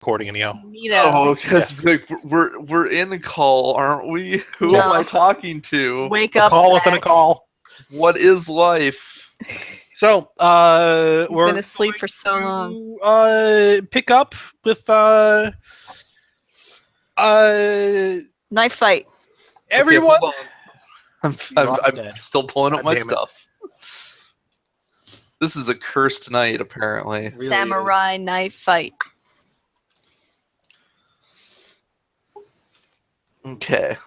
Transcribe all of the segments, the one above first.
recording anyhow. Neato. Oh, because we're in the call, aren't we? Who No. am I talking to? Wake A up, call Zach. within a call. What is life? So, You've we're been asleep for so long. to, pick up with Knife fight. everyone. Okay, hold on. You're I'm dead. still pulling up God my damn it. stuff. This is a cursed night, apparently. Really Samurai knife fight. Okay.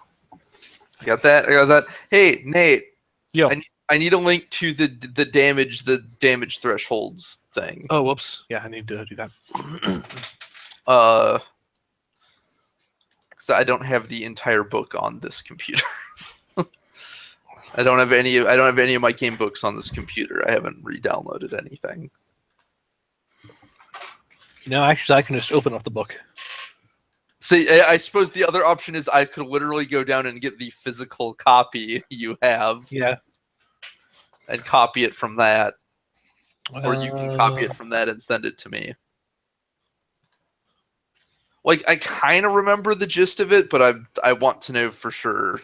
I got that. Hey, Nate. Yo. I need a link to the damage thresholds thing. Oh, whoops. Yeah, I need to do that. Because I don't have the entire book on this computer. I don't have any of my game books on this computer. I haven't re-downloaded anything. No, actually, I can just open up the book. See, I suppose the other option is I could literally go down and get the physical copy you have. Yeah. And copy it from that. Or you can copy it from that and send it to me. Like, I kind of remember the gist of it, but I want to know for sure.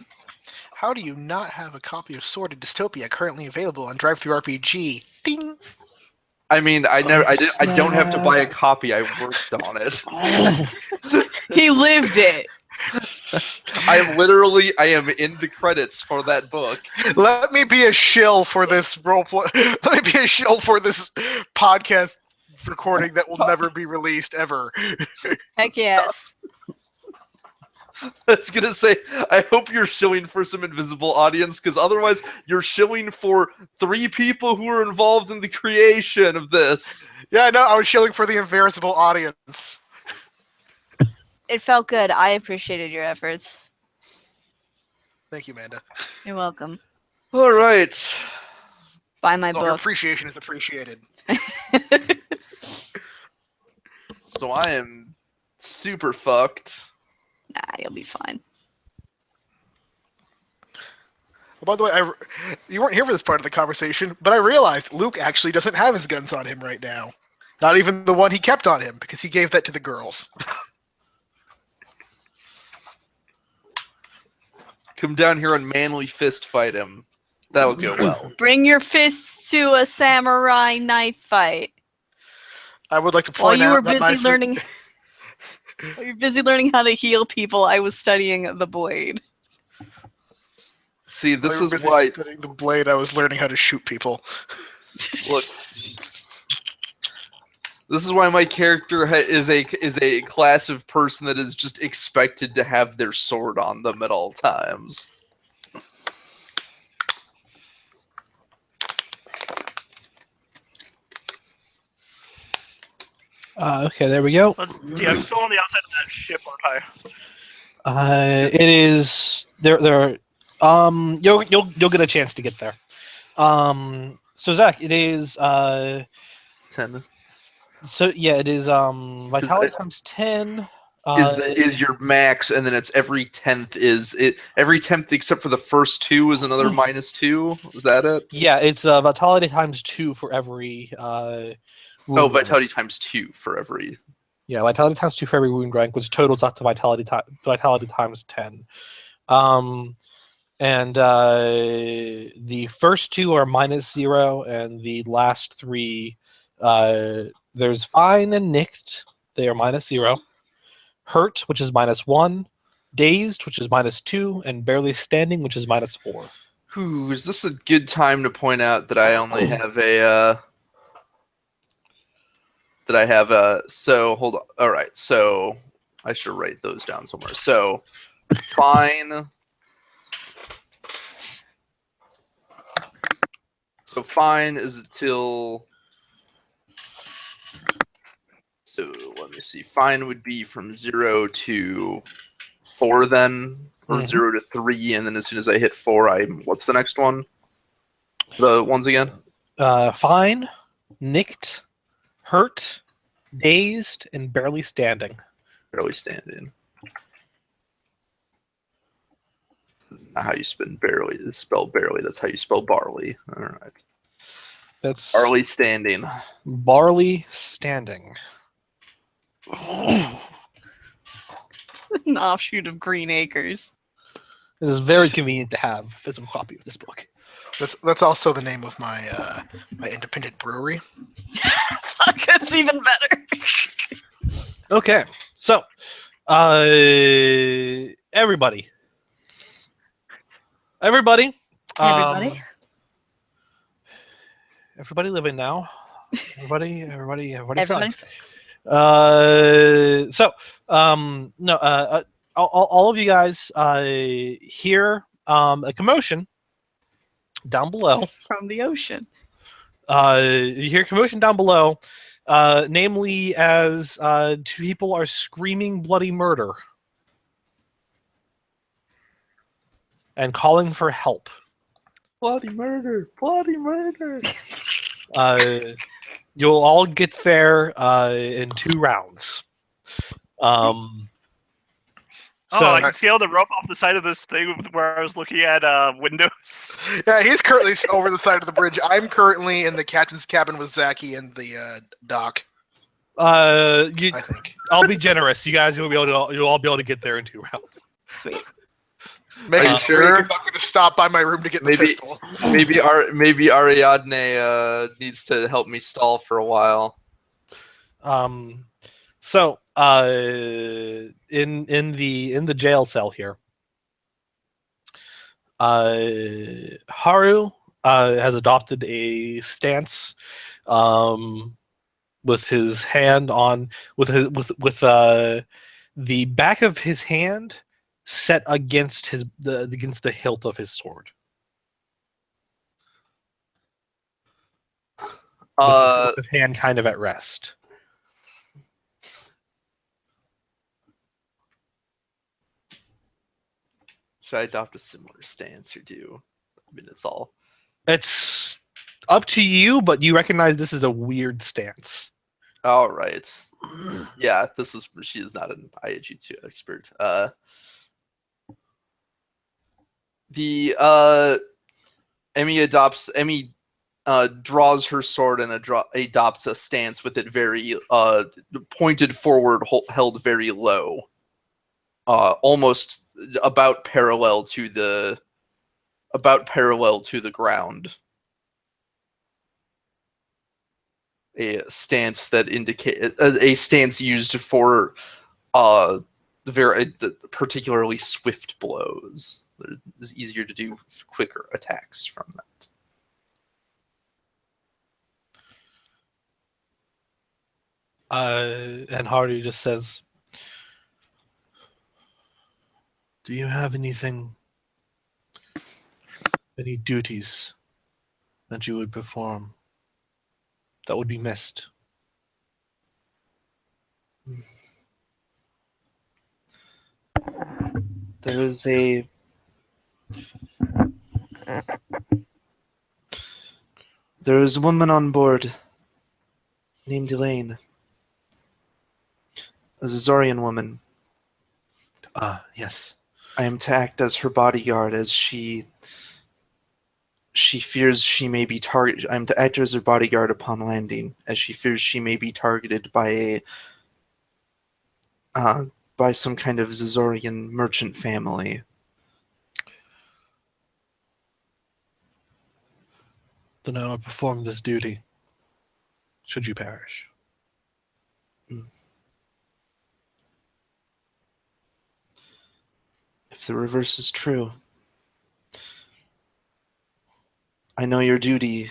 How do you not have a copy of Sword of Dystopia currently available on DriveThruRPG? Ding! I mean, I don't have to buy a copy. I worked on it. He lived it. I am in the credits for that book. Let me be a shill for this roleplay. Let me be a shill for this podcast recording that will never be released ever. Heck yes. I was gonna say, I hope you're shilling for some invisible audience, because otherwise you're shilling for 3 people who are involved in the creation of this. Yeah, no, I was shilling for the invisible audience. It felt good. I appreciated your efforts. Thank you, Amanda. You're welcome. All right. Buy my So your book. appreciation is appreciated. So I am super fucked. Nah, you'll be fine. Well, by the way, you weren't here for this part of the conversation, but I realized Luke actually doesn't have his guns on him right now. Not even the one he kept on him, because he gave that to the girls. Come down here and manly fist fight him. That'll go well. Bring your fists to a samurai knife fight. I would like to While point you out were that busy learning, while you're busy learning how to heal people, I was studying the blade. See, this While you were is busy why. studying the blade, I was learning how to shoot people. Look, this is why my character is a class of person that is just expected to have their sword on them at all times. Okay, there we go. Let's see. I'm still on the outside of that ship, aren't I? It is there. You'll get a chance to get there. So Zach, it is 10. So yeah, it is vitality times 10. Is your max, and then it's every 10th every 10th except for the first 2 is another -2. Is that it? Yeah, it's vitality times 2 for every wound rank. Vitality times 2 for every. Yeah, vitality times 2 for every wound rank, which totals out to vitality times 10. And the first 2 are -0, and the last 3, there's fine and nicked. They are -0. Hurt, which is -1. Dazed, which is -2, and barely standing, which is -4. Ooh, is this a good time to point out that I only have a so hold on. All right, so I should write those down somewhere. So fine. So fine is until. So let me see. Fine would be from 0 to 4 then, or 0 to 3, and then as soon as I hit 4, what's the next one? The ones again? Fine, nicked, hurt, dazed, and barely standing. Barely standing. That's not how you spell barely. Spell barely. That's how you spell barley. All right. That's barley standing. Barley standing. An offshoot of Green Acres. It is very convenient to have a physical copy of this book. That's also the name of my my independent brewery. Fuck, that's even better. Okay, so everybody, Everybody. everybody living now. Everybody Everybody sucks. fix. No, all of you guys hear a commotion down below. From the ocean. You hear commotion down below, namely as two people are screaming bloody murder and calling for help. Bloody murder! Bloody murder! You'll all get there in 2 rounds. So I can scale the rope off the side of this thing where I was looking at windows. Yeah, he's currently over the side of the bridge. I'm currently in the captain's cabin with Zachy and the dock. I think. I'll be generous. You guys you'll all be able to get there in 2 rounds. Sweet. Make you it sure? because I'm going to stop by my room to get the Maybe- pistol. Maybe Ariadne needs to help me stall for a while. So in the jail cell here, Haru has adopted a stance with his hand on with the back of his hand set against against the hilt of his sword. With his hand kind of at rest. Should I adopt a similar stance or do? I mean, It's up to you, but you recognize this is a weird stance. all right. Yeah, she is not an Iaijutsu expert. Emmy draws her sword and adopts a stance with it very pointed forward, held very low, almost about parallel to the ground. A stance that indicate a stance used for very particularly swift blows. It's easier to do quicker attacks from that. And Haru just says, "Do you have any duties that you would perform that would be missed?" There is a woman on board named Elaine. A Zazorian woman. Yes. I am to act as her bodyguard as she fears she may be targeted. I am to act as her bodyguard upon landing as she fears she may be targeted by some kind of Zazorian merchant family. Then I will perform this duty, should you perish. If the reverse is true, I know your duty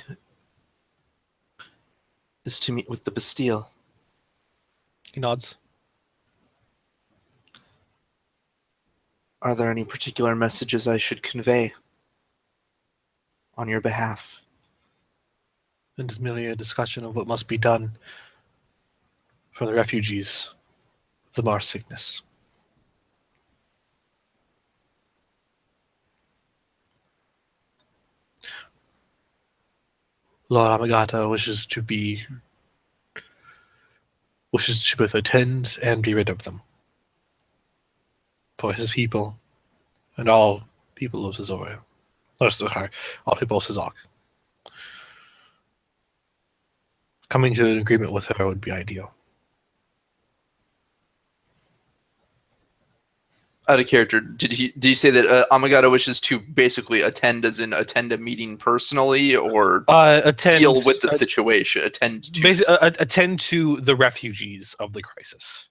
is to meet with the Bastille. He nods. Are there any particular messages I should convey on your behalf? It is merely a discussion of what must be done for the refugees of the Mars sickness. Lord Amagata wishes to both attend and be rid of them. For his people and all people of Cesaria. All people of Cezok. Coming to an agreement with her would be ideal. Out of character, did you say that Amagata wishes to basically attend, as in attend a meeting personally, or Attend deal with the situation? Attend to attend to the refugees of the crisis.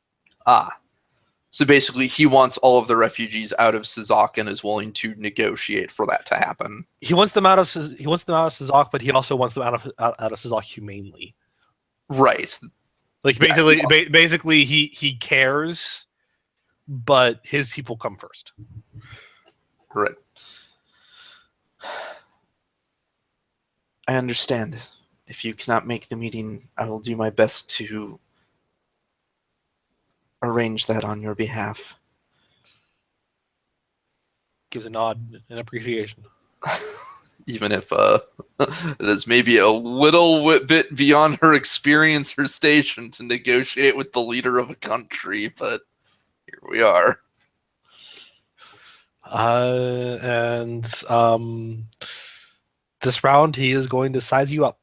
So basically, he wants all of the refugees out of Sazak and is willing to negotiate for that to happen. He wants them out of Sazak, but he also wants them out of Sazak humanely. Right. Like basically, he cares, but his people come first. Right. I understand. If you cannot make the meeting, I will do my best to arrange that on your behalf. Gives a nod in appreciation. Even if it is maybe a little bit beyond her experience or station to negotiate with the leader of a country, but here we are. This round he is going to size you up.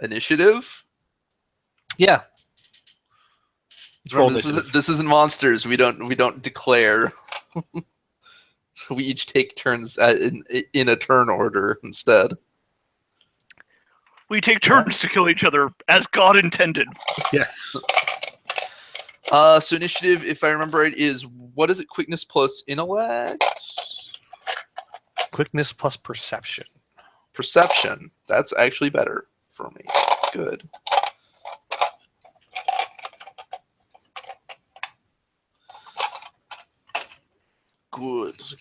Initiative? Yeah. Remember, this isn't monsters. We don't declare. We each take turns in a turn order instead. We take turns to kill each other as God intended. Yes. So initiative, if I remember right, is what is it? Quickness plus intellect? Quickness plus perception. Perception. That's actually better for me. Good.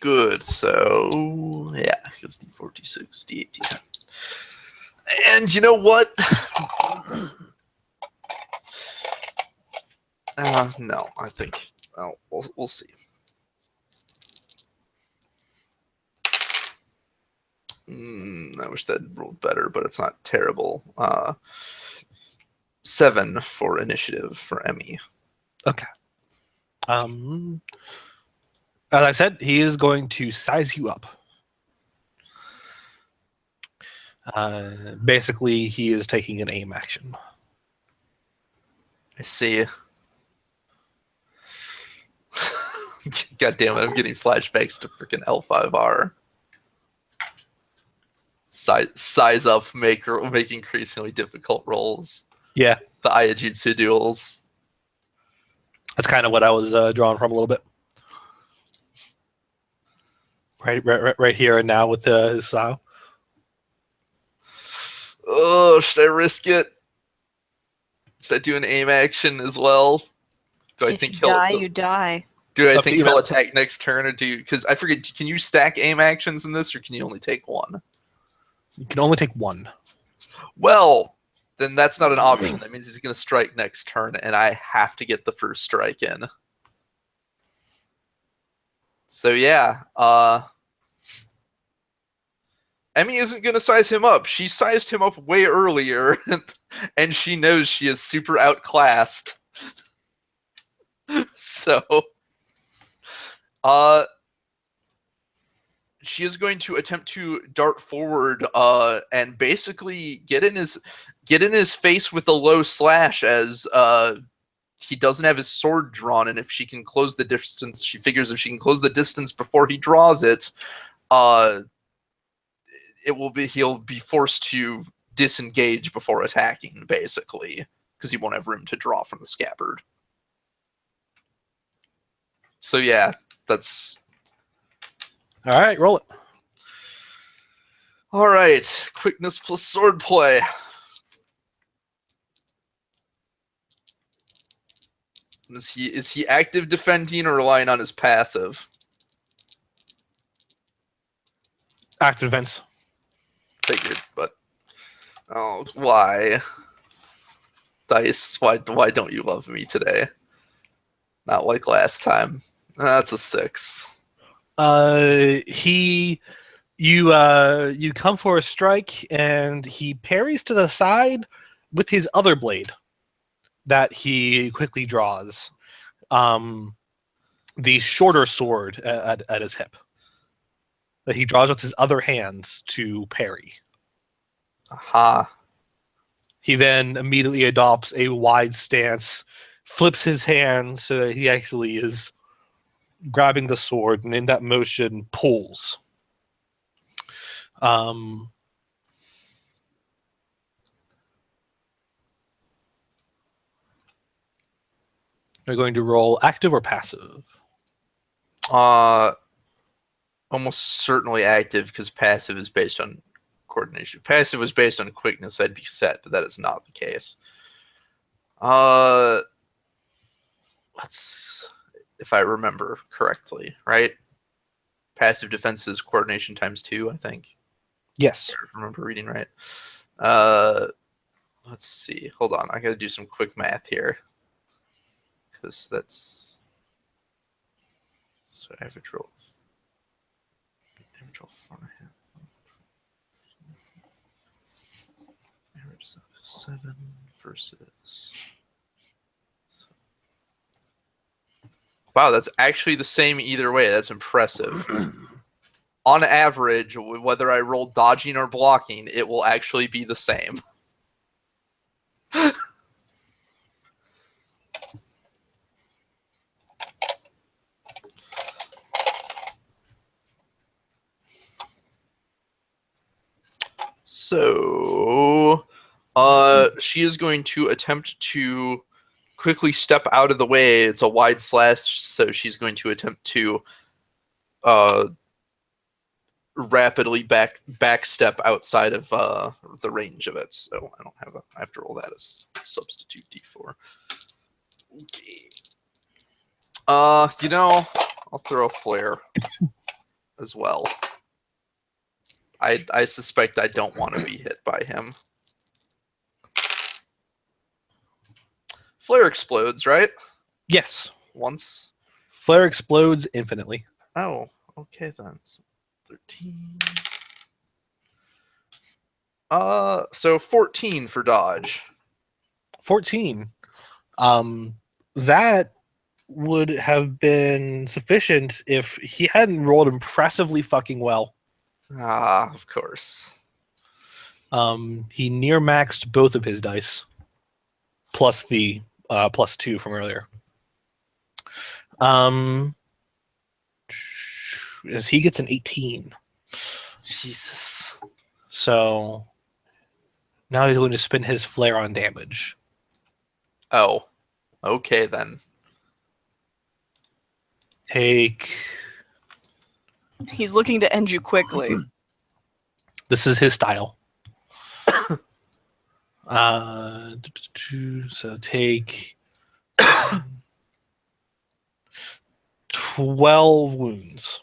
Good. So, yeah, it's D4, D6, D8, D10. And you know what? No, I think we'll see. I wish that rolled better, but it's not terrible. 7 for initiative for Emmy. Okay. As I said, he is going to size you up. Basically, he is taking an aim action. I see. God damn it, I'm getting flashbacks to freaking L5R. Size up, make increasingly difficult rolls. Yeah. The Ayajitsu duels. That's kind of what I was drawing from a little bit. Right here and now with his style. Oh, should I risk it? Should I do an aim action as well? Do I If think you he'll die, you die. Do I Up think to you, he'll man. attack next turn, or do you? Because I forget. Can you stack aim actions in this, or can you only take one? You can only take one. Well, then that's not an option. That means he's going to strike next turn, and I have to get the first strike in. So yeah, Emmy isn't going to size him up. She sized him up way earlier, and she knows she is super outclassed. So, she is going to attempt to dart forward, and basically get in his face with a low slash, as he doesn't have his sword drawn, and if she can close the distance, she figures if she can close the distance before he draws it, he'll be forced to disengage before attacking, basically, because he won't have room to draw from the scabbard. So yeah, that's All right, roll it. all right. Quickness plus swordplay. Is he active defending or relying on his passive? Active defense. Figured, but oh, why? Dice, why don't you love me today? Not like last time. That's a 6. You come for a strike, and he parries to the side with his other blade that he quickly draws. The shorter sword at his hip that he draws with his other hand to parry. Aha. He then immediately adopts a wide stance, flips his hand so that he actually is grabbing the sword, and in that motion pulls. We're going to roll active or passive. Almost certainly active because passive is based on coordination. Passive was based on quickness. I'd be set, but that is not the case. Let's, if I remember correctly, right? Passive defense is coordination times 2, I think. Yes. If I remember reading right. Let's see. Hold on. I got to do some quick math here. Because that's... So average roll. Average roll 4.5. Average is 7 versus... Wow, that's actually the same either way. That's impressive. On average, whether I roll dodging or blocking, it will actually be the same. So, she is going to attempt to quickly step out of the way. It's a wide slash, so she's going to attempt to rapidly back step outside of the range of it. So I don't have a. I have to roll that as a substitute d4. Okay. I'll throw a flare as well. I suspect I don't want to be hit by him. Flare explodes, right? Yes. Once. Flare explodes infinitely. Oh, okay then. So 13. So 14 for dodge. 14. That would have been sufficient if he hadn't rolled impressively fucking well. Ah, of course. He near maxed both of his dice, plus the +2 from earlier. As he gets an 18. Jesus. So now he's going to spend his flare on damage. Oh, okay then. Take. He's looking to end you quickly. This is his style. So take 12 wounds.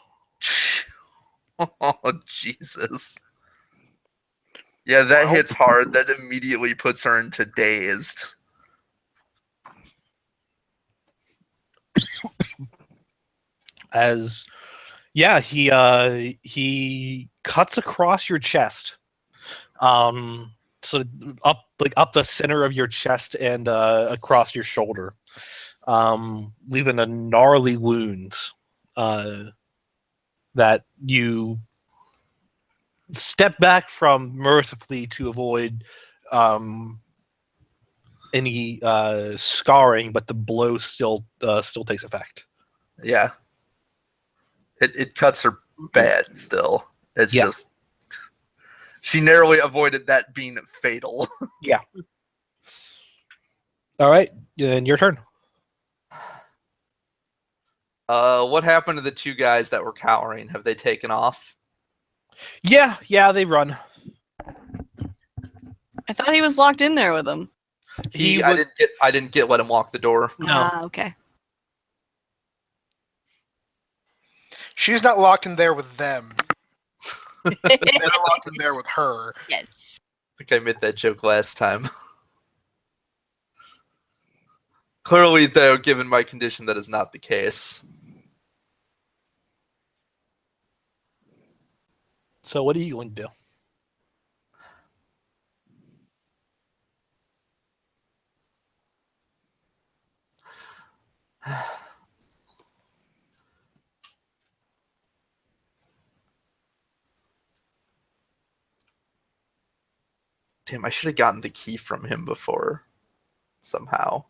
Oh, Jesus. Yeah, that hits hard. That immediately puts her into dazed. He cuts across your chest. So up the center of your chest and across your shoulder. Leaving a gnarly wound that you step back from mercifully to avoid any scarring, but the blow still takes effect. Yeah. It cuts her bad still. It's just... She narrowly avoided that being fatal. Yeah. All right, and your turn. What happened to the two guys that were cowering? Have they taken off? Yeah, they run. I thought he was locked in there with him. I didn't let him walk the door. No. Ah, okay. She's not locked in there with them. They're locked in there with her. Yes. I think I made that joke last time. Clearly, though, given my condition, that is not the case. So what are you going to do? Damn, I should have gotten the key from him before. Somehow.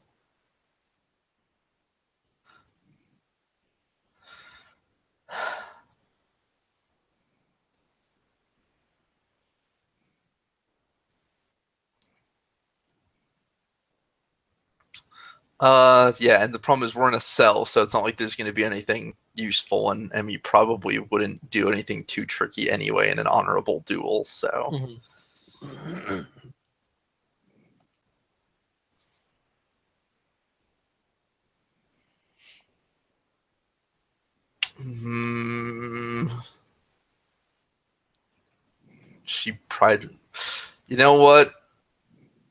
Yeah, and the problem is we're in a cell, so it's not like there's going to be anything useful, and Emmy probably wouldn't do anything too tricky anyway in an honorable duel, so... Mhm. She probably... You know what?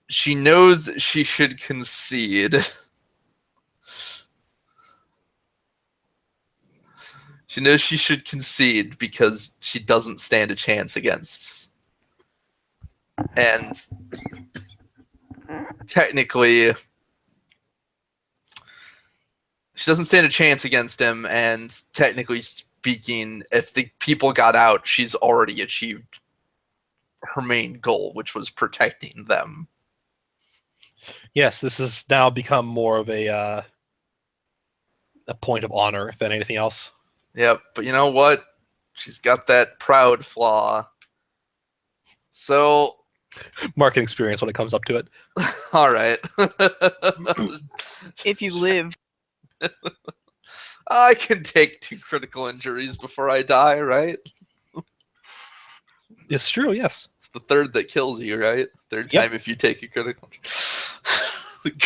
She knows she should concede. She knows she should concede because she doesn't stand a chance against. And technically, she doesn't stand a chance against him, and technically speaking, if the people got out, she's already achieved her main goal, which was protecting them. Yes, this has now become more of a point of honor than anything else. Yep, but you know what? She's got that proud flaw. So, Market experience when it comes up to it. all right. If you live. I can take 2 critical injuries before I die, right? It's true, yes. It's the 3rd that kills you, right? 3rd Yep. time if you take a critical.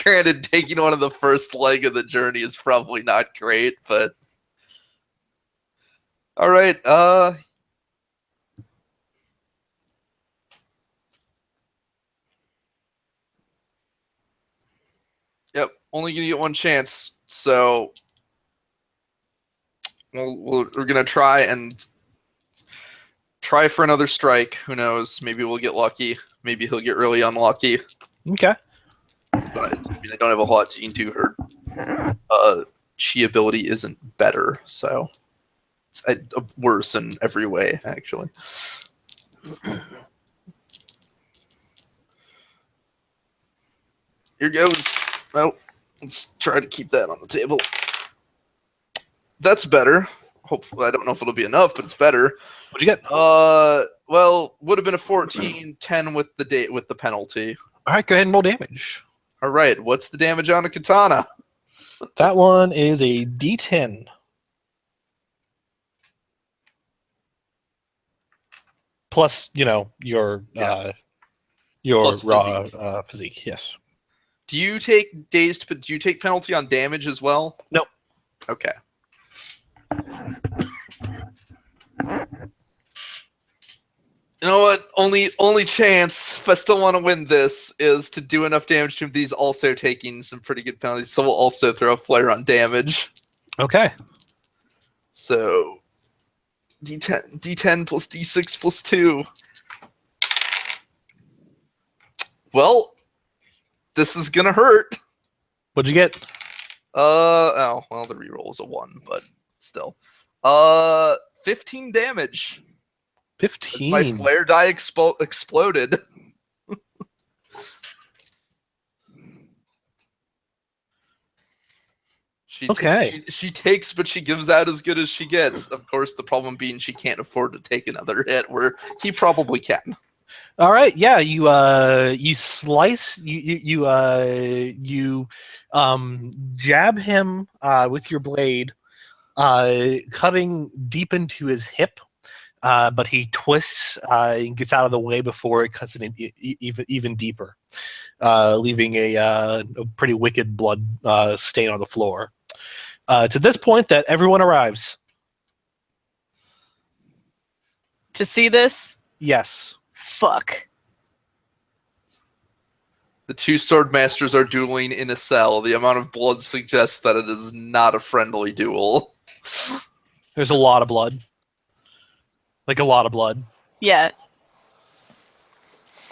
Granted, taking one of the first leg of the journey is probably not great, but all right. Yep. Only gonna get one chance, so we're gonna try for another strike. Who knows? Maybe we'll get lucky. Maybe he'll get really unlucky. Okay. But I mean, I don't have a lot gene to her. Chi ability isn't better, so it's worse in every way, actually. Here goes. Oh, let's try to keep that on the table. That's better. Hopefully, I don't know if it'll be enough, but it's better. What'd you get? Well, would have been a 14-10 with the penalty. All right, go ahead and roll damage. All right, what's the damage on a katana? That one is a D10. Plus, your Plus raw physique. Yes. Do you take dazed? But do you take penalty on damage as well? No. Okay. You know what? Only chance, if I still want to win this, is to do enough damage to him. These also taking some pretty good penalties, so we'll also throw a flare on damage. Okay. So D10 plus D6 plus 2. Well, this is gonna hurt. What'd you get? Oh, well, the reroll was a 1, but still. 15 damage. 15. My flare die exploded. Okay. She takes, but she gives out as good as she gets. Of course, the problem being she can't afford to take another hit, where he probably can. All right, yeah, you slice, you jab him with your blade, cutting deep into his hip, but he twists and gets out of the way before it cuts it in even deeper, leaving a pretty wicked blood stain on the floor. To this point, that everyone arrives. To see this? Yes. Fuck. The 2 sword masters are dueling in a cell. The amount of blood suggests that it is not a friendly duel. There's a lot of blood. Like a lot of blood. Yeah.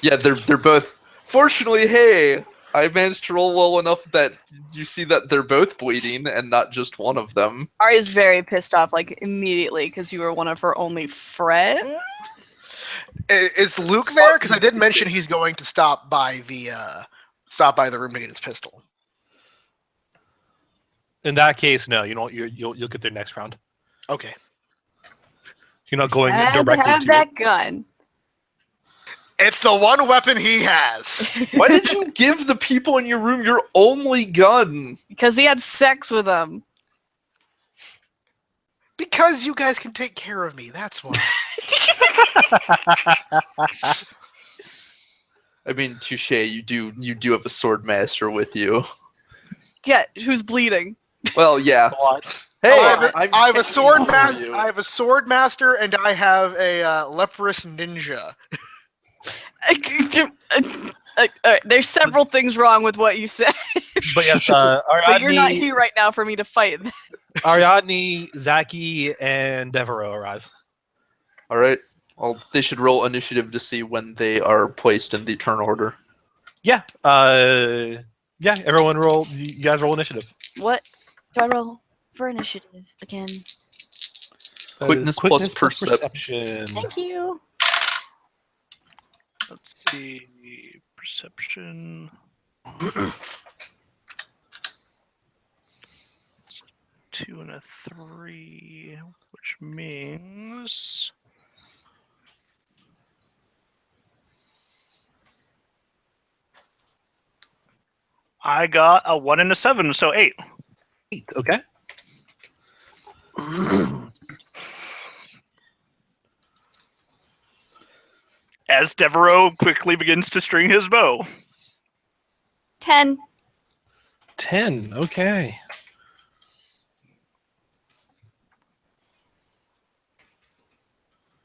Yeah, they're both. Fortunately, hey, I managed to roll well enough that you see that they're both bleeding and not just one of them. Ari's very pissed off, like, immediately, because you were one of her only friends. Is Luke there? Because I did mention he's going to stop by the room to get his pistol. In that case, no. You don't. You'll get there next round. Okay. You're not going Had to directly have to that it. gun. It's the one weapon he has. Why did you give the people in your room your only gun? Because he had sex with them. Because you guys can take care of me. That's why. I mean, touche. You do have a sword master with you. Yeah, who's bleeding? Well, yeah. What? Hey, I have a sword master. master. I have a sword master, and I have a leprous ninja. Alright, there's several things wrong with what you said, But yes, but you're not Ariadne, here right now for me to fight. Ariadne, Zaki, and Devereaux arrive. All right. Well, they should roll initiative to see when they are placed in the turn order. Yeah. Yeah. Everyone roll. You guys roll initiative. What do I roll for initiative again? That Quickness is plus perception. Thank you. Let's see. Perception. 2 and a 3, which means I got a 1 and a 7, so 8. Okay. As Devereaux quickly begins to string his bow. 10. 10. Okay.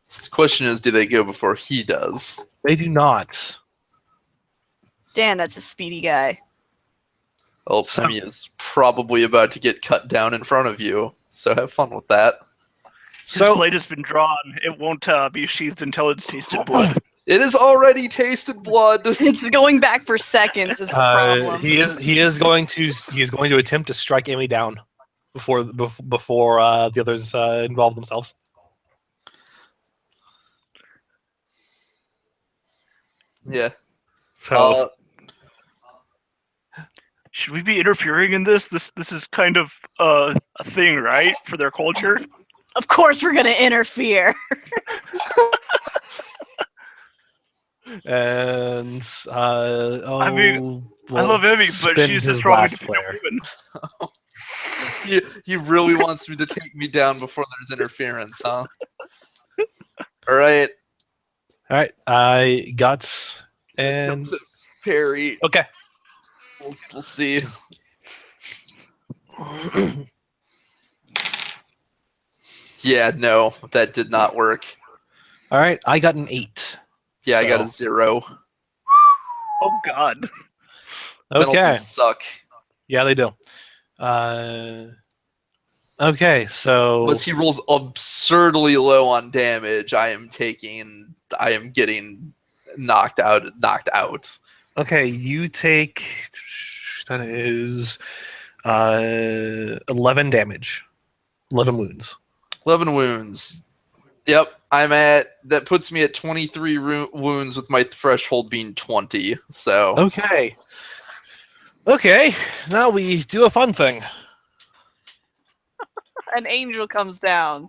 So the question is, do they go before he does? They do not. Dan, that's a speedy guy. Well, Semi is probably about to get cut down in front of you, so have fun with that. His So blade has been drawn. It won't be sheathed until it's tasted blood. It has already tasted blood. It's going back for seconds is the problem. he is going to attempt to strike Amy down before the others involve themselves. Yeah. So Should we be interfering in this? This is kind of a thing, right? For their culture? Of course we're going to interfere. and I mean, I love Emmy, but she's a strong independent woman. He really wants me to take me down before there's interference, huh? All right. All right. I Guts and Attempt to parry. okay. We'll see. Yeah, no, that did not work. All right. I got an 8. Yeah, I got a So- 0. Oh God. Okay. Penalties suck. Yeah, they do. Okay. So Unless he rolls absurdly low on damage, I am getting knocked out. okay, you take that is 11 damage, 11 wounds. 11 wounds. Yep, that puts me at 23 wounds with my threshold being 20. So Okay. Okay. Now we do a fun thing. An angel comes down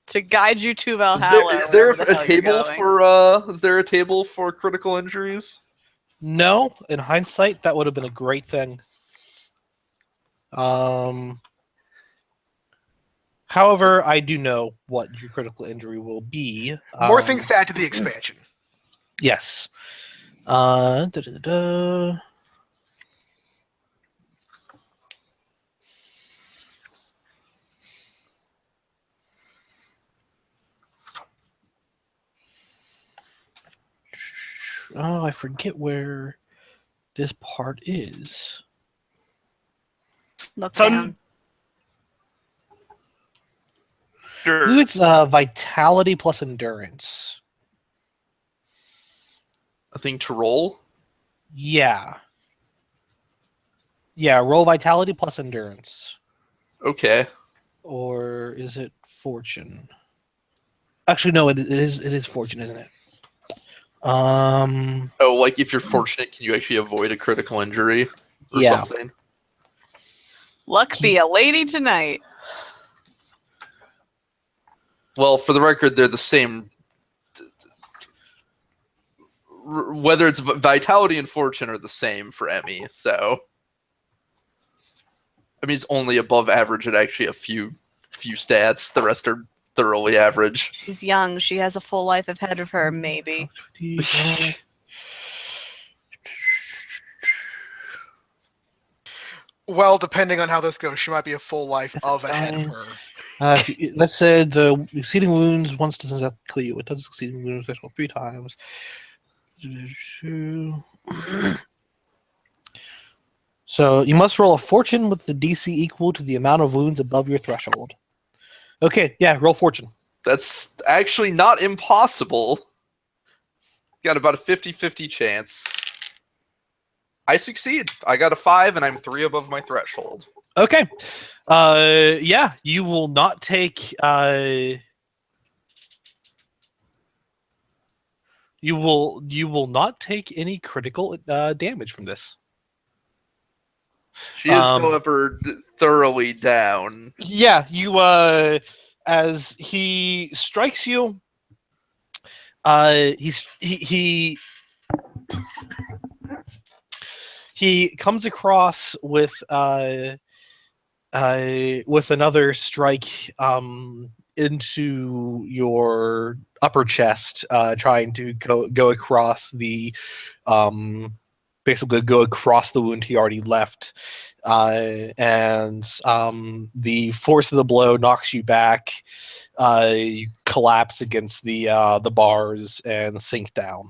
to guide you to Valhalla. is there wherever the a hell you're table going. is there a table for critical injuries? No, in hindsight, that would have been a great thing. However, I do know what your critical injury will be. More things to add to the expansion. Yes. Oh, I forget where this part is. Look Son- down. Sure. Ooh, it's vitality plus endurance. A thing to roll? Yeah. Yeah, roll vitality plus endurance. Okay. Or is it fortune? Actually, no, it is fortune, isn't it? Oh, like if you're fortunate, can you actually avoid a critical injury or Yeah. something? Luck be a lady tonight. Well, for the record, they're the same. Whether it's vitality and fortune are the same for Emmy, so Emmy's only above average at actually a few stats. The rest are thoroughly average. She's young. She has a full life ahead of her, maybe. Well, depending on how this goes, she might be a full life of ahead of her. Let's say the exceeding wounds once doesn't exactly you. It does exceeding wounds 3 times. So you must roll a fortune with the DC equal to the amount of wounds above your threshold. Okay, yeah, roll fortune. That's actually not impossible. Got about a 50-50 chance. I succeed. I got a 5, and I'm 3 above my threshold. Okay. Yeah, you will not take you will not take any critical damage from this. She is, however, thoroughly down. Yeah, you as he strikes you, he comes across with another strike into your upper chest, trying to go across the basically go across the wound he already left, and the force of the blow knocks you back. You collapse against the bars and sink down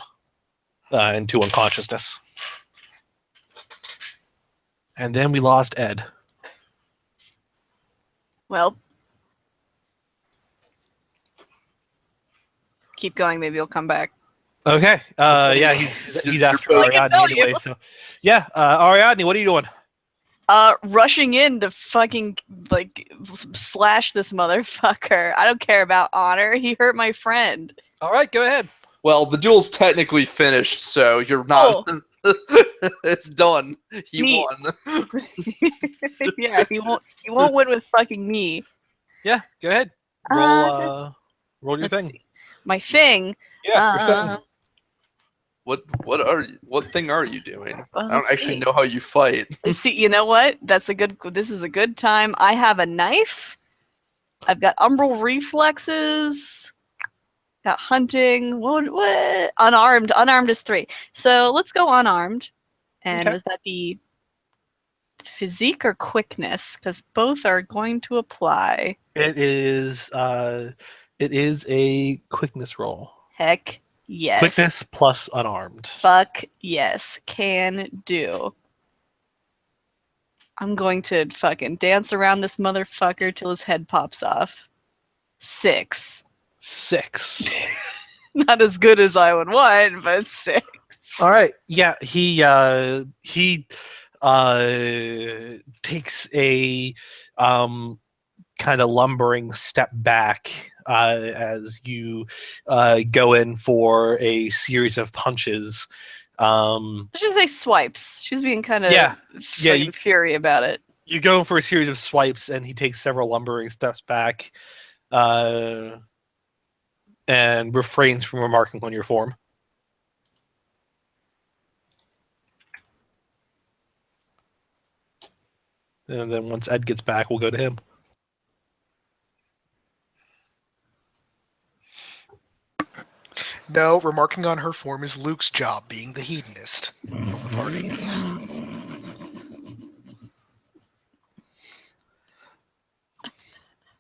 into unconsciousness. And then we lost Ed. Well, keep going. Maybe he'll come back. Okay. Yeah, he's after I can tell Ariadne anyway. you. So, yeah, Ariadne, what are you doing? Rushing in to fucking slash this motherfucker. I don't care about honor. He hurt my friend. All right, go ahead. Well, the duel's technically finished, so you're not. Oh. It's done. He Neat. won. Yeah, he won't win with fucking me. Yeah, go ahead. Roll your Let's thing. see. My thing. Yeah, your thing. What thing are you doing? Well, I don't let's actually see. know how you fight. See, you know what? This is a good time. I have a knife. I've got umbral reflexes. Got hunting. What? Unarmed. Unarmed is 3. So let's go unarmed. And Okay. was that the physique or quickness? Because both are going to apply. It is a quickness roll. Heck yes. Quickness plus unarmed. Fuck yes. Can do. I'm going to fucking dance around this motherfucker till his head pops off. 6. 6. Not as good as I would want, but 6. All right. Yeah, he takes a kind of lumbering step back as you go in for a series of punches. Let's just say swipes. She's being kind of Yeah, fury about it. You go in for a series of swipes, and he takes several lumbering steps back, and refrains from remarking on your form. And then once Ed gets back, we'll go to him. No, remarking on her form is Luke's job, being the hedonist. Parties.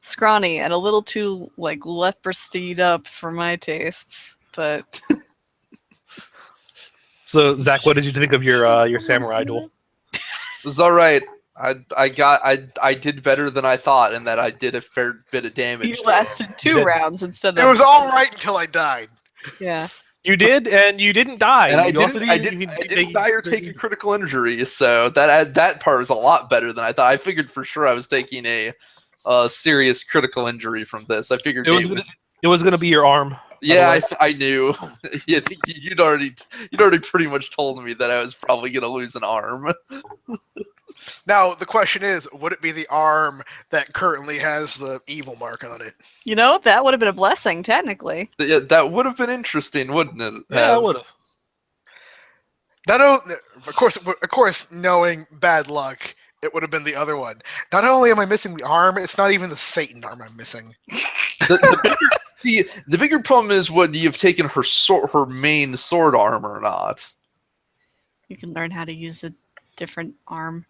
Scrawny and a little too leprosy up for my tastes, but So, Zach, what did you think of your samurai duel? It was all right. I did better than I thought, in that I did a fair bit of damage. you to lasted 2 rounds instead It of was all right until I died. yeah. You did, and you didn't die. And I You also didn't die or take a critical injury, so that part was a lot better than I thought. I figured for sure I was taking a serious critical injury from this. I figured It was going to be your arm. Yeah, I knew. Yeah, you'd already pretty much told me that I was probably gonna lose an arm. Now the question is, would it be the arm that currently has the evil mark on it? You know, that would have been a blessing, technically. Yeah, that would have been interesting, wouldn't it? Yeah, I would have. Of course, knowing bad luck, it would have been the other one. Not only am I missing the arm, it's not even the Satan arm I'm missing. The bigger problem is whether you've taken her main sword arm or not. You can learn how to use a different arm.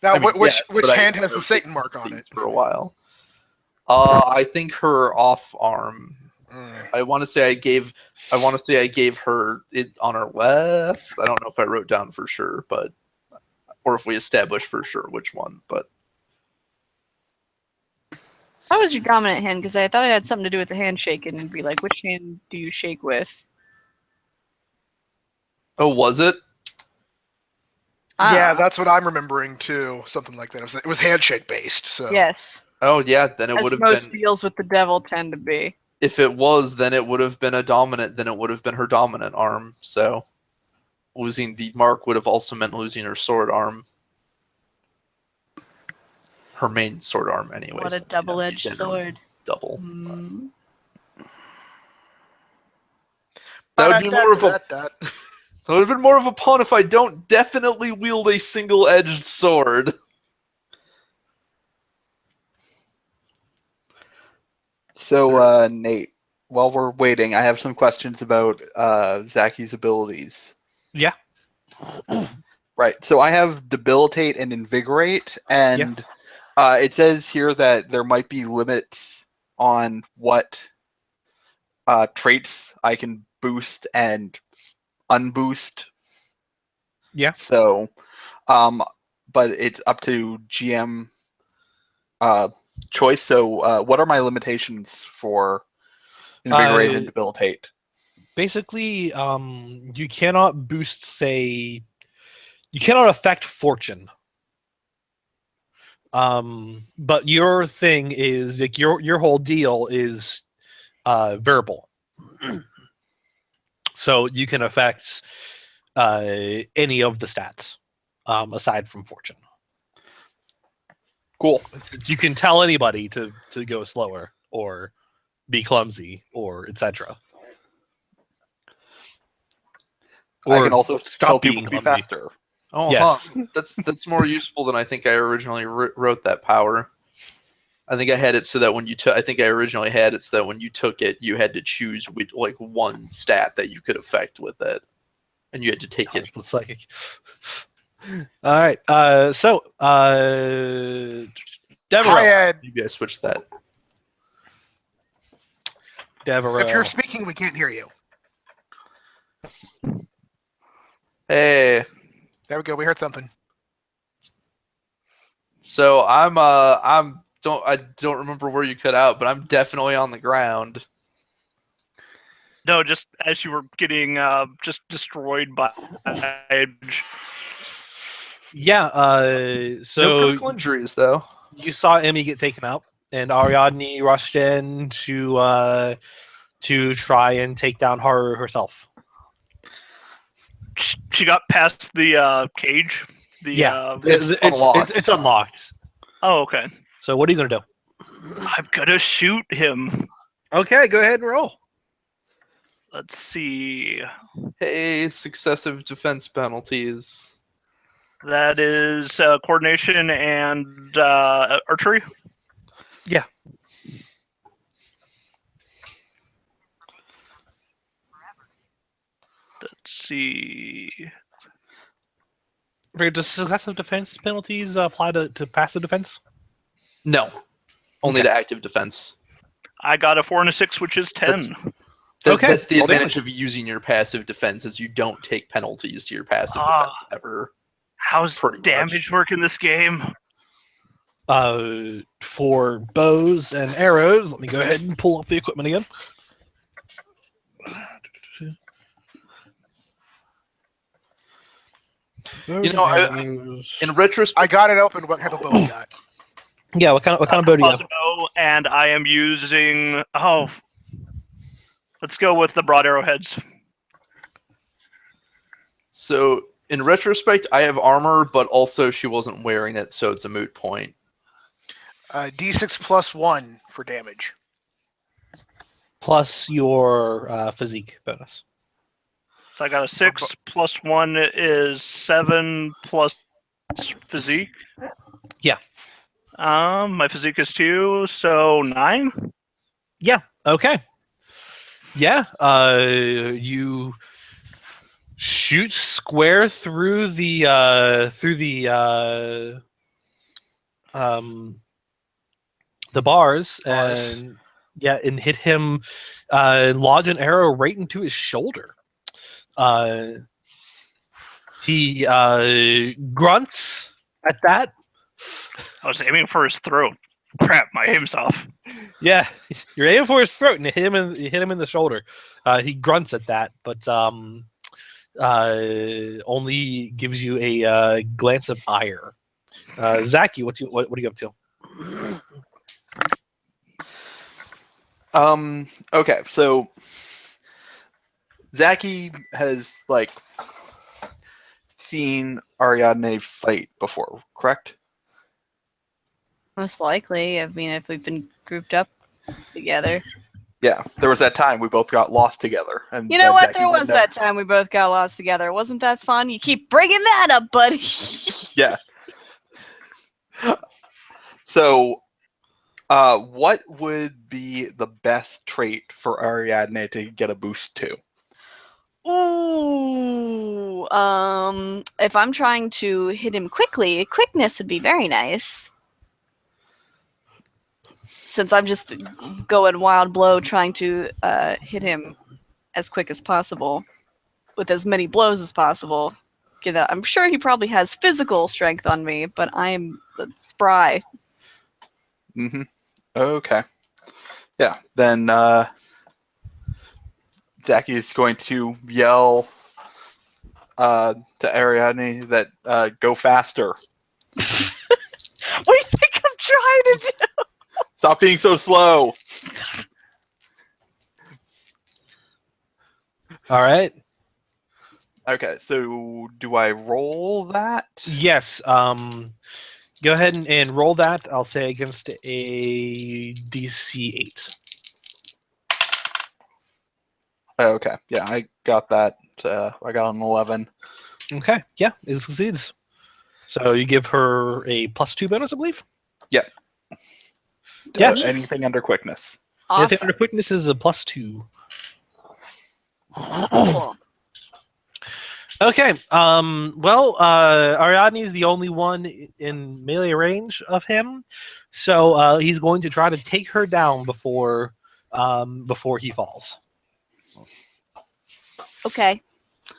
Now, I mean, which yes, but hand I has the Satan mark on it? For a while. I think her off arm. I want to say I gave her it on her left. I don't know if I wrote down for sure, but or if we established for sure which one. But How was your dominant hand? Because I thought it had something to do with the handshaking and be like, which hand do you shake with? oh, was it? Yeah, that's what I'm remembering too. Something like that. It was handshake based. So Yes. Oh yeah, then it would As have most been. deals with the devil tend to be. If it was, then it would have been a dominant. Then it would have been her dominant arm. So losing the mark would have also meant losing her sword arm. Her main sword arm, anyway. What a double-edged sword. Double. Mm. That would be more of a. That would have been more of a pun if I don't definitely wield a single-edged sword. So, Nate, while we're waiting, I have some questions about Zaki's abilities. Yeah. Right. So I have Debilitate and Invigorate, and it says here that there might be limits on what traits I can boost and unboost. Yeah. So, but it's up to GM choice. So, what are my limitations for Invigorate and Debilitate? Basically, you cannot boost, say, you cannot affect fortune. But your thing is like your whole deal is verbal. So you can affect any of the stats aside from fortune. Cool. You can tell anybody to go slower or be clumsy or etc. I can also stop tell being people to be clumsy. faster. Oh, Yes. huh. That's more useful than I think I originally wrote that power. I think I had it so that when you took. I think I originally had it so that when you took it, you had to choose with like one stat that you could affect with it, and you had to take it. Psychic. All right. So, Devereaux. Hi, Ed. Maybe I switched that. Devereaux. If you're speaking, we can't hear you. Hey. There we go. We heard something. So I don't remember where you cut out, but I'm definitely on the ground. No, just as you were getting just destroyed by Edge. Yeah. No So critical injuries though. you saw Emmy get taken out, and Ariadne rushed in to try and take down Haru herself. She got past the cage. It's unlocked. Oh, okay. So what are you gonna do? I'm gonna shoot him. Okay, go ahead and roll. Let's see. Hey, successive defense penalties. That is coordination and archery. Yeah. Let's see. Does successive defense penalties apply to passive defense? No, only Okay. to active defense. I got a 4 and a 6, which is 10. That's the Roll advantage damage. of using your passive defense is you don't take penalties to your passive Ah. defense ever. How's Pretty damage much. work in this game? For bows and arrows, let me go ahead and pull up the equipment again. You know, in retrospect, I got it open. What type of bow you got? Yeah, what kind of bow do you have? Crossbow, and I am using Let's go with the broad arrowheads. So, in retrospect, I have armor, but also she wasn't wearing it, so it's a moot point. D6 plus 1 for damage. Plus your physique bonus. So I got a 6 plus 1 is 7 plus physique. Yeah. My physique is 2, so 9. Yeah. Okay. Yeah. You shoot square through the bars, and and hit him, lodge an arrow right into his shoulder. He grunts at that. I was aiming for his throat. Crap, my aim's off. Yeah, you're aiming for his throat, and you hit him in the shoulder. He grunts at that, but only gives you a glance of ire. Zaki, what are you up to? Okay, so Zaki has seen Ariadne fight before, correct? Most likely. I mean, if we've been grouped up together. Yeah, there was that time we both got lost together. And You know what? Zaki There was went that time we both got lost together. Wasn't that fun? You keep bringing that up, buddy. Yeah. So, what would be the best trait for Ariadne to get a boost to? Ooh. If I'm trying to hit him quickly, quickness would be very nice. Since I'm just going wild blow trying to hit him as quick as possible with as many blows as possible. I'm sure he probably has physical strength on me, but I am spry. Mm-hmm. Okay. Yeah, then Zaki is going to yell to Ariadne that go faster. What do you think I'm trying to do? Stop being so slow. All right. Okay, so do I roll that? Yes. Go ahead and roll that. I'll say against a DC 8. Okay, yeah, I got that. I got an 11. Okay. Yeah, it succeeds. So you give her a +2 bonus, I believe. Yep. Yeah. Anything under quickness. Anything Awesome. under quickness is a +2. Cool. Okay. Well, Ariadne is the only one in melee range of him, so he's going to try to take her down before he falls. Okay.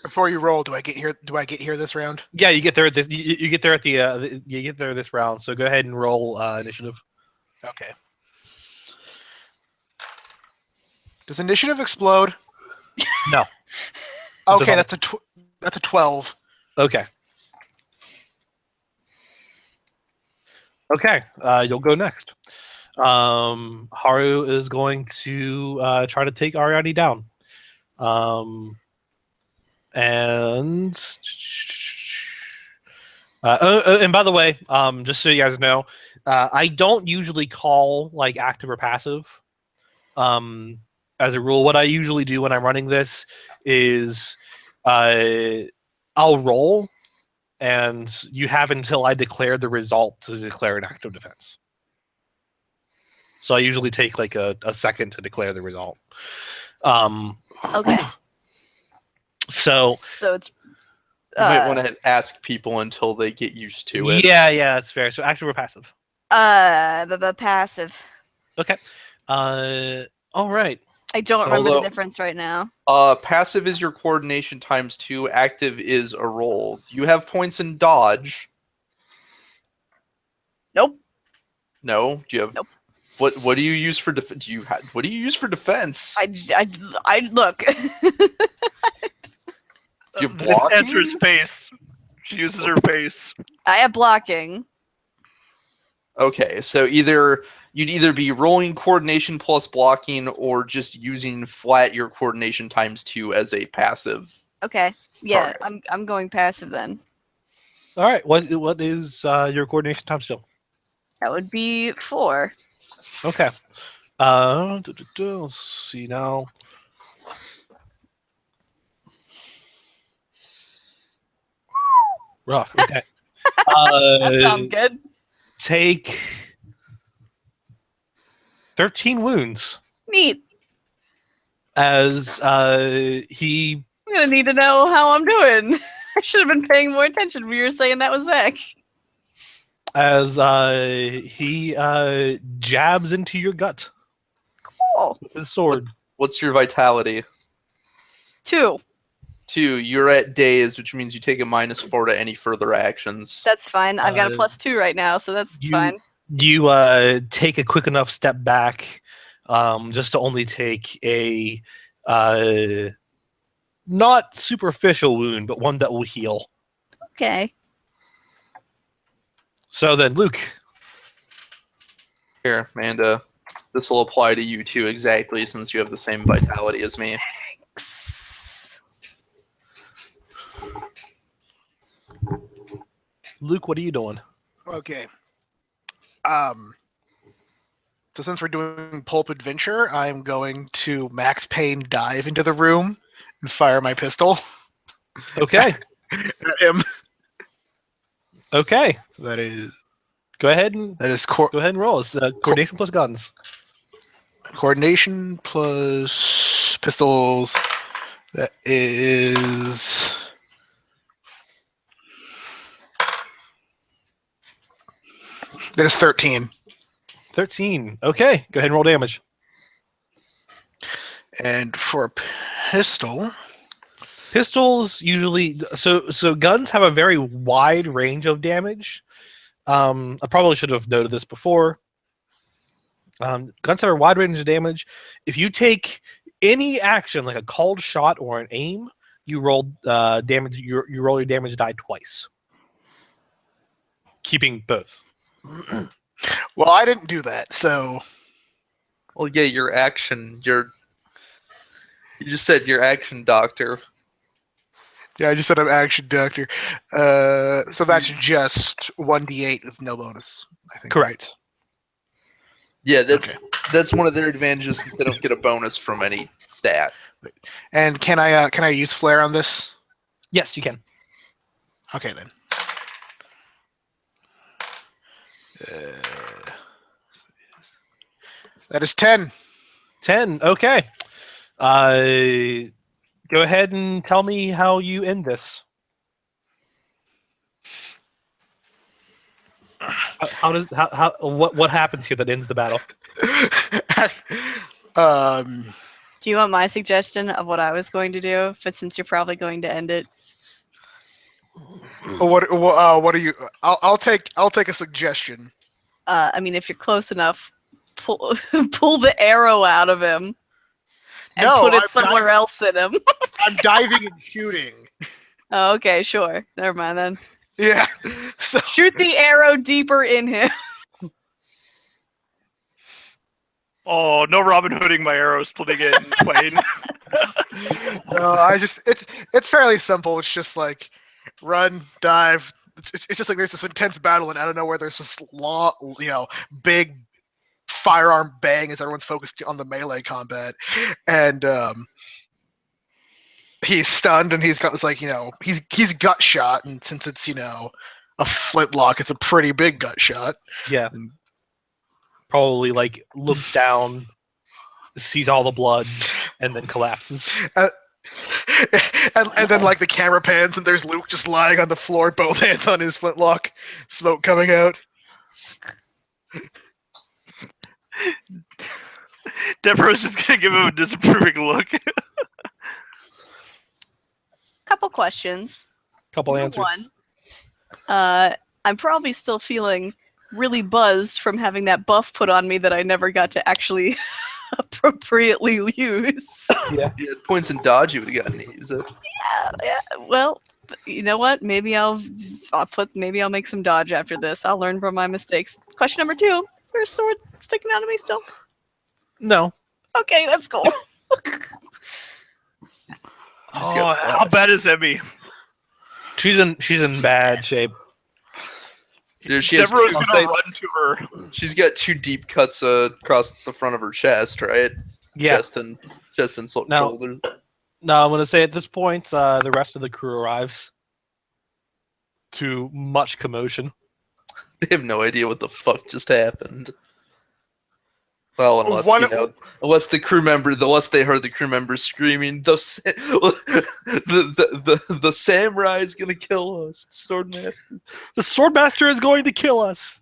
Before you roll, do I get here this round? Yeah, you get there. You get there at you get there this round. So go ahead and roll initiative. Okay. Does initiative explode? No. Okay, Doesn't. that's a 12. Okay. Okay. You'll go next. Haru is going to try to take Ariadne down. And by the way, just so you guys know, I don't usually call active or passive. As a rule, what I usually do when I'm running this is I'll roll, and you have until I declare the result to declare an act of defense. So I usually take a second to declare the result. Okay. So it's You might want to ask people until they get used to it. yeah, that's fair. So active or passive? Passive. Okay. All right. I don't remember Although- the difference right now. Passive is your coordination ×2. Active is a roll. Do you have points in dodge? Nope. No. Do you have? Nope. What do you use for defense? What do you use for defense? I look. You blocking? Answer is face. She uses her face. I have blocking. Okay, so you'd either be rolling coordination plus blocking, or just using flat your coordination times 2 as a passive. Okay. Yeah, Target. I'm going passive then. All right. What is your coordination time still? That would be 4. Okay. Let's see now. Rough. Okay. That sounds good. Take 13 wounds Neat. as he I'm gonna need to know how I'm doing. I should have been paying more attention when you were saying that was Zach. he jabs into your gut Cool. with his sword. What's your vitality? 2. 2. You're at daze, which means you take a -4 to any further actions. That's fine. I've got a +2 right now, so that's fine. You take a quick enough step back, just to only take a not superficial wound, but one that will heal. Okay. So then, Luke. Here, Amanda. This will apply to you too, exactly, since you have the same vitality as me. Luke, what are you doing? Okay. So since we're doing Pulp Adventure, I'm going to Max Payne dive into the room and fire my pistol Okay. at him. Okay. So that is Go ahead and roll. It's coordination plus guns. coordination plus pistols. That is 13. 13. Okay. Go ahead and roll damage. And for a pistol, Pistols usually so guns have a very wide range of damage. I probably should have noted this before. Guns have a wide range of damage. If you take any action like a called shot or an aim, you roll damage. You roll your damage die twice, keeping both. well, I didn't do that, so Well, yeah, your action. You just said your action, doctor. yeah, I just said I'm action doctor. So that's just 1d8 with no bonus, I think. Correct. Yeah, that's one of their advantages, since they don't get a bonus from any stat. And can I use flare on this? Yes, you can. Okay then. That is 10. 10. Okay. Go ahead and tell me how you end this. What happens here that ends the battle? Do you want my suggestion of what I was going to do? But since you're probably going to end it. What are you? I'll take a suggestion. I mean, if you're close enough, pull the arrow out of him and put it somewhere else in him. I'm diving and shooting. Oh, okay, sure. Never mind then. Yeah. So shoot the arrow deeper in him. Oh, no Robin Hooding my arrows putting in, Wayne. No, it's fairly simple. It's just like run, dive. It's just like there's this intense battle, and out of nowhere there's this big firearm bang as everyone's focused on the melee combat, and he's stunned, and he's got this he's gut shot, and since it's a flintlock, it's a pretty big gut shot. Yeah. Probably looks down, sees all the blood, and then collapses. And then the camera pans, and there's Luke just lying on the floor, both hands on his flintlock, smoke coming out. Deborah's just gonna give him a disapproving look. Couple questions. Couple answers. One, I'm probably still feeling really buzzed from having that buff put on me that I never got to actually appropriately use. Yeah. Points in dodge, you would have gotten to use it. Yeah. Well, You know what? Maybe I'll make some dodge after this. I'll learn from my mistakes. Question number 2: is there a sword sticking out of me still? No. Okay, that's cool. Oh, how bad is Emmy? She's in bad shape. Yeah, she has Deborah's two- gonna run to her. She's got 2 deep cuts across the front of her chest, right? Yeah. Chest and Now- shoulders. No, I'm gonna say at this point, the rest of the crew arrives. To much commotion. They have no idea what the fuck just happened. Well, unless unless they heard the crew member screaming, the samurai is gonna kill us. The Swordmaster. The Swordmaster is going to kill us.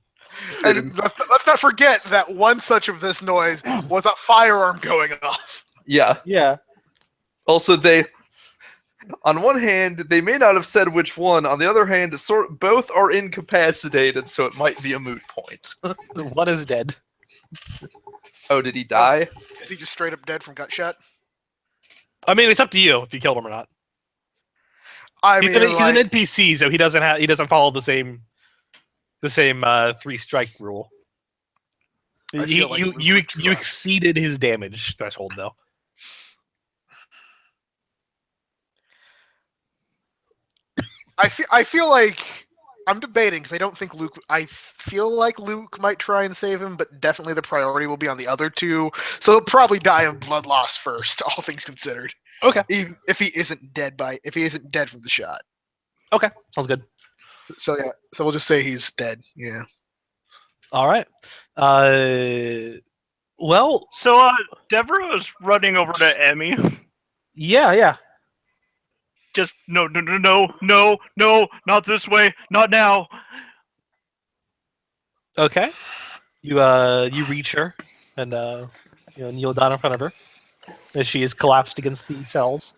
And let's not forget that one such of this noise was a firearm going off. Yeah. Yeah. Also, on one hand, they may not have said which one. On the other hand, both are incapacitated, so it might be a moot point. One is dead. Oh, did he die? Is he just straight up dead from gut shot? I mean, it's up to you if you killed him or not. He's an NPC, so he doesn't follow the same 3-strike rule. You exceeded his damage threshold though. I feel like I'm debating because I don't think Luke. I feel like Luke might try and save him, but definitely the priority will be on the other 2. So he'll probably die of blood loss first, all things considered. Okay. Even if he isn't dead from the shot. Okay, sounds good. So yeah. So we'll just say he's dead. Yeah. All right. Well. So Deborah is running over to Emmy. Yeah. Just no, not this way, not now. Okay. You reach her and kneel down in front of her as she is collapsed against the cells.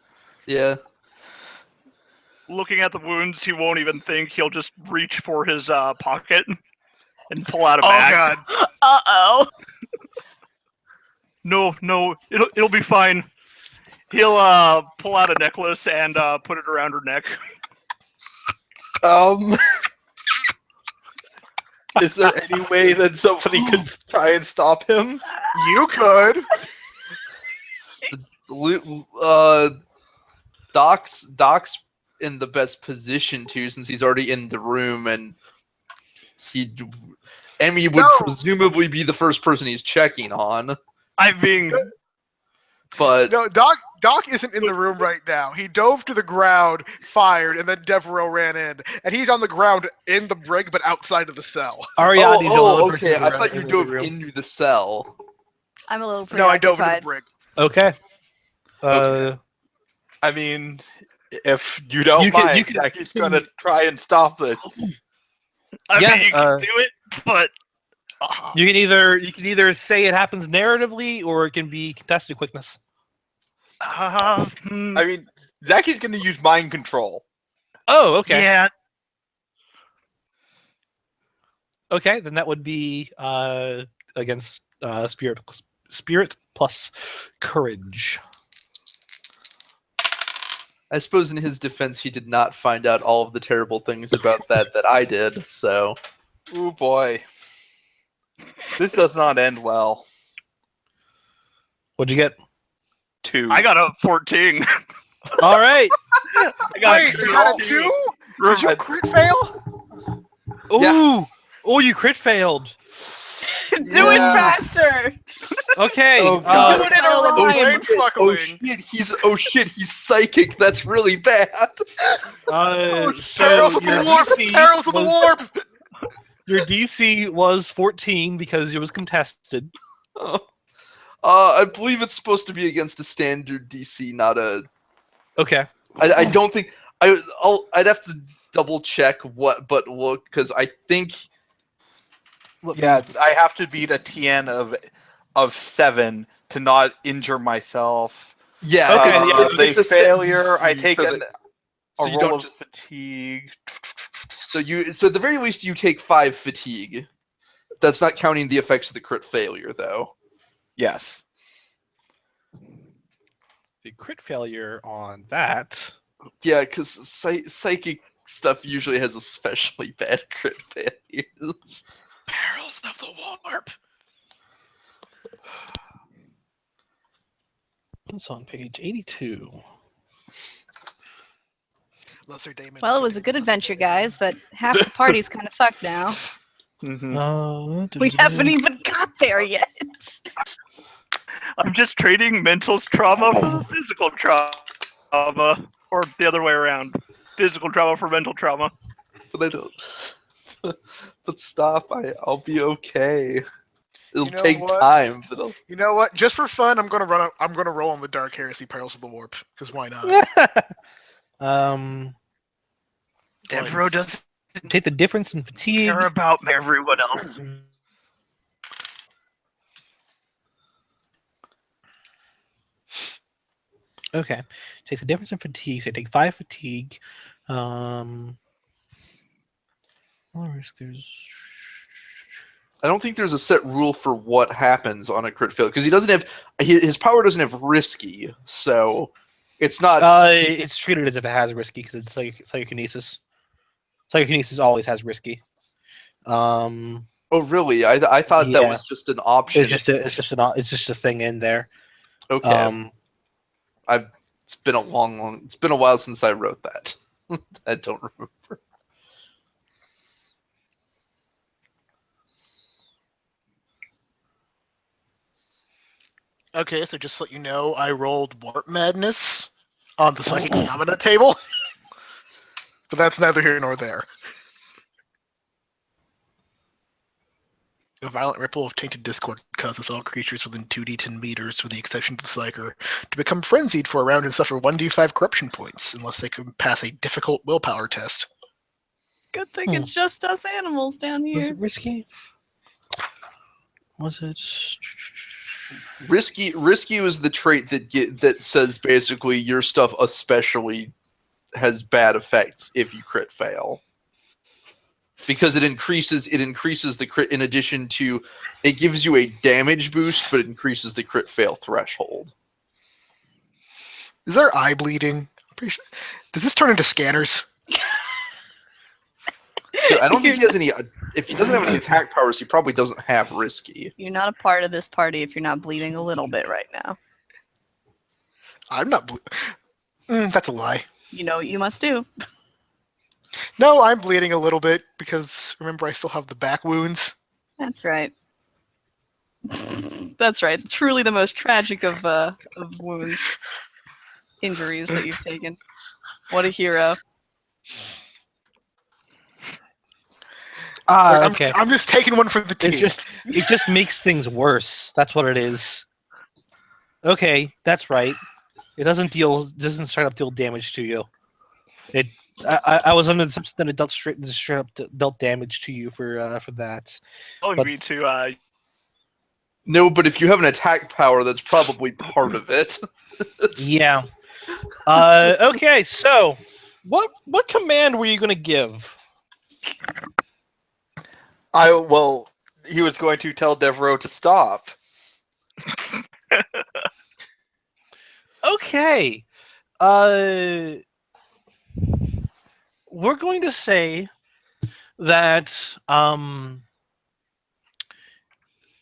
Yeah. Looking at the wounds, he won't even think. He'll just reach for his pocket and pull out a bag. God. Uh-oh. No, it'll be fine. He'll pull out a necklace and put it around her neck. Is there any way that somebody could try and stop him? You could. Doc's in the best position to, since he's already in the room, and Emmy would presumably be the first person he's checking on. I'm being. But no, Doc isn't in the room right now. He dove to the ground, fired, and then Devereaux ran in. And he's on the ground in the brig, but outside of the cell. Ariadne's the only person okay. in the I room- thought you in the dove room. into the cell. I'm a little No, I dove into the preoccupied. brig. Okay. Okay. I mean, if you don't You can- mind, you can- Jackie's gonna try and stop this. I Yeah, mean, you can do it, but You can either say it happens narratively or it can be contested quickness. I mean, Zaki's gonna use mind control. Oh, okay. yeah. Okay, then that would be against spirit plus courage. I suppose in his defense, he did not find out all of the terrible things about that I did. So, Oh boy, this does not end well. What'd you get? 2. I got a 14. All right. I got Wait, you got a 2? Did you crit fail? Ooh. Oh, you crit failed. Do it faster. Okay. Oh, God. Do it in a rhyme. oh shit, he's psychic. That's really bad. So Perils of the warp! Perils of the warp! Your DC was 14 because it was contested. I believe it's supposed to be against a standard DC, not a. Okay. I don't think I'd have to double check but look, because I think. Yeah, I have to beat a TN of 7 to not injure myself. Yeah. Okay, it's a set failure. DC, I take so a you roll don't of just- fatigue. So at the very least you take 5 fatigue. That's not counting the effects of the crit failure, though. Yes. The crit failure on that Yeah, because psychic stuff usually has especially bad crit failures. Perils of the Warp. It's on page 82. Lesser Damon. Well, it was a good adventure, guys, but half the party's kind of fucked now. We haven't even got there yet. I'm just trading mental trauma for physical trauma, or the other way around. Physical trauma for mental trauma. But I don't. But stop! I'll be okay. It'll You know take what? time, but You know what? Just for fun, I'm gonna roll on the Dark Heresy Perils of the Warp, because why not? Devereaux doesn't Take the difference in fatigue. care about everyone else. Okay. Take the difference in fatigue. So take 5 fatigue. There's. I don't think there's a set rule for what happens on a crit fail because he doesn't have his power doesn't have risky, so it's not. It's treated as if it has risky because it's like psychokinesis. Psychokinesis always has risky. Oh really? I thought that was just an option. It's just a thing in there. Okay. It's been a while since I wrote that. I don't remember. Okay, so just to let you know, I rolled Warp Madness on the Psychic Phenomena table. But that's neither here nor there. A violent ripple of tainted discord causes all creatures within 2d10 meters, with the exception of the Psyker, to become frenzied for a round and suffer 1d5 corruption points, unless they can pass a difficult willpower test. Good thing it's just us animals down Was here. it risky? Was it? Risky was the trait that says basically your stuff especially has bad effects if you crit fail. Because it increases the crit in addition to it gives you a damage boost, but it increases the crit fail threshold. Is there eye bleeding? I'm pretty sure. Does this turn into scanners? So I don't think he has any. If he doesn't have any attack powers, he probably doesn't have risky. You're not a part of this party if you're not bleeding a little bit right now. I'm not that's a lie. You know what you must do. No, I'm bleeding a little bit because remember I still have the back wounds. That's right. That's right. Truly the most tragic of wounds, injuries that you've taken. What a hero. Okay. I'm just taking one for the team. It just makes things worse. That's what it is. Okay, that's right. It doesn't straight up deal damage to you. I was under the assumption that it dealt straight up dealt damage to you for that. Telling me to No, but if you have an attack power, that's probably part of it. Yeah. Okay, so what command were you going to give? He was going to tell Devereaux to stop. Okay. We're going to say that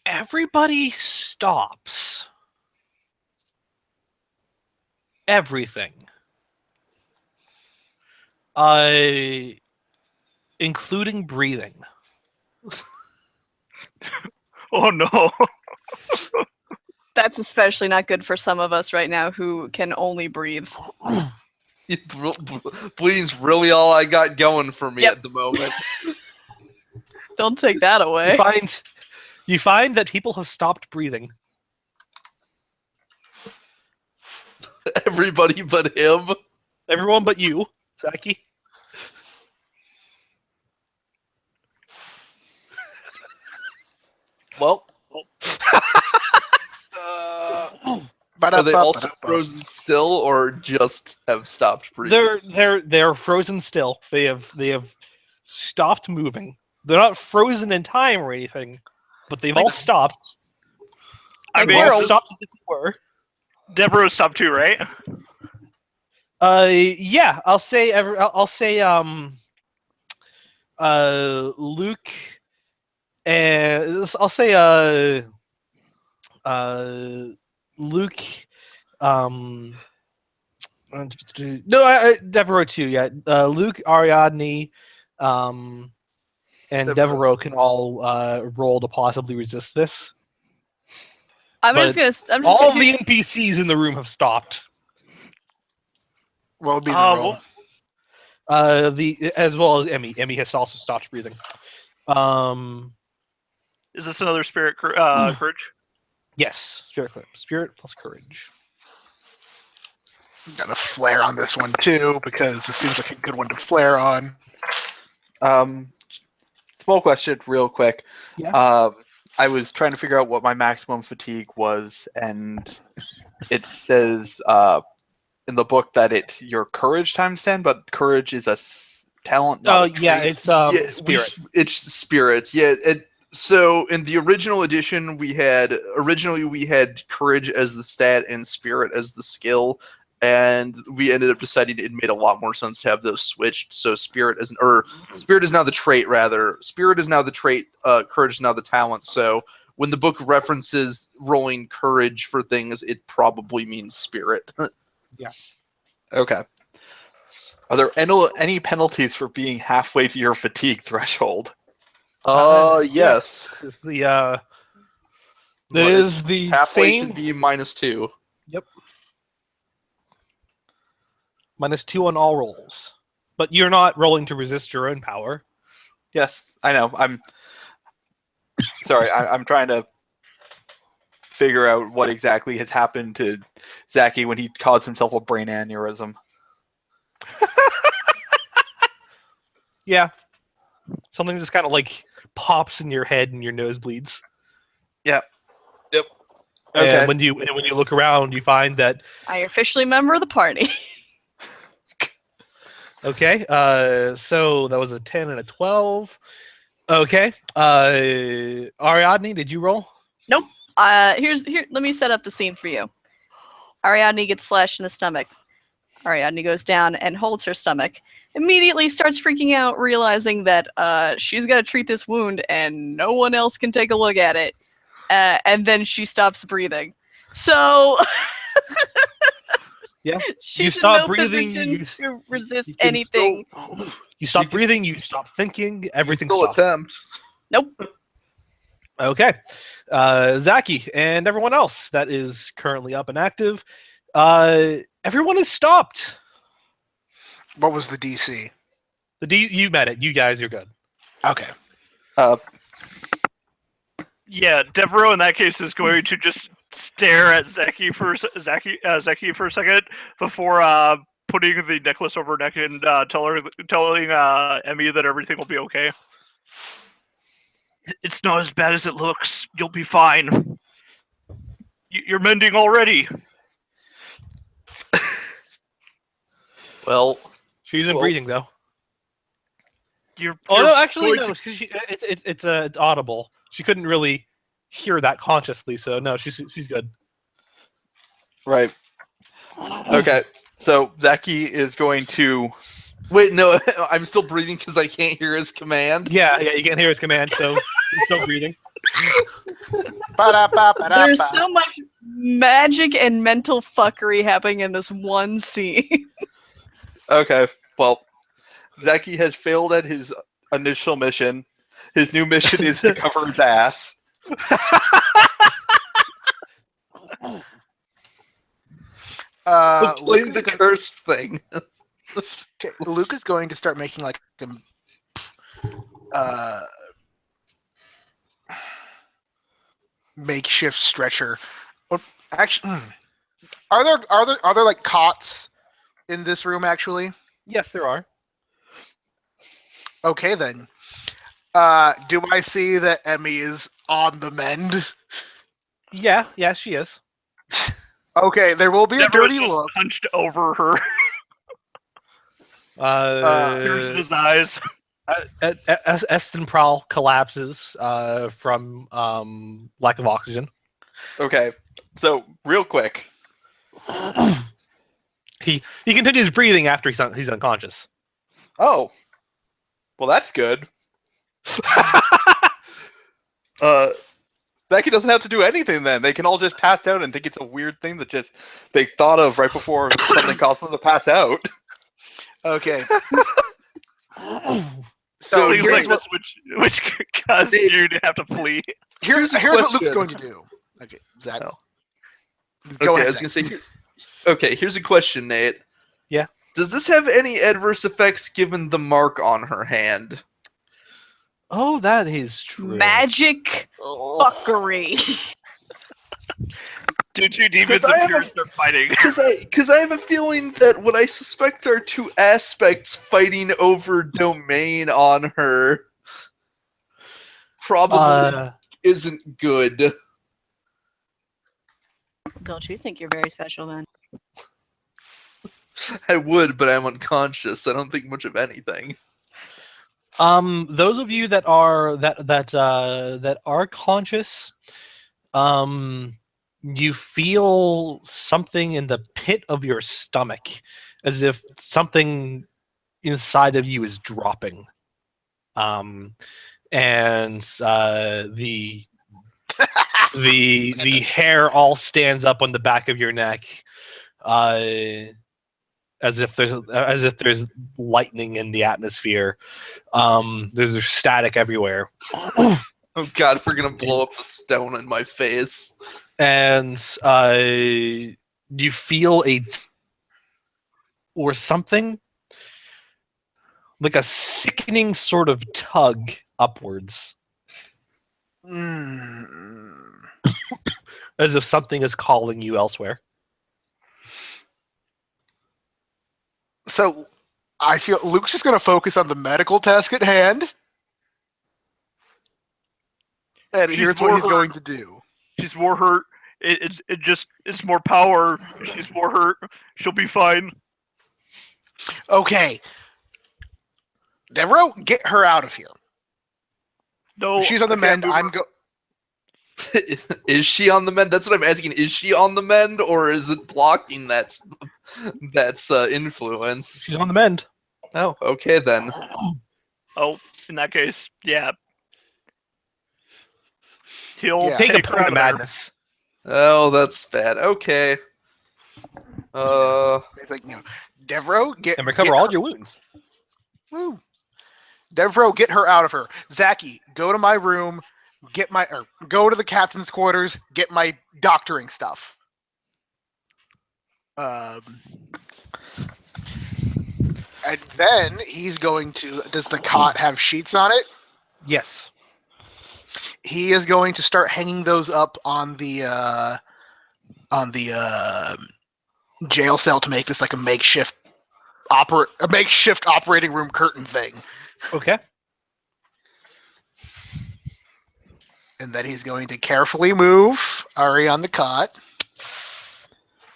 everybody stops everything. Including breathing. Oh no. That's especially not good for some of us right now who can only breathe. Bleeding's really all I got going for me Yep. at the moment. Don't take that away. You find that people have stopped breathing. Everybody but him. Everyone but you, Saki. Well, Are they also frozen still, or just have stopped breathing? They're frozen still. They have stopped moving. They're not frozen in time or anything, but they've all stopped. I They mean, all stopped as if they were. Devereaux stopped too, right? Yeah, I'll say Luke, and I'll say Luke, no, Devereaux too. Yeah, Luke, Ariadne, and Devereaux. Devereaux can all roll to possibly resist this. I'm But just gonna. All of the NPCs in the room have stopped. What would be the well, roll? As well as Emmy. Emmy has also stopped breathing. is this another spirit courage? Yes, spirit plus courage. Got a flare on this one too because this seems like a good one to flare on. Small question, real quick. Yeah. I was trying to figure out what my maximum fatigue was, and it says in the book that it's your courage times 10, but courage is a talent. Not a Yeah, trait. it's spirit. It's spirit. Yeah. So in the original edition, we had courage as the stat and spirit as the skill, and we ended up deciding it made a lot more sense to have those switched. So spirit is now the trait. Rather, spirit is now the trait. Courage is now the talent. So when the book references rolling courage for things, it probably means spirit. Okay. Are there any penalties for being halfway to your fatigue threshold? Yes. It's the that is the Halfway same should be -2. -2 on all rolls, but you're not rolling to resist your own power. Yes, I know. I'm sorry. I'm trying to figure out what exactly has happened to Zaki when he caused himself a brain aneurysm. Yeah, something just kind of like pops in your head and your nose bleeds. Yep. Okay. And when you look around, you find that I officially member of the party. okay. So that was a 10 and a 12. Okay. Ariadne, did you roll? Nope. Let me set up the scene for you. Ariadne gets slashed in the stomach. Ariadne goes down and holds her stomach. Immediately starts freaking out, realizing that she's got to treat this wound and no one else can take a look at it. And then she stops breathing. So Yeah. she's You stop in no breathing, position you to resist you can anything. You stop You can- breathing. You stop thinking. Everything Still stops. attempt. Nope. Okay. Zaki and everyone else that is currently up and active. Everyone is stopped. What was the DC? You met it. You guys are good. Okay. Yeah, Devereaux in that case is going to just stare at Zaki for a second before putting the necklace over her neck and telling Emmy that everything will be okay. It's not as bad as it looks. You'll be fine. You're mending already. Well, She isn't breathing though. You're No, actually going no. to- It's audible. She couldn't really hear that consciously, so no, she's good. Right. Okay. So Zaki is going to. wait, no, I'm still breathing because I can't hear his command. Yeah, you can't hear his command, so he's still breathing. There's so much magic and mental fuckery happening in this one scene. Okay. Well, Zaki has failed at his initial mission. His new mission is to cover his ass. Blame the cursed thing. Okay, Luke is going to start making like makeshift stretcher. Well, actually, are there like cots in this room? Actually, Yes, there are. okay then. Do I see that Emmy is on the mend? Yeah, she is. Okay, there will be a Devereaux dirty just look. punched over her. Tears in his eyes. Eston Prowl collapses from lack of oxygen. Okay. So real quick. he continues breathing after he's unconscious. Oh. Well, that's good. Becky doesn't have to do anything then. They can all just pass out and think it's a weird thing that just they thought of right before something caused them to pass out. Okay. So Things here's like what, this, which cause They- you to have to flee. Here's a what Luke's question. going to do. Okay, Zach. Oh. Go okay, ahead. I was Zach. gonna say. Okay, here's a question, Nate. Yeah. Does this have any adverse effects given the mark on her hand? Oh, that is true. Magic fuckery. Do two demons I have appear a- and start fighting. Because I have a feeling that what I suspect are two aspects fighting over domain on her probably isn't good. Don't you think you're very special then? I would, but I'm unconscious. I don't think much of anything. Those of you that are conscious, you feel something in the pit of your stomach, as if something inside of you is dropping. And the hair all stands up on the back of your neck, as if there's lightning in the atmosphere. There's static everywhere. Oh god, we're gonna blow up the stone in my face. And you feel or something like a sickening sort of tug upwards, as if something is calling you elsewhere. So I feel Luke's just going to focus on the medical task at hand. And She's here's what more he's hurt. going to do. She's more hurt. It's more power. She's more hurt. She'll be fine. Okay. Devereaux, get her out of here. No, She's on the I can't mend. move I'm her. go. Is she on the mend? That's what I'm asking. Is she on the mend, or is it blocking that's influence? She's on the mend. Oh, okay then. Oh, in that case, yeah. He'll Yeah. Take a take her point out of of there. madness. Oh, that's bad. Okay. He's like, Devereaux, And recover all your wounds. Woo. Devereaux, get her out of her. Zachy, go to my room. Go to the captain's quarters. Get my doctoring stuff. And then he's going to. Does the cot have sheets on it? Yes. He is going to start hanging those up on the jail cell to make this like a makeshift operating room curtain thing. Okay. And then he's going to carefully move Ari on the cot.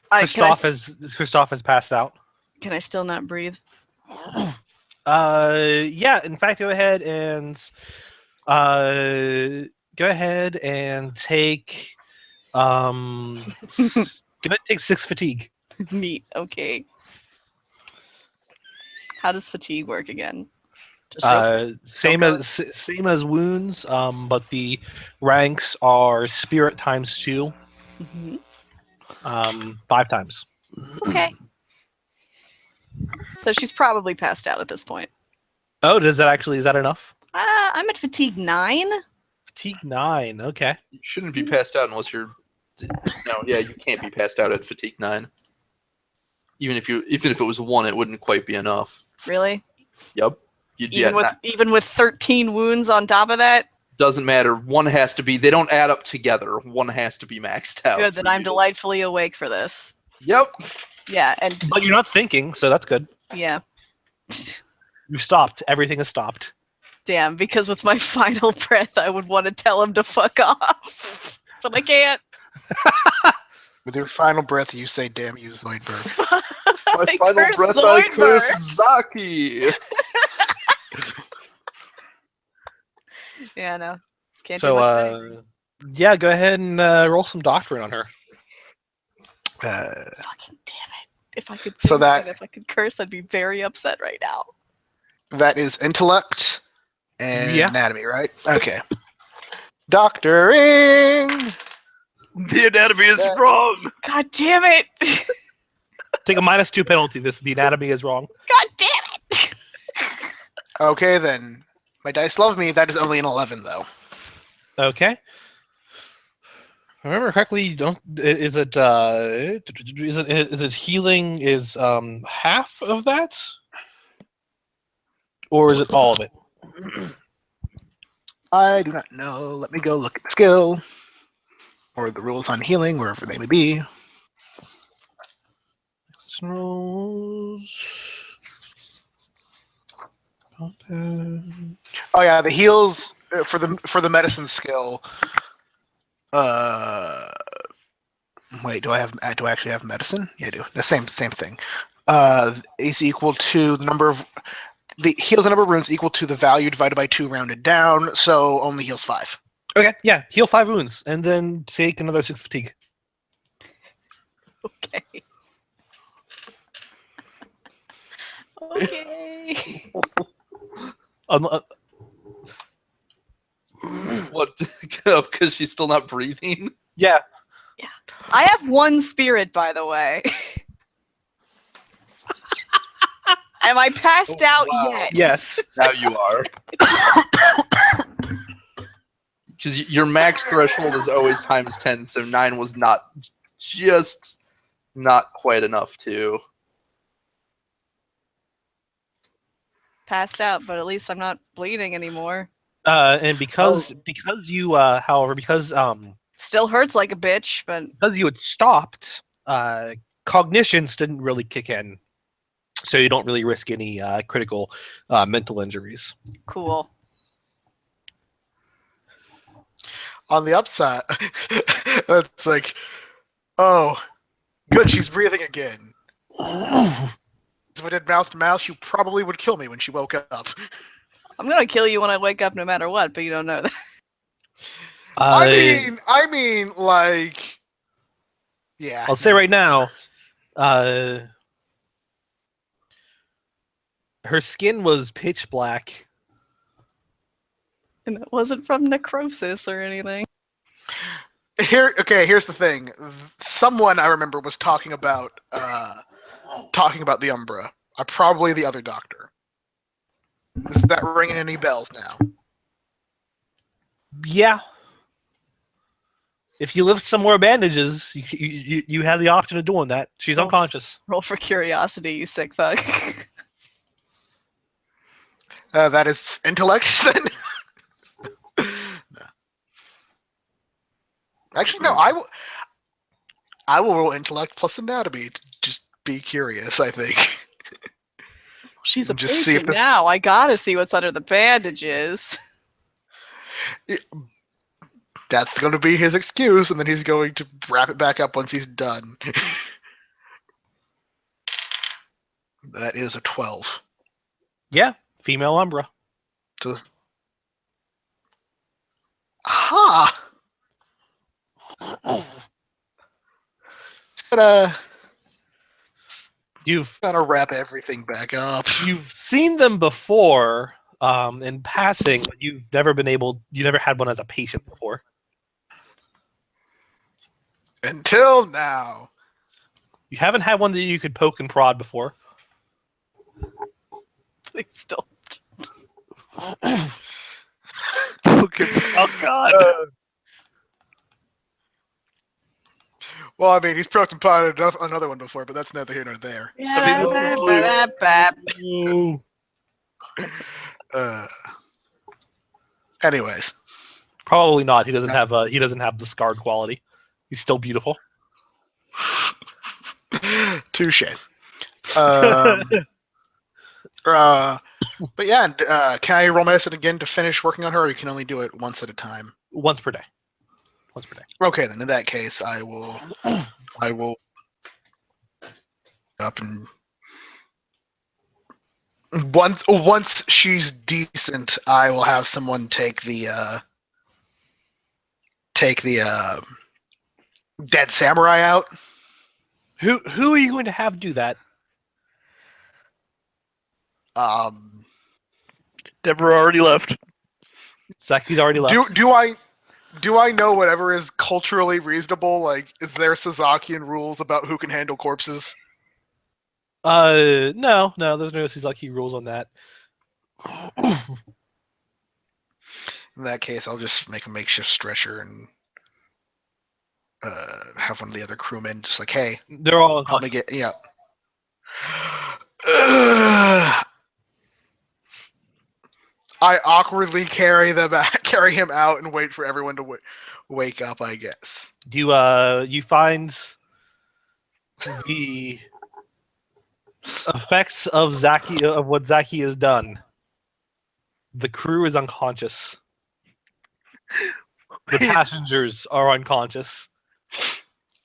Christoph has passed out. Can I still not breathe? Yeah. In fact, go ahead and take take 6 fatigue. Neat. Okay. How does fatigue work again? Just Same as wounds, but the ranks are spirit times 2, Mhm. 5 times. Okay. So she's probably passed out at this point. Oh, is that enough? I'm at fatigue 9. Fatigue 9. Okay. You shouldn't be passed out unless you're. No, yeah, you can't be passed out at fatigue 9. Even if it was 1, it wouldn't quite be enough. Really? Yep. You'd be Even with 13 wounds on top of that? doesn't matter. 1 has to be. They don't add up together. 1 has to be maxed out. Good, then for I'm you. delightfully awake for this. Yep. Yeah, and But you're not thinking, so that's good. yeah. You stopped. Everything is stopped. Damn, because with my final breath I would want to tell him to fuck off. But I can't. With your final breath, you say, "Damn you, Zoidberg." My I final curse breath, I Zoidberg. curse Zaki. Yeah, no. Can't do So, much of anything. yeah, go ahead and roll some doctrine on her. Fucking damn it. If I could So think that- and if I could curse, I'd be very upset right now. That is intellect and Yeah. anatomy, right? Okay. Doctoring. The anatomy is Yeah. wrong. God damn it! Take a -2 penalty. The anatomy is wrong. God damn it! Okay, then. My dice love me. That is only an 11, though. Okay. If I remember correctly, you don't is it healing is half of that? Or is it all of it? I do not know. Let me go look at the skill. Or the rules on healing, wherever they may be. Rolls. Oh yeah, the heals for the medicine skill. Wait, do I actually have medicine? Yeah, I do. The same thing. Is equal to the number of the heals the number of runes equal to the value divided by 2 rounded down. So only heals 5. Okay, yeah, heal 5 wounds and then take another 6 fatigue. Okay. Okay. What? Because she's still not breathing. Yeah. I have 1 spirit, by the way. Am I passed out wow. yet? Yes. Now you are. Because your max threshold is always ×10, so 9 was not quite enough to. Passed out, but at least I'm not bleeding anymore. And because you because Still hurts like a bitch, but you had stopped, cognitions didn't really kick in, so you don't really risk any critical mental injuries. cool. On the upside, it's like, oh, good, she's breathing again. If I did mouth to mouth, she probably would kill me when she woke up. I'm gonna kill you when I wake up no matter what, but you don't know that. I mean, like, yeah. I'll say right now, her skin was pitch black. And it wasn't from necrosis or anything. Here's the thing. Someone I remember was talking about the Umbra. Probably the other doctor. Is that ringing any bells now? Yeah. If you lift some more bandages, you have the option of doing that. She's Oh. unconscious. Roll for curiosity, you sick fuck. That is intellect then. No. Actually, no. I will roll intellect plus anatomy to just be curious. I think. She's a Just see if patient this- now. I gotta see what's under the bandages. That's going to be his excuse, and then he's going to wrap it back up once he's done. That is a 12. Yeah, female Umbra. Just... Ha! Just gotta wrap everything back up. You've seen them before in passing, but you never had one as a patient before. Until now. You haven't had one that you could poke and prod before. Please don't. Okay. Oh god. Well, I mean, he's poked and prodded another one before, but that's neither here nor there. Anyways, Probably not. He doesn't have the scarred quality. He's still beautiful. touche. But yeah, can I roll medicine again to finish working on her, or you can only do it once at a time? Once per day. Okay, then in that case, I will up and once she's decent, I will have someone take the dead samurai out. Who are you going to have do that? Deborah already left. Zaki's already left. Do I know whatever is culturally reasonable? Like, is there Sazakian rules about who can handle corpses? No, there's no Suzuki rules on that. In that case, I'll just make a makeshift stretcher and have one of the other crewmen just like, hey, They're all help me get yeah. I awkwardly carry him out and wait for everyone to wake up. I guess. You find the effects of what Zaki has done. The crew is unconscious. The passengers are unconscious.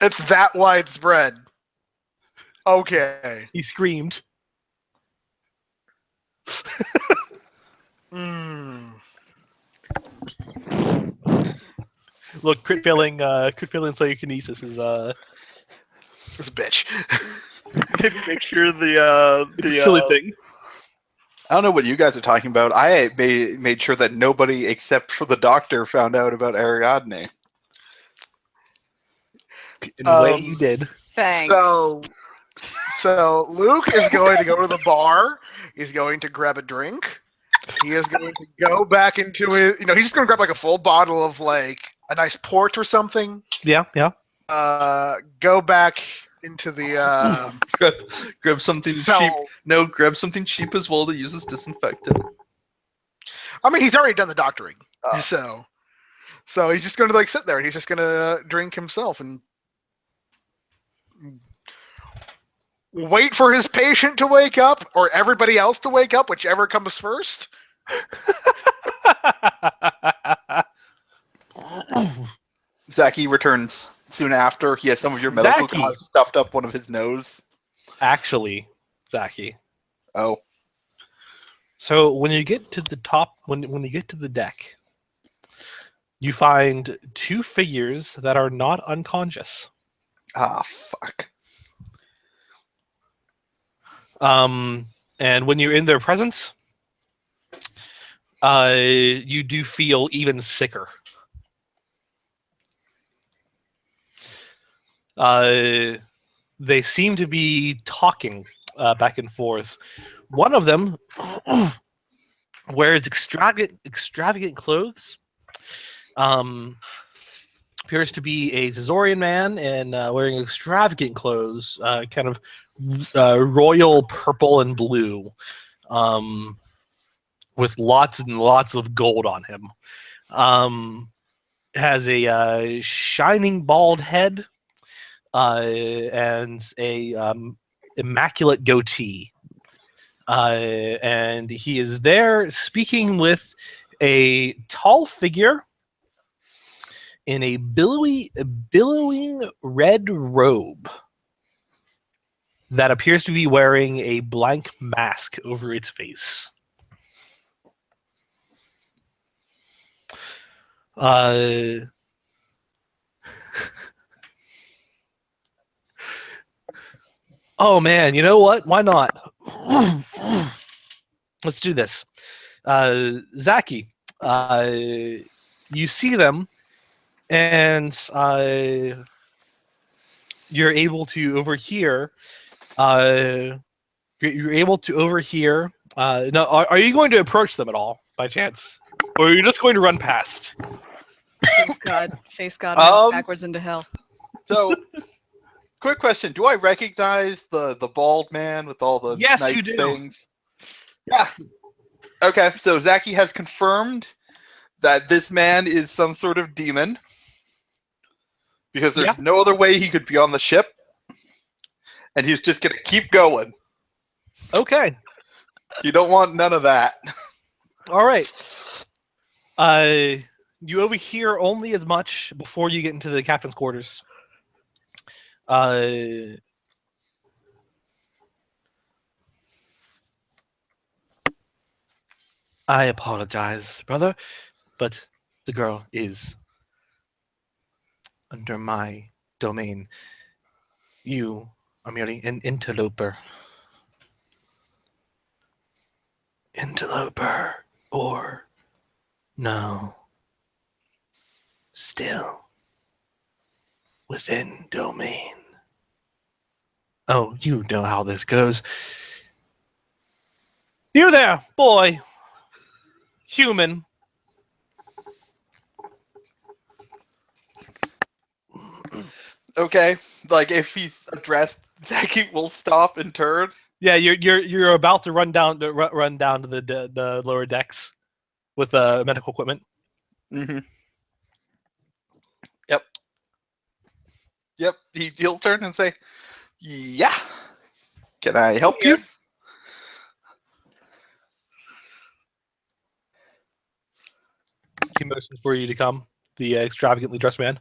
It's that widespread. Okay. He screamed. Look, crit failing psychokinesis is This bitch. Maybe make sure the silly thing. I don't know what you guys are talking about. I made sure that nobody except for the doctor found out about Ariadne. In a way, you did. Thanks. So Luke is going to go to the bar. He's going to grab a drink. He is going to go back into it. He's just going to grab like a full bottle of like a nice port or something. Yeah. Go back into the grab something cell. cheap. No, grab something cheap as well to use as disinfectant. I mean, he's already done the doctoring, so he's just going to like sit there and he's just going to drink himself and wait for his patient to wake up or everybody else to wake up, whichever comes first. Zaki returns soon after. He has some of your medical Zaki! gauze stuffed up one of his nose. Actually, Zaki. Oh. So when you get to the top, when you get to the deck, you find two figures that are not unconscious. Ah, fuck. And when you're in their presence, you do feel even sicker. They seem to be talking back and forth. One of them wears extravagant clothes. Appears to be a Zazorian man and wearing extravagant clothes, kind of royal purple and blue, with lots and lots of gold on him. Has a shining bald head and a immaculate goatee. And he is there speaking with a tall figure in a billowing red robe that appears to be wearing a blank mask over its face. Oh man, you know what? Why not? Let's do this. Zaki, you see them, and you're able to overhear. You're able to overhear. No, are you going to approach them at all, by chance, or are you just going to run past? Face God, backwards into hell. So, quick question: do I recognize the bald man with all the Yes, nice you do. things? Yeah. Okay, so Zaki has confirmed that this man is some sort of demon because there's no other way he could be on the ship, and he's just gonna keep going. Okay. You don't want none of that. All right. You overhear only as much before you get into the captain's quarters. I apologize, brother, but the girl is under my domain. You or merely an interloper. Interloper, or no, still within domain. Oh, you know how this goes. You there, boy. Human. Okay, like if he's addressed, Zeki will stop and turn. Yeah, you're about to run down to the lower decks with medical equipment. Mm-hmm. Yep. Yep. He'll turn and say, "Yeah, can I help you?" He motions for you to come. The extravagantly dressed man.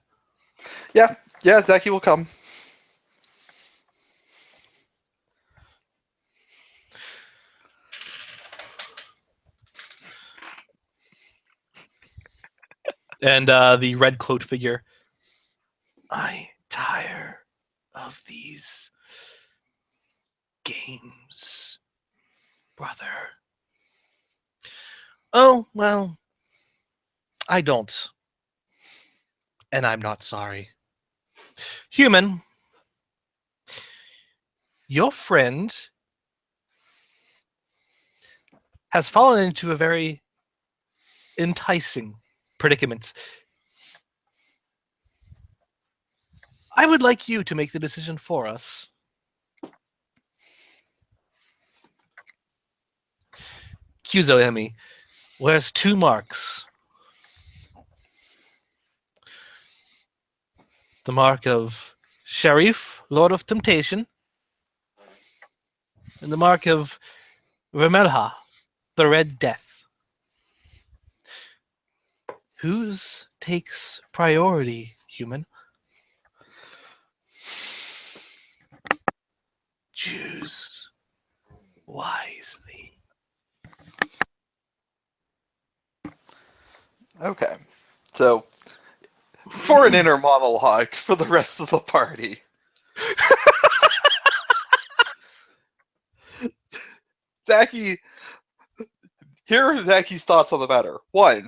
Yeah, Zeki will come. And the red cloaked figure. I tire of these games, brother. Oh, well, I don't. And I'm not sorry. Human, your friend has fallen into a very enticing predicament. I would like you to make the decision for us. Kyuzo-emi wears 2 marks. The mark of Sharif, Lord of Temptation, and the mark of Remelha, the Red Death. Whose takes priority, human? Choose wisely. Okay, so for an inner monologue for the rest of the party. Zaki, here are Zaki's thoughts on the matter. 1,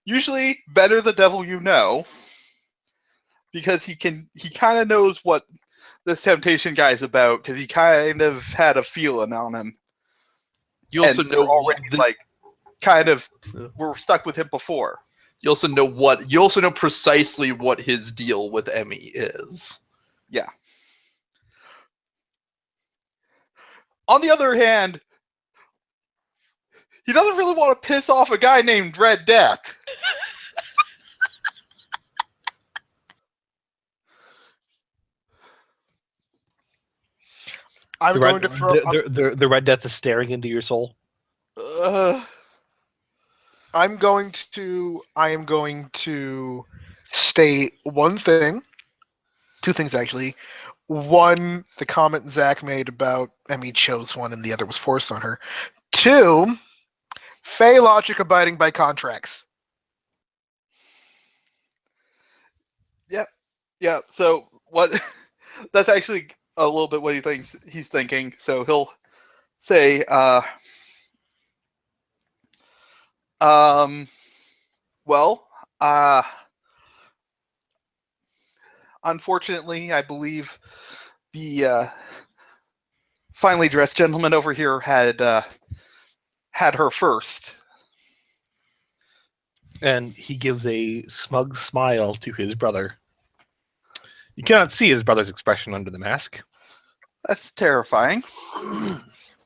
usually better the devil you know, because he kind of knows what this temptation guy's about, because he kind of had a feeling on him. You also and know they're already what like kind of Yeah. were stuck with him before. you also know precisely what his deal with Emmy is. Yeah. On the other hand, he doesn't really want to piss off a guy named Red Death. I'm going to throw. The Red Death is staring into your soul. I am going to state one thing, 2 things actually. One, the comment Zach made about Emmy chose one and the other was forced on her. 2, Fey logic abiding by contracts. Yeah, so what that's actually a little bit what he thinks he's thinking. So he'll say, well, unfortunately, I believe the finely dressed gentleman over here had her first. And he gives a smug smile to his brother. You cannot see his brother's expression under the mask. That's terrifying.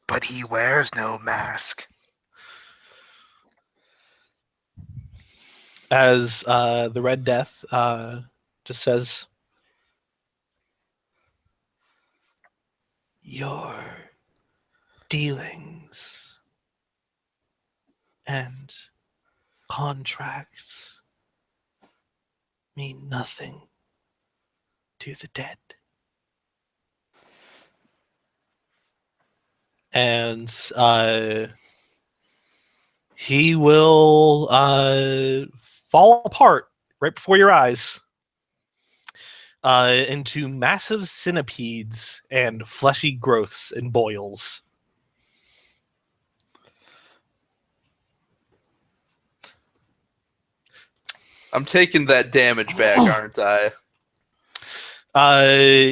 But he wears no mask. As the Red Death just says, your dealings and contracts mean nothing to the dead. And he will fall apart right before your eyes. into massive centipedes and fleshy growths and boils. I'm taking that damage back, aren't I?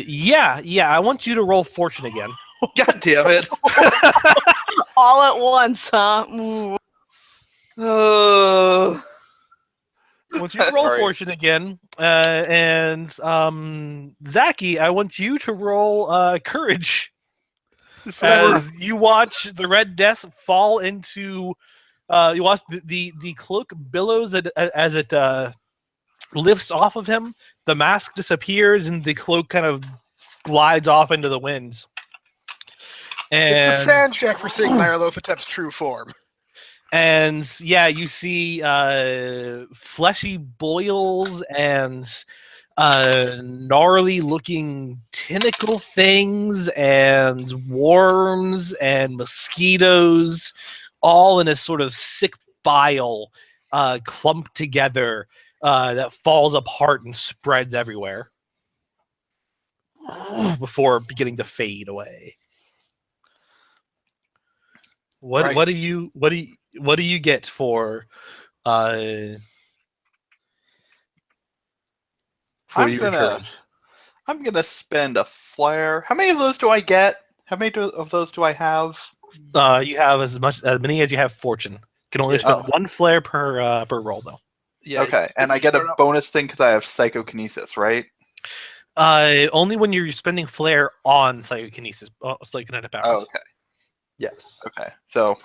Yeah. I want you to roll fortune again. God damn it! All at once, huh? Ooh. Uh, I want you to roll Sorry. fortune again, and Zaki, I want you to roll courage This as you watch the Red Death fall into. You watch the cloak billows as it lifts off of him. The mask disappears, and the cloak kind of glides off into the wind. And It's a sand check for seeing Nyarlathotep's true form. And yeah, you see fleshy boils and gnarly looking tentacle things and worms and mosquitoes all in a sort of sick bile clumped together that falls apart and spreads everywhere before beginning to fade away. What Right. what do you get for I'm your courage? I'm gonna spend a flare. How many of those do I get? How many of those do I have? You have as many as you have fortune. You can only Yeah. spend one flare per roll though. yeah. Okay, and I get a bonus thing because I have psychokinesis, right? Only when you're spending flare on psychokinesis, psychokinetic powers. Oh, okay. Yes. Okay, so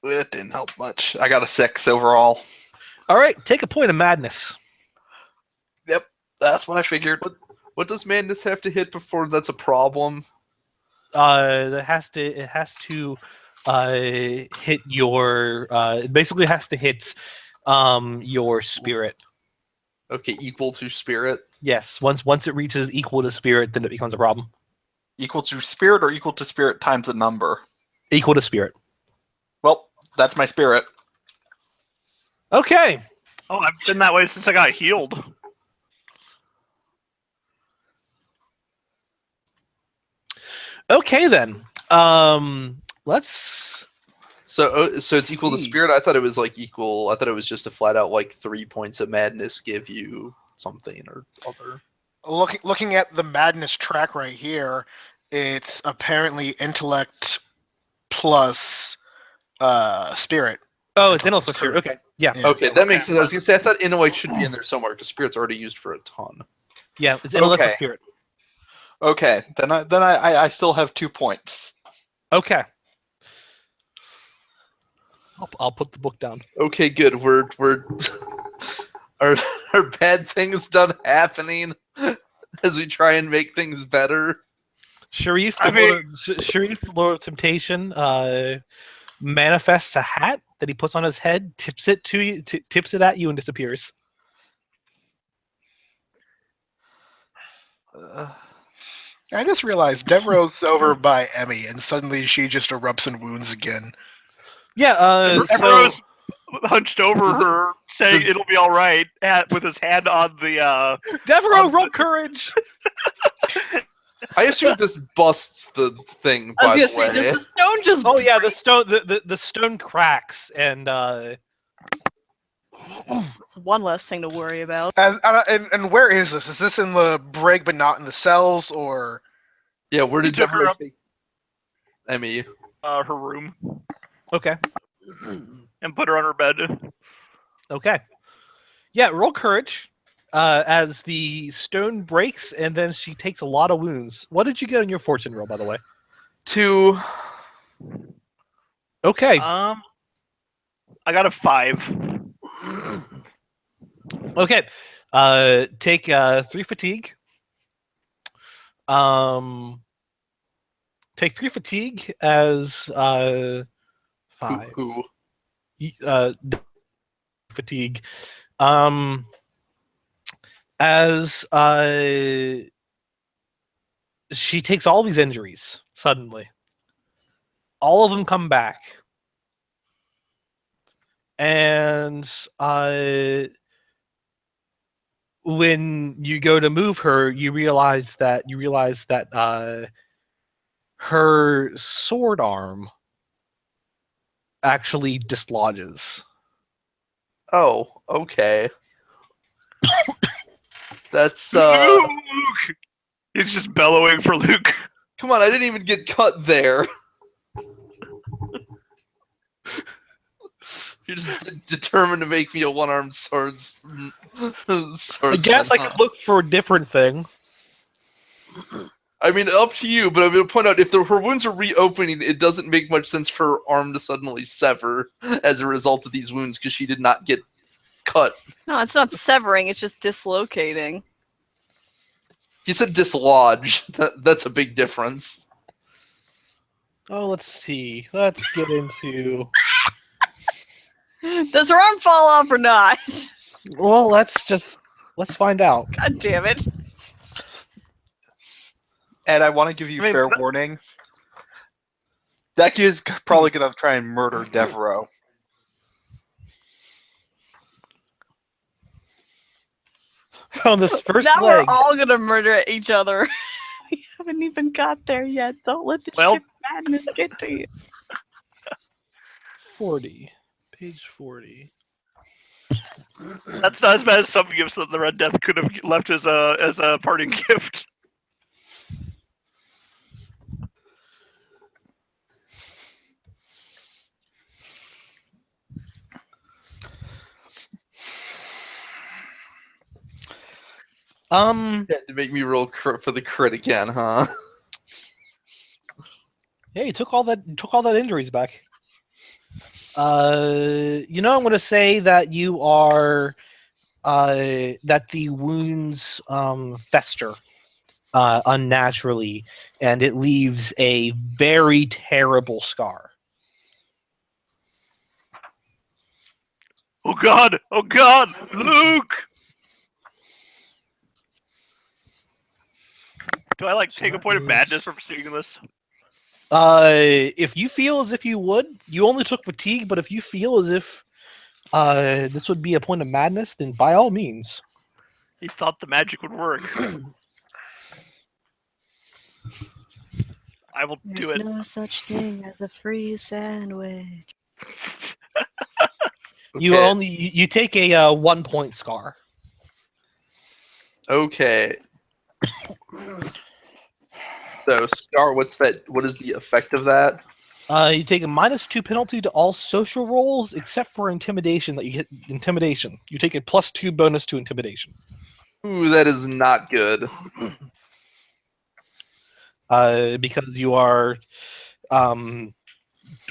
it didn't help much. I got a 6 overall. All right, take a point of madness. Yep, that's what I figured. What does madness have to hit before that's a problem? It has to hit your. It basically has to hit your spirit. Okay, equal to spirit. Yes, once it reaches equal to spirit, then it becomes a problem. Equal to spirit or equal to spirit times a number? Equal to spirit. Well, that's my spirit. Okay. Oh, I've been that way since I got healed. Okay then. Let's. So it's equal to See. spirit. I thought it was like equal. I thought it was just a flat out like 3 points of madness give you something or other. Looking at the madness track right here, it's apparently intellect plus spirit. Oh, it's intellect spirit. Okay. Yeah. Yeah. Okay, that makes sense. I was gonna say I thought intellect should be in there somewhere because spirit's already used for a ton. Yeah. It's intellect Okay. spirit. Okay, then I still have 2 points. Okay. I'll put the book down. Okay, good. We're are bad things done happening as we try and make things better. Sharif, I mean- Sharif, the Lord of Temptation, manifests a hat that he puts on his head, tips it to you, tips it at you, and disappears. I just realized Devereaux's over by Emmy, and suddenly she just erupts in wounds again. Yeah. So Everyone's hunched over her, saying it'll be all right, with his hand on the. Devereaux, roll courage. I assume this busts the thing. I was By gonna the say, way, does the stone just? Oh yeah, the stone. The stone cracks, and It's one less thing to worry about. And where is this? Is this in the brig, but not in the cells, or? yeah. Where He did took her Devereaux up- take Emmy? Her room okay. and put her on her bed. Okay. Yeah, roll courage as the stone breaks, and then she takes a lot of wounds. What did you get on your fortune roll, by the way? 2. Okay. I got a 5. Okay. Take 3 fatigue. Take 3 fatigue as 5. Who? Fatigue. As she takes all these injuries suddenly. All of them come back. And when you go to move her, you realize that her sword arm actually dislodges. Oh, okay. That's Luke! He's just bellowing for Luke. come on, I didn't even get cut there. You're just determined to make me a one-armed swordsman. I guess I could look for a different thing. I mean, up to you, but I'm going to point out, if her wounds are reopening, it doesn't make much sense for her arm to suddenly sever as a result of these wounds, because she did not get cut. No, it's not severing. It's just dislocating. You said dislodge. That's a big difference. Oh, let's see. Let's get into. Does her arm fall off or not? Well, let's find out. God damn it. Ed, I want to give you fair warning. Zeki is probably going to try and murder Devereaux. On this first Now leg. we're all gonna murder each other. We haven't even got there yet. Don't let the shit madness get to you. 40. Page 40. That's not as bad as some gifts that the Red Death could have left as a parting gift. You had to make me roll for the crit again, huh? Yeah, you took all that injuries back. I'm going to say that you are that the wounds fester unnaturally, and it leaves a very terrible scar. Oh God! Oh God! Luke! Do I take a point of madness from seeing this? If you feel as if you would, you only took fatigue, but if you feel as if this would be a point of madness, then by all means. He thought the magic would work. I will do There's it. no such thing as a free sandwich. You take a 1 point scar. Okay. So scar, what is the effect of that? You take a -2 penalty to all social rolls except for intimidation. That you get intimidation. You take a +2 bonus to intimidation. Ooh, that is not good. Because you are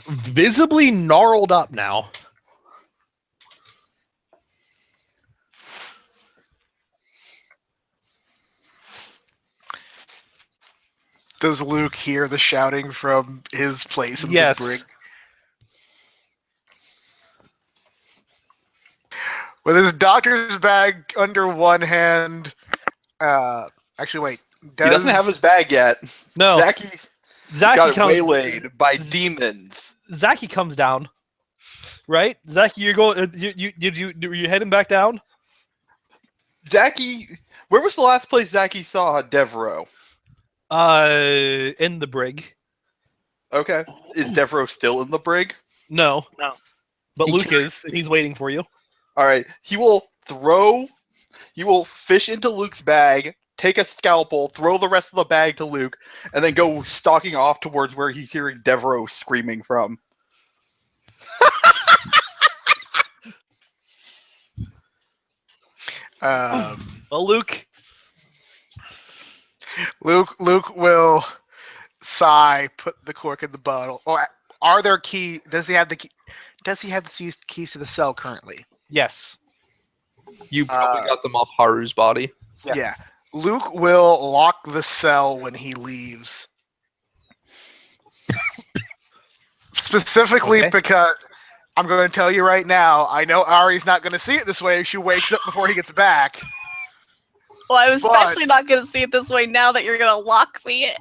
visibly gnarled up now. Does Luke hear the shouting from his place in Yes. the brig? With his doctor's bag under one hand, actually, wait. He doesn't have his bag yet. No, Zeki got waylaid by demons. Zaki comes down. Right, Zaki, you're going. You heading back down? Zeki, where was the last place Zeki saw Devereaux? In the brig. Okay. Is Devereaux still in the brig? No. No. But He Luke is. He's waiting for you. All right. He will fish into Luke's bag, take a scalpel, throw the rest of the bag to Luke, and then go stalking off towards where he's hearing Devereaux screaming from. Well, Luke. Luke will sigh, put the cork in the bottle. Oh, are there keys? Does he have the key? Does he have the keys to the cell currently? Yes. You probably got them off Haru's body. Yeah. Luke will lock the cell when he leaves. Specifically because I'm going to tell you right now, I know Ari's not going to see it this way if she wakes up before he gets back. Well, I'm especially not going to see it this way now that you're going to lock me in.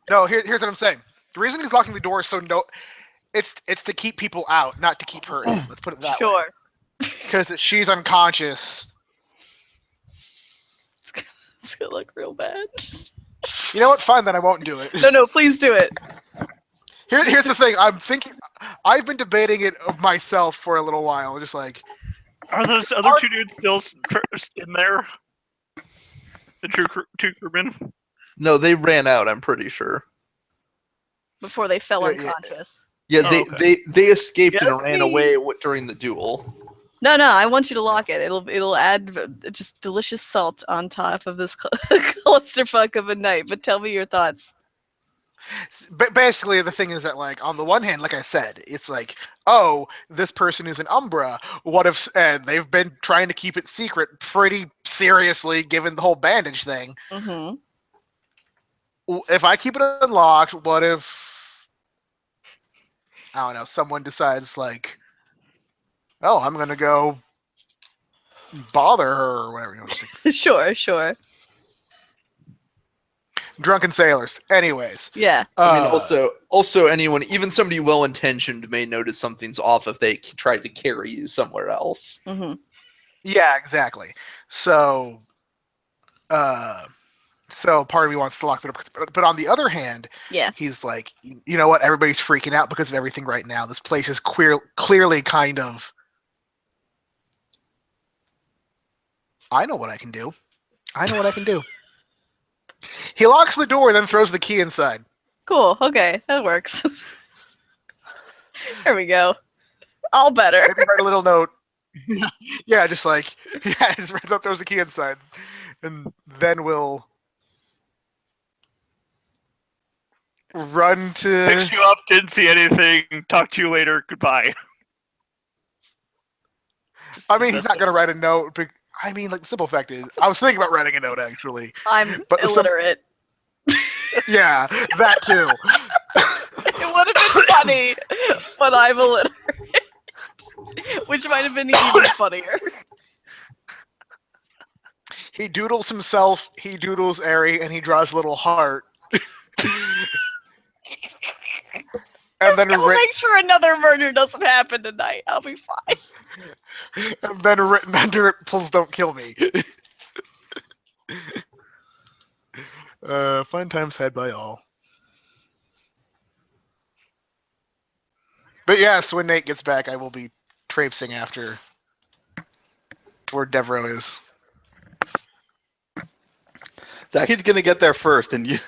No, here's what I'm saying. The reason he's locking the door is so it's to keep people out, not to keep her in. Let's put it that way. Sure. Because she's unconscious. It's gonna look real bad. You know what? Fine, then I won't do it. No, please do it. Here's the thing. I've been debating it of myself for a little while. Just like, Are those other two dudes still in there? The two crewmen? No, they ran out. I'm pretty sure. Before they fell Yeah, yeah. unconscious. Yeah, Oh, they escaped and Just ran me. away during the duel. No, I want you to lock it. It'll add just delicious salt on top of this clusterfuck of a night. But tell me your thoughts. basically, the thing is that, like, on the one hand, like I said, it's like, oh, this person is an Umbra. What if? And they've been trying to keep it secret pretty seriously, given the whole bandage thing. Mm-hmm. If I keep it unlocked, what if? I don't know. Someone decides like, oh, I'm gonna go bother her or whatever. You know, Sure. drunken sailors. Anyways, Yeah. I mean, also anyone, even somebody well-intentioned, may notice something's off if they try to carry you somewhere else. Mm-hmm. yeah, exactly. So, so part of me wants to lock it up, but on the other hand, Yeah. he's like, you know what? Everybody's freaking out because of everything right now. This place is clearly kind of. I know what I can do. He locks the door and then throws the key inside. Cool. Okay, that works. There we go. All better. Maybe write a little note. Yeah, just like just throws the key inside, and then we'll run to. Picks you up, didn't see anything, talk to you later, goodbye. I mean, he's not gonna write a note. But, I mean, like the simple fact is, I was thinking about writing a note actually. I'm But the illiterate. Yeah, that too. It would have been funny, but I'm illiterate. Which might have been even funnier. He doodles himself. He doodles Ari, and he draws a little heart. And then Go make sure another murder doesn't happen tonight. I'll be fine. And then written under it, "Please don't kill me." Fun times had by all. But yes, when Nate gets back, I will be traipsing after to where Devereaux is. Zachy's gonna get there first, and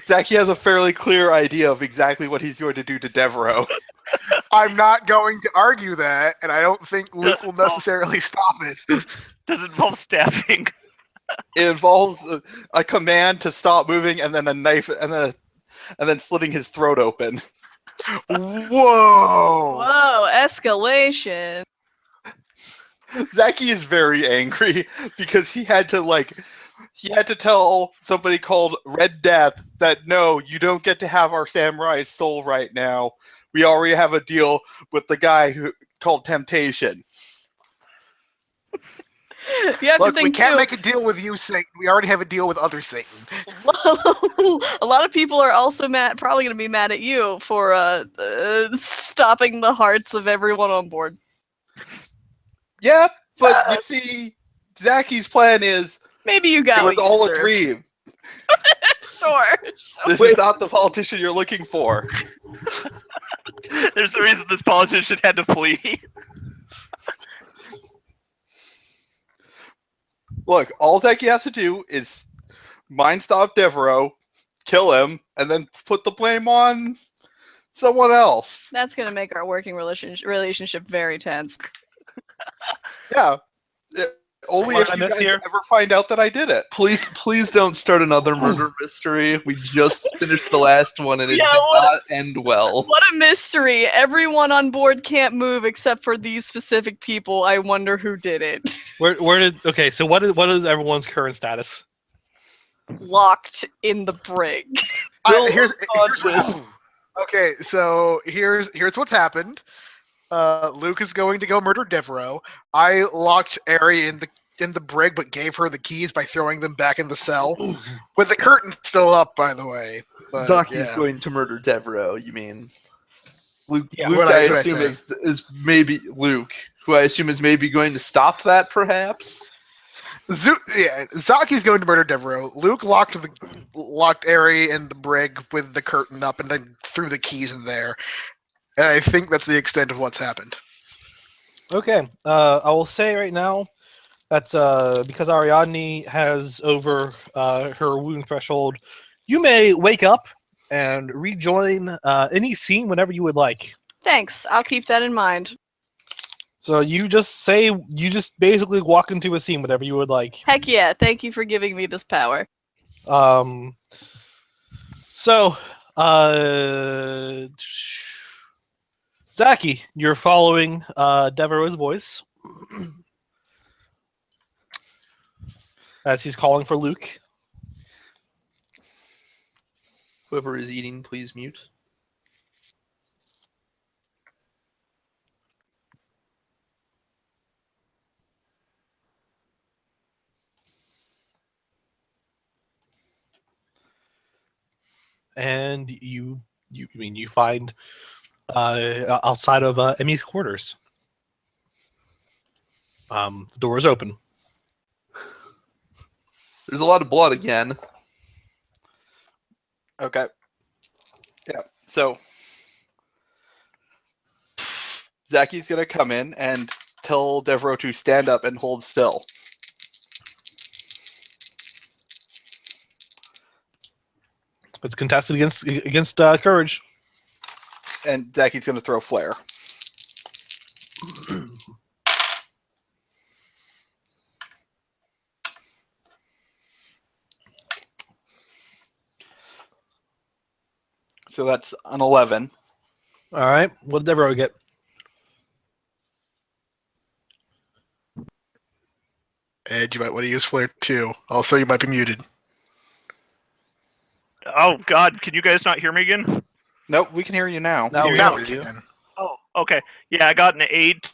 Zachy has a fairly clear idea of exactly what he's going to do to Devereaux. I'm not going to argue that, and I don't think Luke will necessarily stop it. Does it involve stabbing? It involves a command to stop moving, and then a knife, and then slitting his throat open. Whoa! Whoa, escalation. Zachy is very angry because he had to tell somebody called Red Death that no, you don't get to have our samurai's soul right now. We already have a deal with the guy who called Temptation. You have Look, to think we can't too. make a deal with you, Satan. We already have a deal with other Satan. A lot of people are also probably going to be mad at you for stopping the hearts of everyone on board. Yeah, but you see, Zachy's plan is Maybe you got it was what you all a deserved. dream. Sure. This is not the politician you're looking for. There's a reason this politician had to flee. Look, all Zachy has to do is mind stop Devereaux, kill him, and then put the blame on someone else. That's going to make our working relationship very tense. Yeah. Only What if I you miss guys here? ever find out that I did it. Please don't start another murder mystery. We just finished the last one and it Yeah, did what- not end well. What a mystery. Everyone on board can't move except for these specific people. I wonder who did it. Okay, so what is everyone's current status? Locked in the brig. Here's Conscious. okay. So here's what's happened. Luke is going to go murder Devereaux. I locked Ari in the brig, but gave her the keys by throwing them back in the cell, with the curtain still up, by the way. But, Zaki's yeah. going to murder Devereaux, you mean? Luke, Yeah, Luke what'd I I assume say? is maybe Luke, who I assume is maybe going to stop that, perhaps? Zaki's going to murder Devereaux. Luke locked Eri in the brig with the curtain up and then threw the keys in there. And I think that's the extent of what's happened. Okay. I will say right now that because Ariadne has over her wound threshold, you may wake up and rejoin any scene whenever you would like. Thanks. I'll keep that in mind. So you just basically walk into a scene whenever you would like. Heck yeah. Thank you for giving me this power. So, Zaki, you're following Devereaux's voice as he's calling for Luke. Whoever is eating, please mute. And you find outside of Emmy's quarters. The door is open. There's a lot of blood again. Okay. Yeah. So Zaki's gonna come in and tell Devereaux to stand up and hold still. It's contested against courage. And Zaki's gonna throw flare. So that's an 11. All right. What did Devereaux get? Ed, you might want to use flare too. Also, you might be muted. Oh God, can you guys not hear me again? Nope, we can hear you now. Now we Now hear we you. can. Oh, okay. Yeah, I got an 8.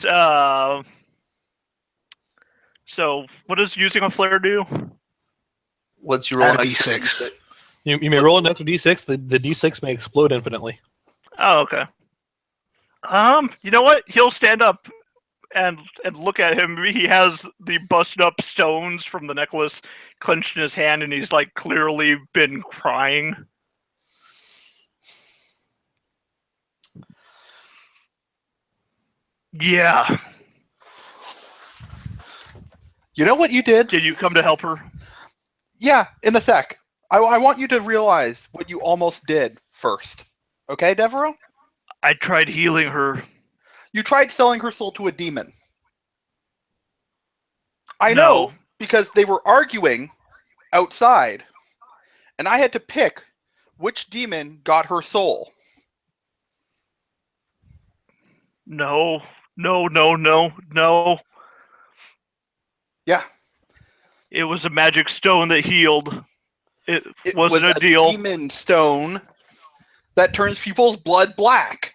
So what does using a flare do? What's your roll? Add a next to D6. You may roll an extra d6. The d6 may explode infinitely. Oh, okay. You know what? He'll stand up and look at him. He has the busted up stones from the necklace clenched in his hand, and he's like clearly been crying. Yeah. You know what you did? Did you come to help her? Yeah, in a sec. I want you to realize what you almost did first. Okay, Devereaux? I tried healing her. You tried selling her soul to a demon. I No. know, because they were arguing outside, and I had to pick which demon got her soul. No. Yeah. It was a magic stone that healed. It wasn't was a deal. Demon stone that turns people's blood black.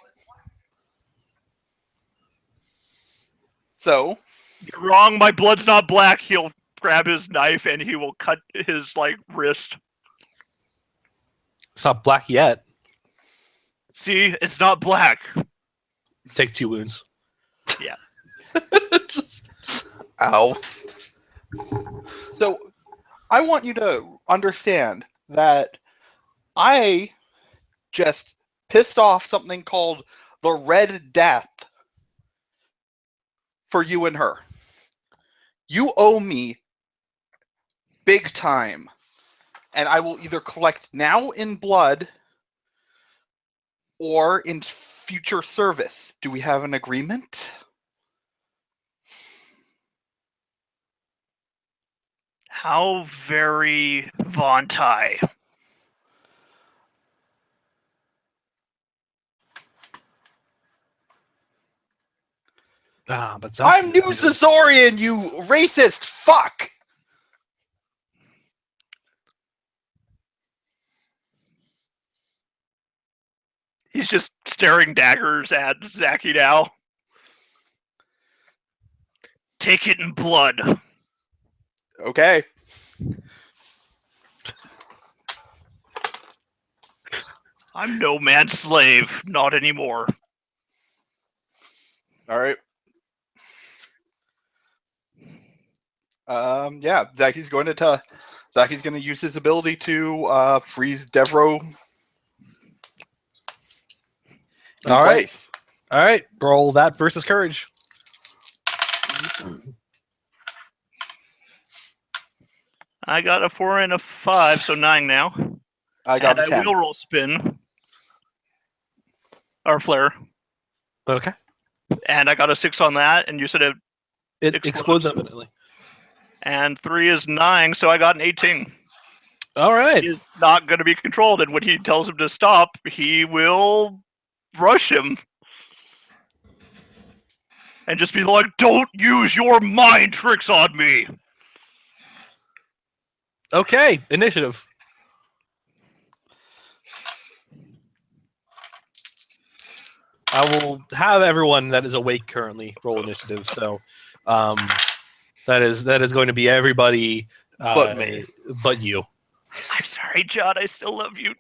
So You're wrong. My blood's not black. He'll grab his knife and he will cut his wrist. It's not black yet. See, it's not black. Take 2 wounds. Yeah. Just Ow. So I want you to understand that I just pissed off something called the Red Death for you and her. You owe me big time, and I will either collect now in blood or in future service. Do we have an agreement? How very Vontai. but I'm New Caesarian, you racist fuck! He's just staring daggers at Zaki now. Take it in blood. Okay. I'm no man's slave. Not anymore. All right. Yeah, Zaki's going to use his ability to freeze Devro in All right. place. All right, roll that versus courage. I got a 4 and a 5, so 9 now. I got and a 10. I will roll spin. Or flare. Okay. And I got a 6 on that, and you said it. It Explodes. explodes infinitely. And 3 is 9, so I got an 18. All right. He's not going to be controlled, and when he tells him to stop, he will rush him. And just be like, don't use your mind tricks on me! Okay, initiative. I will have everyone that is awake currently roll initiative. So, that is going to be everybody But me. but you. I'm sorry, John, I still love you.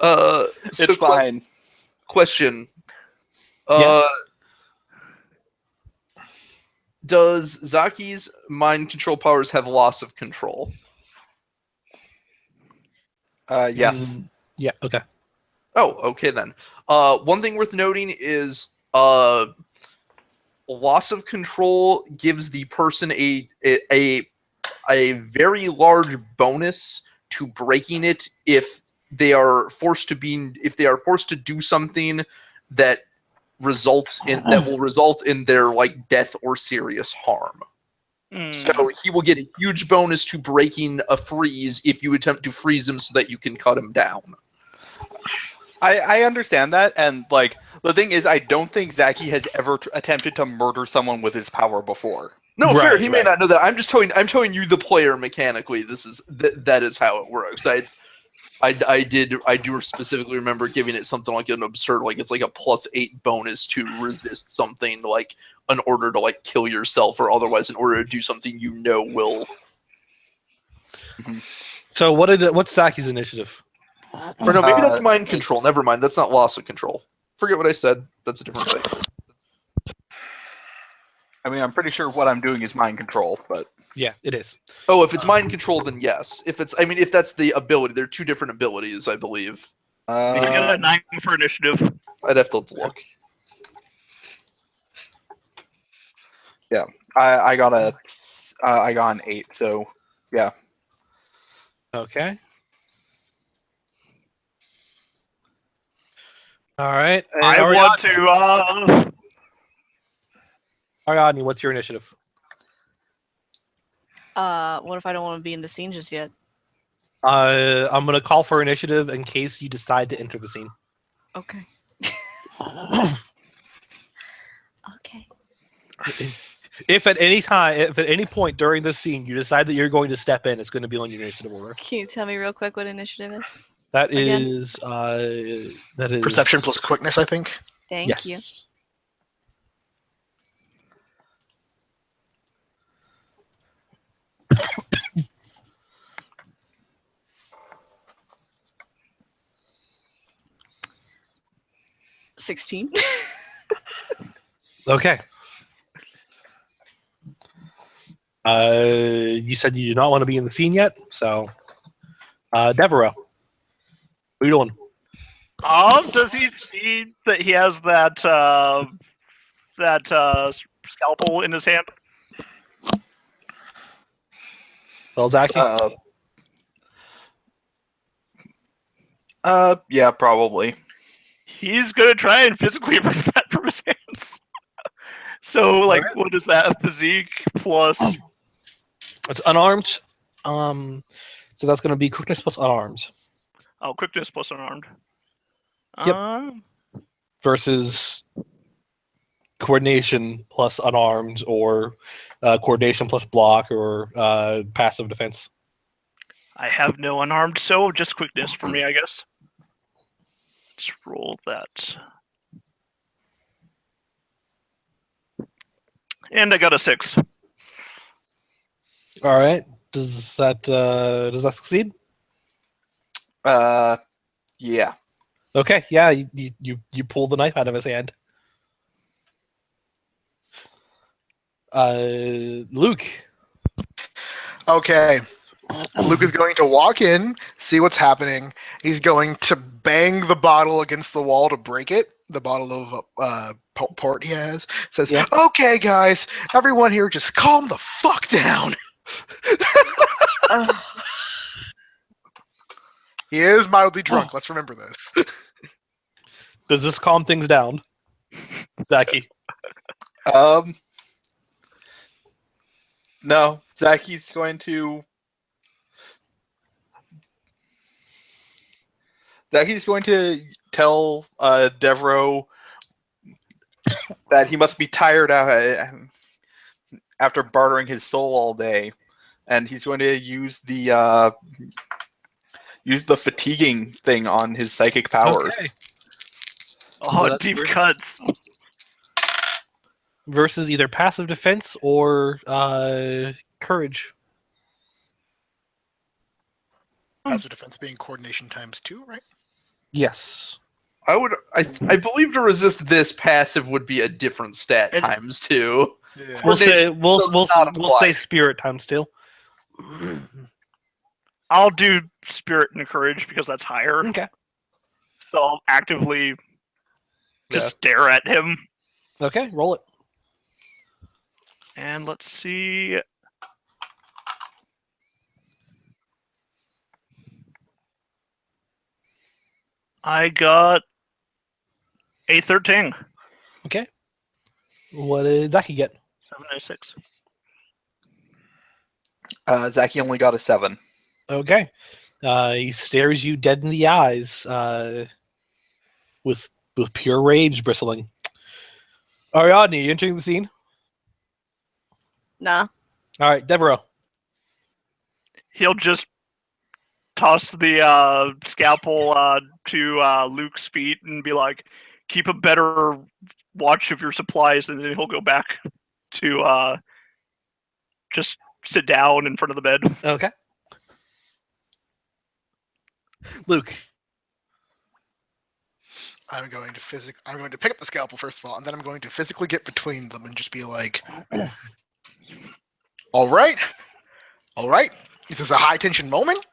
It's fine. Question. Yeah. Does Zaki's mind control powers have loss of control? Yes. Yeah. Okay. Oh, okay then. One thing worth noting is loss of control gives the person a very large bonus to breaking it if they are forced to do something that will result in their like death or serious harm. So he will get a huge bonus to breaking a freeze if you attempt to freeze him so that you can cut him down. I understand that, and like the thing is, I don't think Zaki has ever attempted to murder someone with his power before. No, Right, fair. He may right. not know that. I'm telling you, the player mechanically. That is how it works. I do specifically remember giving it something like an absurd, like it's like a +8 bonus to resist something, like in order to like kill yourself or otherwise in order to do something you know will. So what's Saki's initiative? Or no, maybe that's mind control. Never mind. That's not loss of control. Forget what I said. That's a different thing. I mean, I'm pretty sure what I'm doing is mind control, but Yeah, it is. Oh, if it's mind control, then yes. If that's the ability, they're two different abilities, I believe. I got a 9 for initiative. I'd have to look. I got an 8. So yeah. Okay. All right. And I want to. Ariadne, what's your initiative? What if I don't want to be in the scene just yet? I'm gonna call for initiative in case you decide to enter the scene. Okay. Okay. If at any point during this scene you decide that you're going to step in, it's going to be on your initiative order. Can you tell me real quick what initiative is? That Again? is Perception plus quickness, I think. Thank yes. you. $16. Okay. You said you do not want to be in the scene yet, so Devereaux, what are you doing? Does he see that he has that scalpel in his hand? Well, Zaki? Yeah, probably. He's gonna try and physically remove that from his hands. So, like, Alright. what is that? Physique plus. It's unarmed. So that's going to be quickness plus unarmed Oh, quickness plus unarmed. Yep. versus coordination plus unarmed, or coordination plus block, or passive defense. I have no unarmed, so just quickness for me, I guess. Let's roll that. And I got a 6. All right. Does that succeed? Yeah. Okay. Yeah. You pull the knife out of his hand. Luke. Okay. Luke is going to walk in, see what's happening. He's going to bang the bottle against the wall to break it. The bottle of port he has. Says, Yeah. "Okay, guys, everyone here, just calm the fuck down." Ugh. He is mildly drunk. Let's remember this. Does this calm things down, Zachy? No, Zachy's going to tell Devereaux that he must be tired out after bartering his soul all day, and he's going to use the fatiguing thing on his psychic powers. Okay. Oh, that's deep weird. cuts. Versus either passive defense or courage. Passive defense being coordination times 2, right? Yes. I believe to resist this passive would be a different stat It- times 2. Yeah. We'll say does not we'll apply. say spirit times 2. I'll do spirit and courage because that's higher. Okay. So I'll actively just Yeah. stare at him. Okay, roll it. And let's see. I got a 13. Okay. What did Zachy get? 796. Zachy only got a 7. Okay. He stares you dead in the eyes, with pure rage bristling. Ariadne, you entering the scene? Nah. All right, Devereaux. He'll just toss the scalpel to Luke's feet and be like, keep a better watch of your supplies, and then he'll go back to just sit down in front of the bed. Okay. Luke. I'm going to pick up the scalpel first of all, and then I'm going to physically get between them and just be like, all right, this is a high tension moment.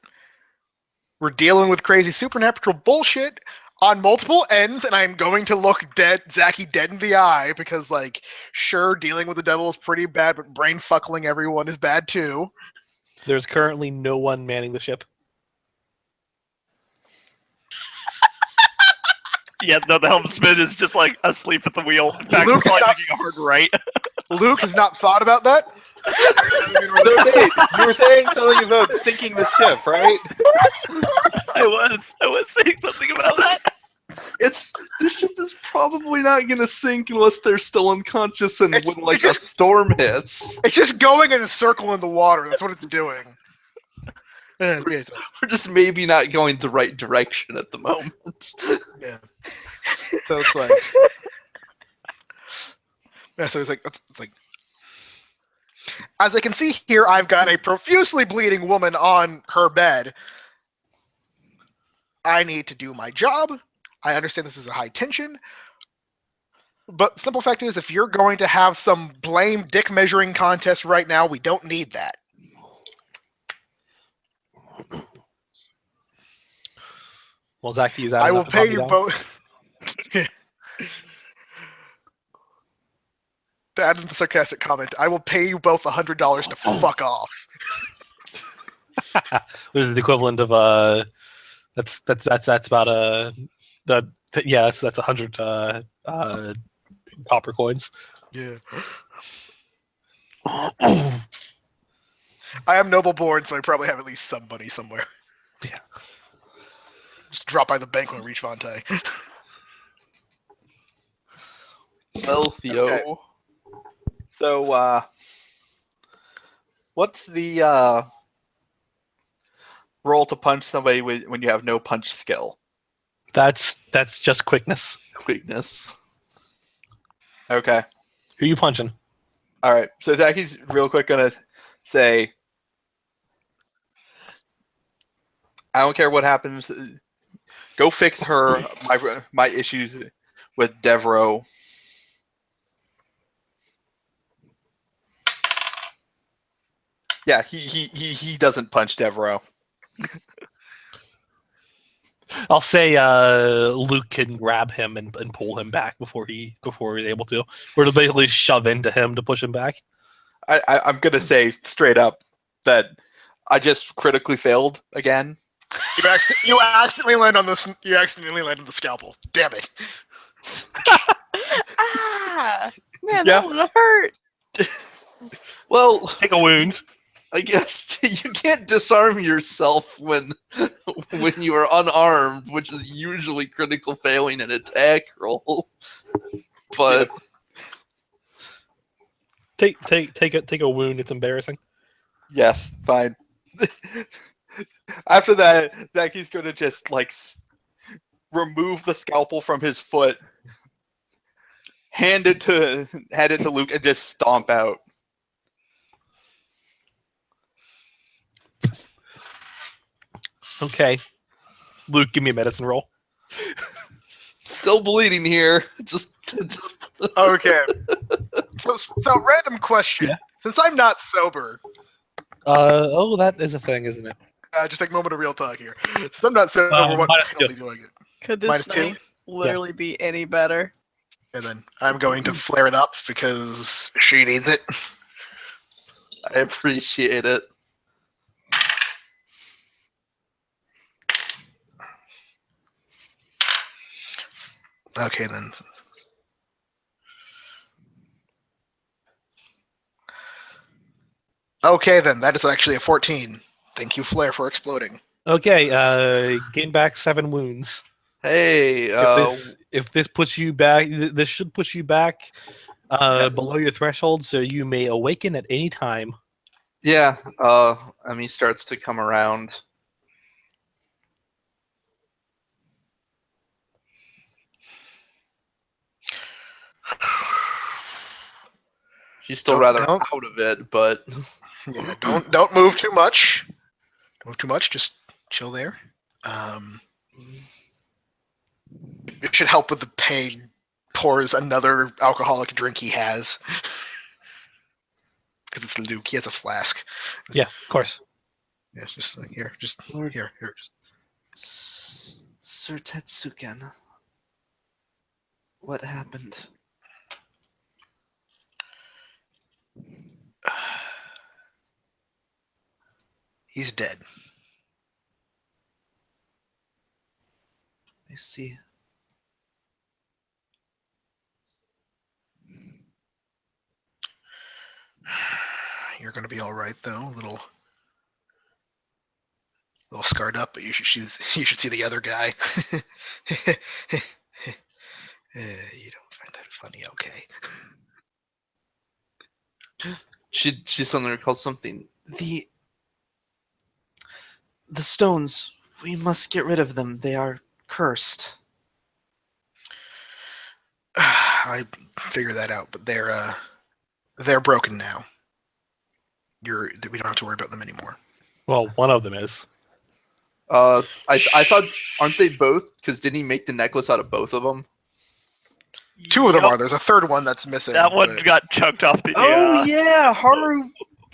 We're dealing with crazy supernatural bullshit on multiple ends, and I'm going to look Zachy dead in the eye because, like, sure, dealing with the devil is pretty bad, but brain fuckling everyone is bad too. There's currently no one manning the ship. Yeah, no, the helmsman is just like asleep at the wheel. In fact, Luke we're probably got- taking a hard right. Luke has not thought about that. So, Dave, you were saying something about sinking the ship, right? I was saying something about that. The ship is probably not gonna sink unless they're still unconscious and It- when like it just- a storm hits. It's just going in a circle in the water. That's what it's doing. Yeah, We're just maybe not going the right direction at the moment. yeah. So it's like, yeah. So it's like, it's like, as I can see here, I've got a profusely bleeding woman on her bed. I need to do my job. I understand this is a high tension. But the simple fact is, if you're going to have some blame dick measuring contest right now, we don't need that. Well, Zachy is out. I will enough to pay calm you you down. both. To add in the sarcastic comment, I will pay you both $100 to fuck off. This is the equivalent of that's about that's 100 copper coins. Yeah. I am noble born, so I probably have at least some money somewhere. Yeah. Just drop by the bank when I reach Vontae. Well, Theo. Okay. So, what's the roll to punch somebody when you have no punch skill? That's just quickness. Quickness. Okay. Who you punching? All right. So Zachy's real quick gonna say, I don't care what happens. Go fix her. My issues with Devereaux. Yeah, he doesn't punch Devereaux. I'll say Luke can grab him and pull him back before he's able to, or to basically shove into him to push him back. I'm gonna say straight up that I just critically failed again. You accidentally land on this. You accidentally land on the scalpel. Damn it! Ah, man, Yeah. that would have hurt. Well, Take a wound. I guess you can't disarm yourself when you are unarmed, which is usually critical failing an attack roll. But Take a wound. It's embarrassing. Yes, fine. After that, Zacky's gonna just like remove the scalpel from his foot, hand it to Luke, and just stomp out. Okay, Luke, give me a medicine roll. still bleeding here. Just Okay. So random question. Yeah. Since I'm not sober, Oh, that is a thing, isn't it? just take a moment of real talk here. Since I'm not sober, what minus penalty do I get? Could Minus this two? night literally be any better? And then I'm going to flare it up because she needs it. I appreciate it. Okay then. Okay then, that is actually a 14. Thank you, Flare, for exploding. Okay, gain back 7 wounds. Hey, If this puts you back, this should put you back below your threshold, so you may awaken at any time. yeah, Emmy starts to come around. She's still rather Don't- out of it, but Yeah, don't move too much. Don't move too much. Just chill there. It should help with the pain. Pours another alcoholic drink he has. Because it's Luke. He has a flask. Yeah, of course. Yeah, just like here. Just here. Just Sir Tetsuken, what happened? He's dead. I see. You're gonna be all right though. A little scarred up, but you should see the other guy. You don't find that funny, okay? She suddenly recalls something. The stones. We must get rid of them. They are cursed. I figured that out, but they're broken now. We don't have to worry about them anymore. Well, one of them is. I thought, aren't they both? Because didn't he make the necklace out of both of them? Two of them Yep. are. There's a third one that's missing. That one but- got chucked off the. Oh yeah, Haru.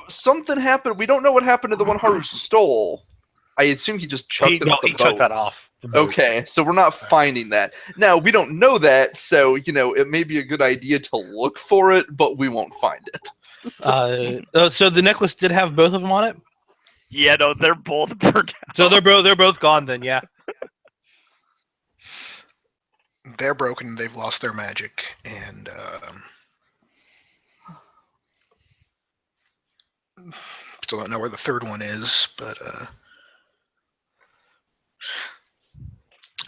Something happened. We don't know what happened to the one Haru stole. I assume he just chucked it off the He chucked boat. that off. the boat. Okay, so we're not finding that. Now, we don't know that, so, it may be a good idea to look for it, but we won't find it. So the necklace did have both of them on it. Yeah, no, they're both burnt out. So they're both gone then. Yeah. They're broken. They've lost their magic, and still don't know where the third one is. But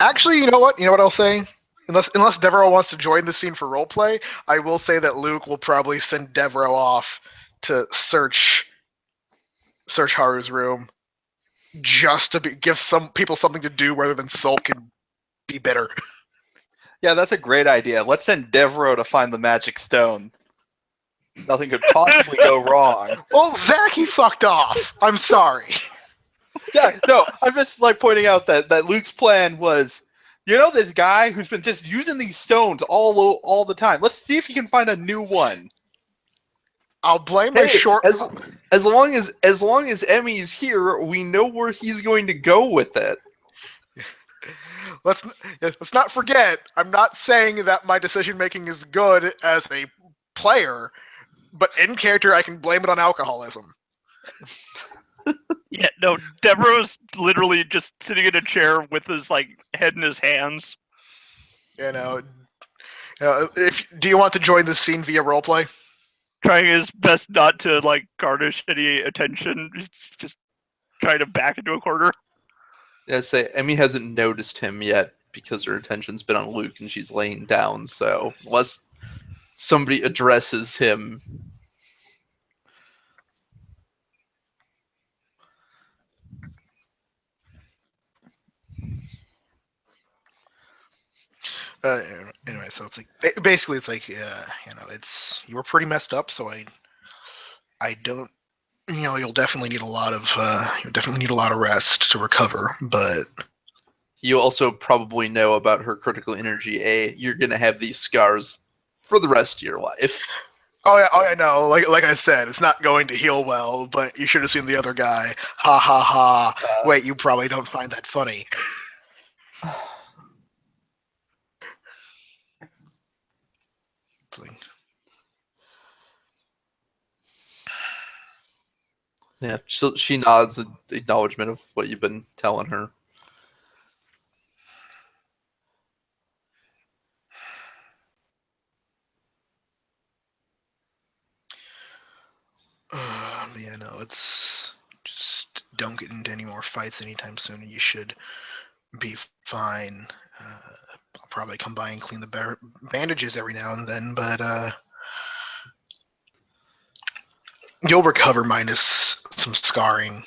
actually, you know what? I'll say. Unless Devereaux wants to join the scene for roleplay, I will say that Luke will probably send Devereaux off to search Haru's room, just to give some people something to do rather than sulk and be bitter. Yeah, that's a great idea. Let's send Devereaux to find the magic stone. Nothing could possibly go wrong. Well, Zach, he fucked off. I'm sorry. Yeah, no, I'm just pointing out that Luke's plan was, this guy who's been just using these stones all the time. Let's see if he can find a new one. I'll blame my Hey, short. As long as Emmy's here, we know where he's going to go with it. Let's not forget. I'm not saying that my decision making is good as a player, but in character, I can blame it on alcoholism. Yeah, no, Devereaux's literally just sitting in a chair with his like head in his hands. You know, do you want to join this scene via roleplay? Trying his best not to like garnish any attention. He's just trying to back into a corner. Yeah, say Emmy hasn't noticed him yet because her attention's been on Luke and she's laying down. So unless somebody addresses him, Anyway, so it's like basically it's like it's you were pretty messed up, so I don't you'll definitely need a lot of rest to recover, but you also probably know about her critical energy A. You're gonna have these scars for the rest of your life. Oh yeah, no. Like I said, it's not going to heal well. But you should have seen the other guy. Ha ha ha. Wait, you probably don't find that funny. Yeah, she nods in acknowledgement of what you've been telling her. Yeah, no, it's just don't get into any more fights anytime soon, and you should be fine. I'll probably come by and clean the bandages every now and then, but you'll recover minus some scarring.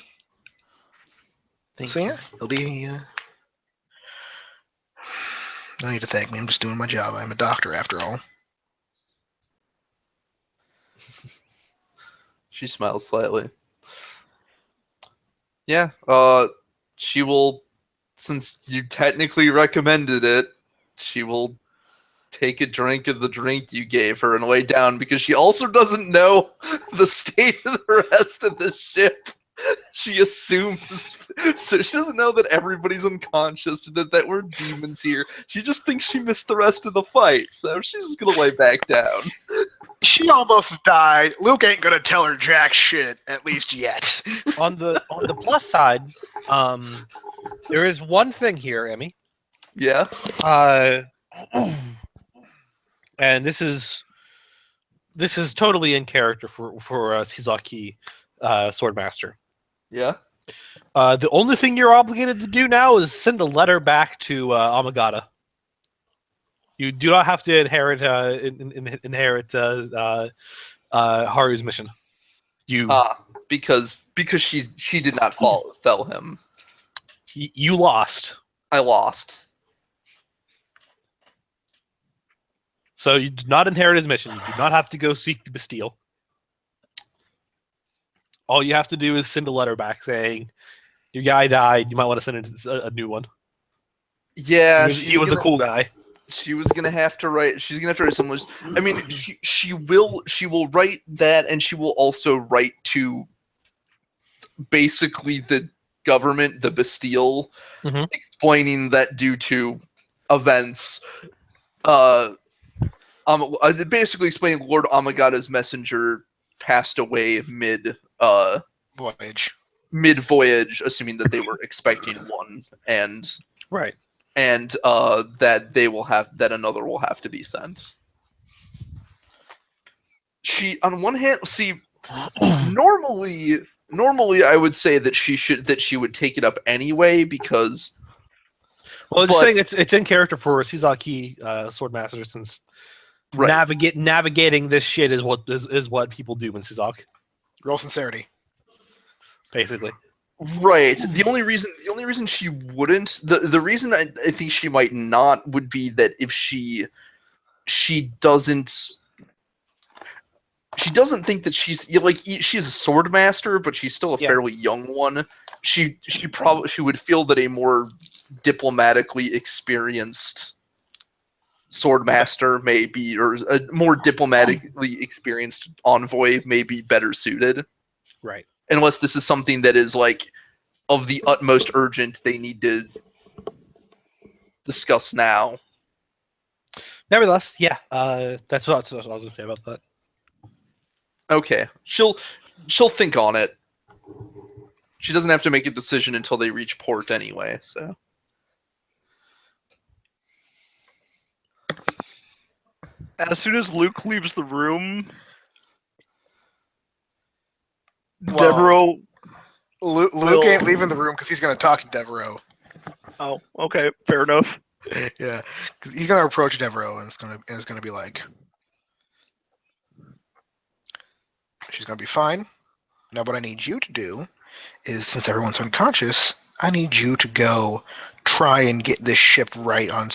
Thank Yeah, you. you'll be. No need to thank me. I'm just doing my job. I'm a doctor after all. She smiles slightly. Yeah, she will, since you technically recommended it, she will take a drink of the drink you gave her and lay down because she also doesn't know the state of the rest of the ship. She assumes, so she doesn't know that everybody's unconscious, that we're demons here. She just thinks she missed the rest of the fight, so she's just gonna lay back down. She almost died. Luke ain't gonna tell her jack shit, at least yet. On the plus side, there is one thing here, Emmy. Yeah. And this is totally in character for Suzaki, Swordmaster. Yeah. The only thing you're obligated to do now is send a letter back to Amagata. You do not have to inherit Haru's mission. Because she did not fell him. You lost. I lost. So you do not inherit his mission. You do not have to go seek the Bastille. All you have to do is send a letter back saying your guy died. You might want to send a new one. Yeah, he was a cool guy. She was gonna have to write. She's gonna have to write some. I mean, she will write that, and she will also write to basically the government, the Bastille, explaining that due to events, basically explaining Lord Amagata's messenger passed away mid voyage, assuming that they were expecting one, and right. And that another will have to be sent. She, on one hand, normally I would say that she would take it up anyway because. Well, just saying it's in character for Suzaki, Swordmaster, since navigating this shit is what people do in Suzaki. Real sincerity, Right. basically. The only reason she wouldn't, the reason I think she might not would be that if she doesn't think that she's a sword master, but she's still a fairly young one. She would feel that a more diplomatically experienced sword master may be, or a more diplomatically experienced envoy may be better suited. Right. Unless this is something that is like of the utmost urgent, they need to discuss now. Nevertheless, yeah, that's what I was going to say about that. Okay, she'll think on it. She doesn't have to make a decision until they reach port anyway. So As soon as Luke leaves the room, Well, Devereaux. Luke Will- ain't leaving the room because he's going to talk to Devereaux. Oh, okay, fair enough. Yeah, because he's going to approach Devereaux and it's going to be like, she's going to be fine. Now, what I need you to do is, since everyone's unconscious, I need you to go try and get this ship right on,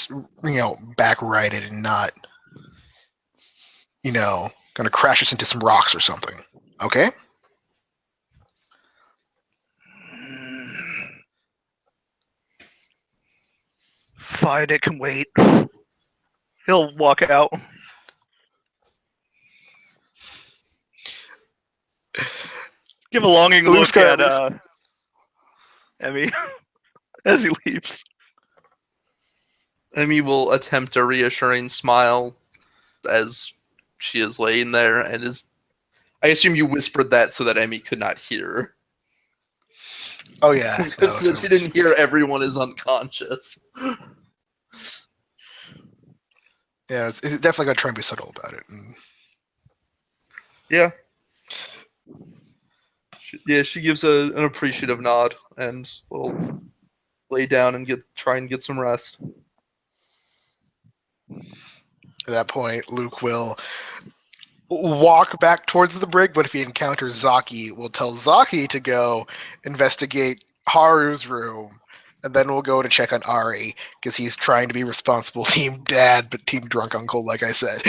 back righted and not, going to crash us into some rocks or something. Okay? Fine, it can wait. He'll walk out. Give a longing Luke's look at got Emmy as he leaves. Emmy will attempt a reassuring smile as she is laying there and is. I assume you whispered that so that Emmy could not hear. Oh, yeah. Because she didn't hear everyone is unconscious. Yeah, it's definitely going to try and be subtle about it. And Yeah. She gives an appreciative nod and will lay down and try and get some rest. at that point, Luke will walk back towards the brig, but if he encounters Zaki, we'll tell Zaki to go investigate Haru's room, and then we'll go to check on Ari, because he's trying to be responsible team dad, but team drunk uncle, like I said.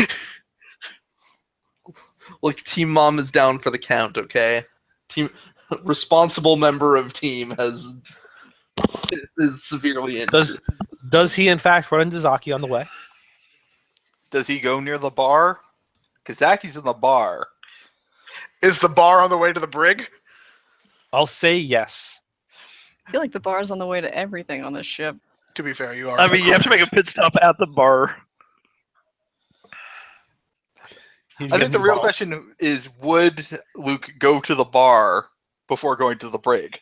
Like, Team Mom is down for the count, okay? Team responsible member of team is severely injured. Does he in fact run into Zaki on the way? Does he go near the bar? Kazaki's in the bar. Is the bar on the way to the brig? I'll say yes. I feel like the bar's on the way to everything on this ship. To be fair, you are. I mean, you have to make a pit stop at the bar. He's I think getting the real ball. question is, would Luke go to the bar before going to the brig?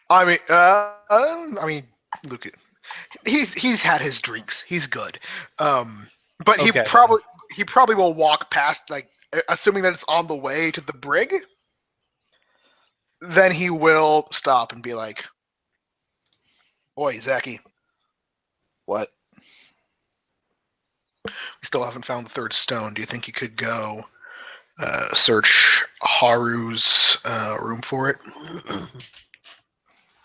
I mean, Luke, he's had his drinks. He's good. But he Okay. probably will walk past, like, assuming that it's on the way to the brig. Then he will stop and be like, "Oi, Zaki, What? we still haven't found the third stone. Do you think you could go search Haru's room for it?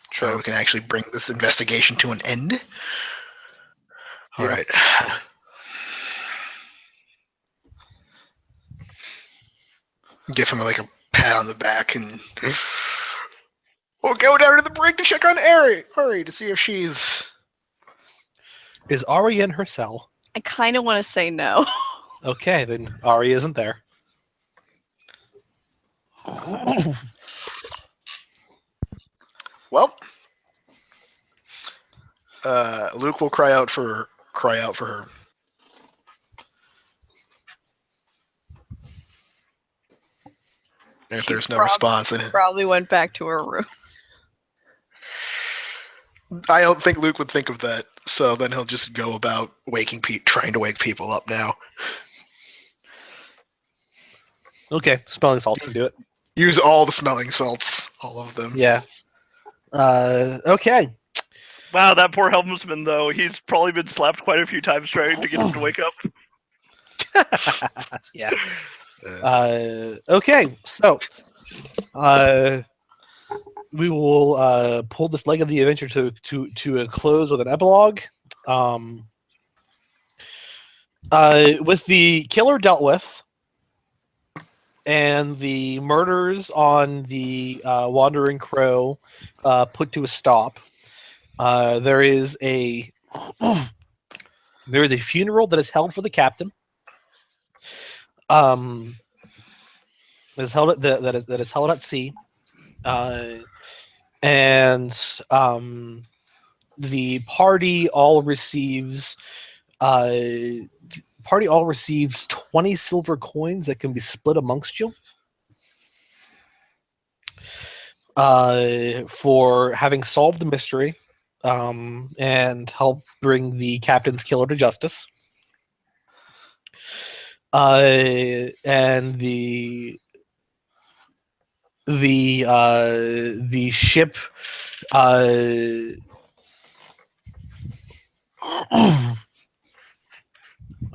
Sure. We can actually bring this investigation to an end." All Yeah. right. Give him like a pat on the back, and we'll go down to the brig to check on Ari to see if she's. Is Ari in her cell? I kind of want to say no. Okay, then Ari isn't there. Well, Luke will cry out for her. If She there's no prob- response, then Probably went back to her room. I don't think Luke would think of that. So then he'll just go about trying to wake people up now. Okay, smelling salts can do it. Use all the smelling salts, all of them. Yeah. Okay. Wow, that poor helmsman, though. He's probably been slapped quite a few times trying to get him to wake up. Yeah. Okay, so we will pull this leg of the adventure to a close with an epilogue. With the killer dealt with and the murders on the Wandering Crow put to a stop, there is a funeral that is held for the captain. that is held at sea, and the party all receives 20 silver coins that can be split amongst you for having solved the mystery and help bring the captain's killer to justice. And the ship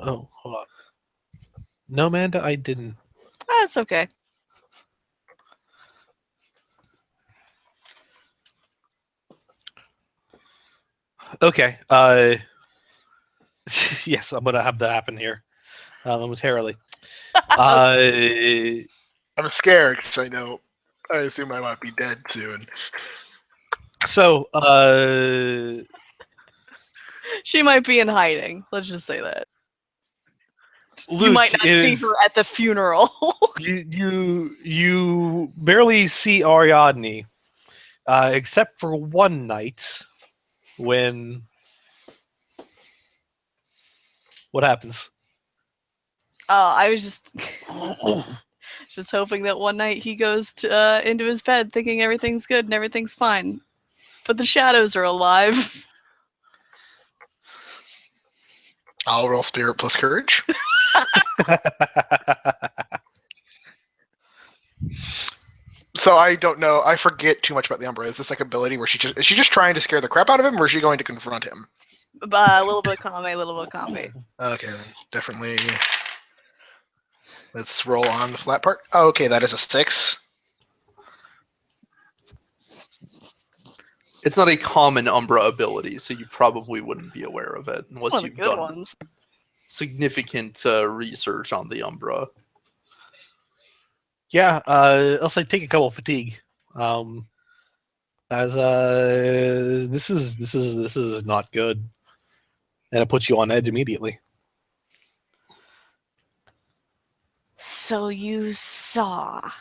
oh, hold on. No, Amanda, I didn't. That's okay. Okay. Yes, I'm gonna have that happen here momentarily. I'm scared because I assume I might be dead soon. So, She might be in hiding. Let's just say that. Luke, You might not see her at the funeral. you barely see Ariadne, except for one night when what happens? I was just hoping that one night he goes into his bed thinking everything's good and everything's fine. But the shadows are alive. I'll roll spirit plus courage. So I don't know. I forget too much about the Umbra. Is this like ability where is she just trying to scare the crap out of him, or is she going to confront him? A little bit of comedy, a little bit of comedy. Okay, then definitely. Let's roll on the flat part. Oh, okay, that is a 6. It's not a common Umbra ability, so you probably wouldn't be aware of it It's unless one of you've the good done ones. significant research on the Umbra. Yeah, I'll say take a couple of fatigue. As this is not good, and it puts you on edge immediately. So you saw.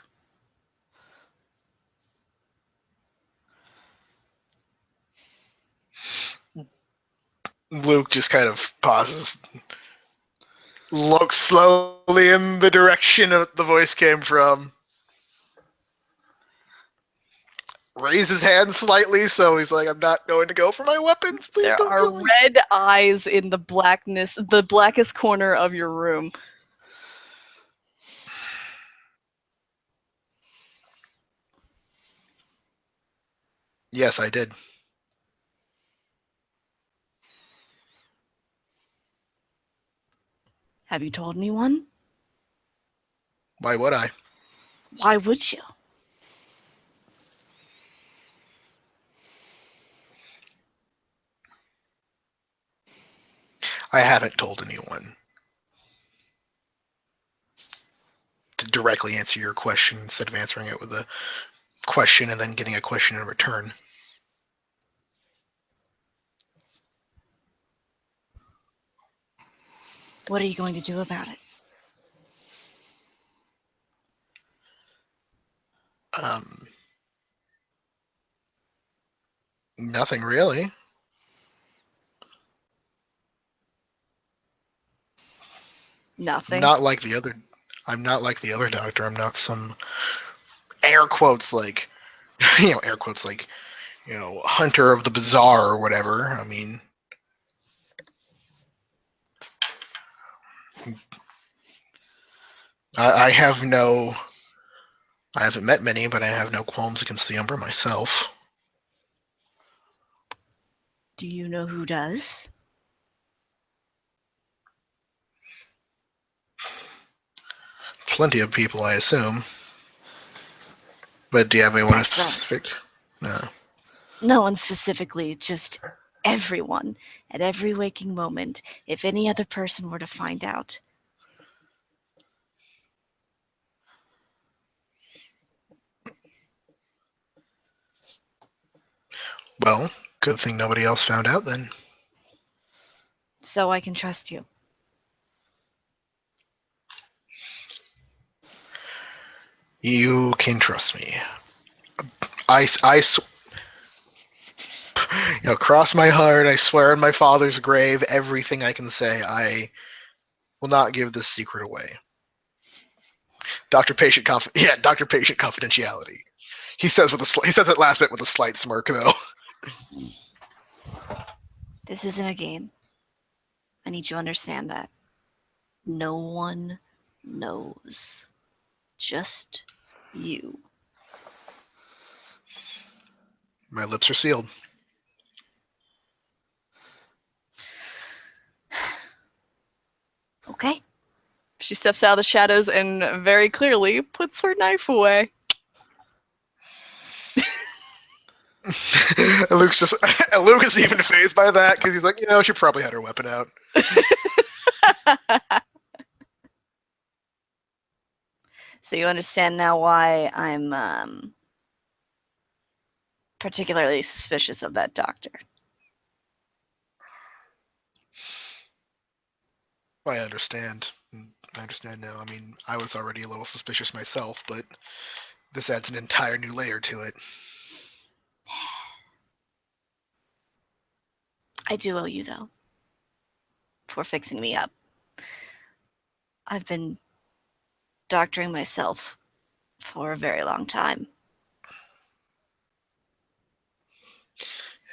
Luke just kind of pauses, looks slowly in the direction the voice came from, raise his hand slightly, so he's like, I'm not going to go for my weapons. Please There don't are kill me. red eyes in the blackness, the blackest corner of your room. Yes, I did. Have you told anyone? Why would I? Why would you? I haven't told anyone. To directly answer your question instead of answering it with a question and then getting a question in return. What are you going to do about it? Nothing really. Nothing. I'm not like the other doctor. I'm not some air quotes like air quotes like hunter of the bazaar or whatever. I mean, I haven't met many, but I have no qualms against the Umbra myself. Do you know who does? Plenty of people, I assume. But do you have anyone That's right. specific? No. No one specifically, just everyone at every waking moment. If any other person were to find out. Well, good thing nobody else found out then. So I can trust you. You can trust me. Cross my heart, I swear on my father's grave, everything I can say, I will not give this secret away. Doctor Patient confidentiality. He says that last bit with a slight smirk, though. This isn't a game. I need you to understand that. No one knows. Just you. My lips are sealed. Okay. She steps out of the shadows and very clearly puts her knife away. Luke is even fazed by that because he's like, she probably had her weapon out. So you understand now why I'm particularly suspicious of that doctor. I understand. I understand now. I mean, I was already a little suspicious myself, but this adds an entire new layer to it. I do owe you, though, for fixing me up. I've been doctoring myself for a very long time.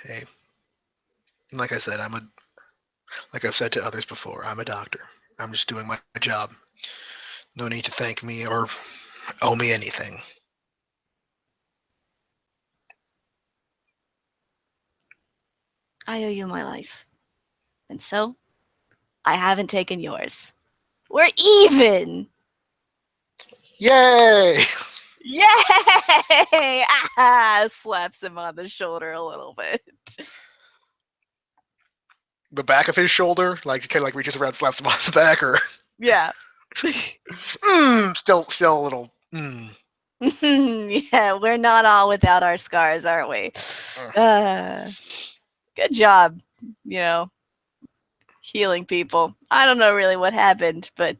Hey, like I said, like I've said to others before, I'm a doctor. I'm just doing my job. No need to thank me or owe me anything. I owe you my life. And so, I haven't taken yours. We're even! Yay! Yay! Ah, slaps him on the shoulder a little bit. The back of his shoulder, like kind of like reaches around, slaps him on the back, or Yeah. still a little. Yeah, we're not all without our scars, aren't we? Good job, healing people. I don't know really what happened, but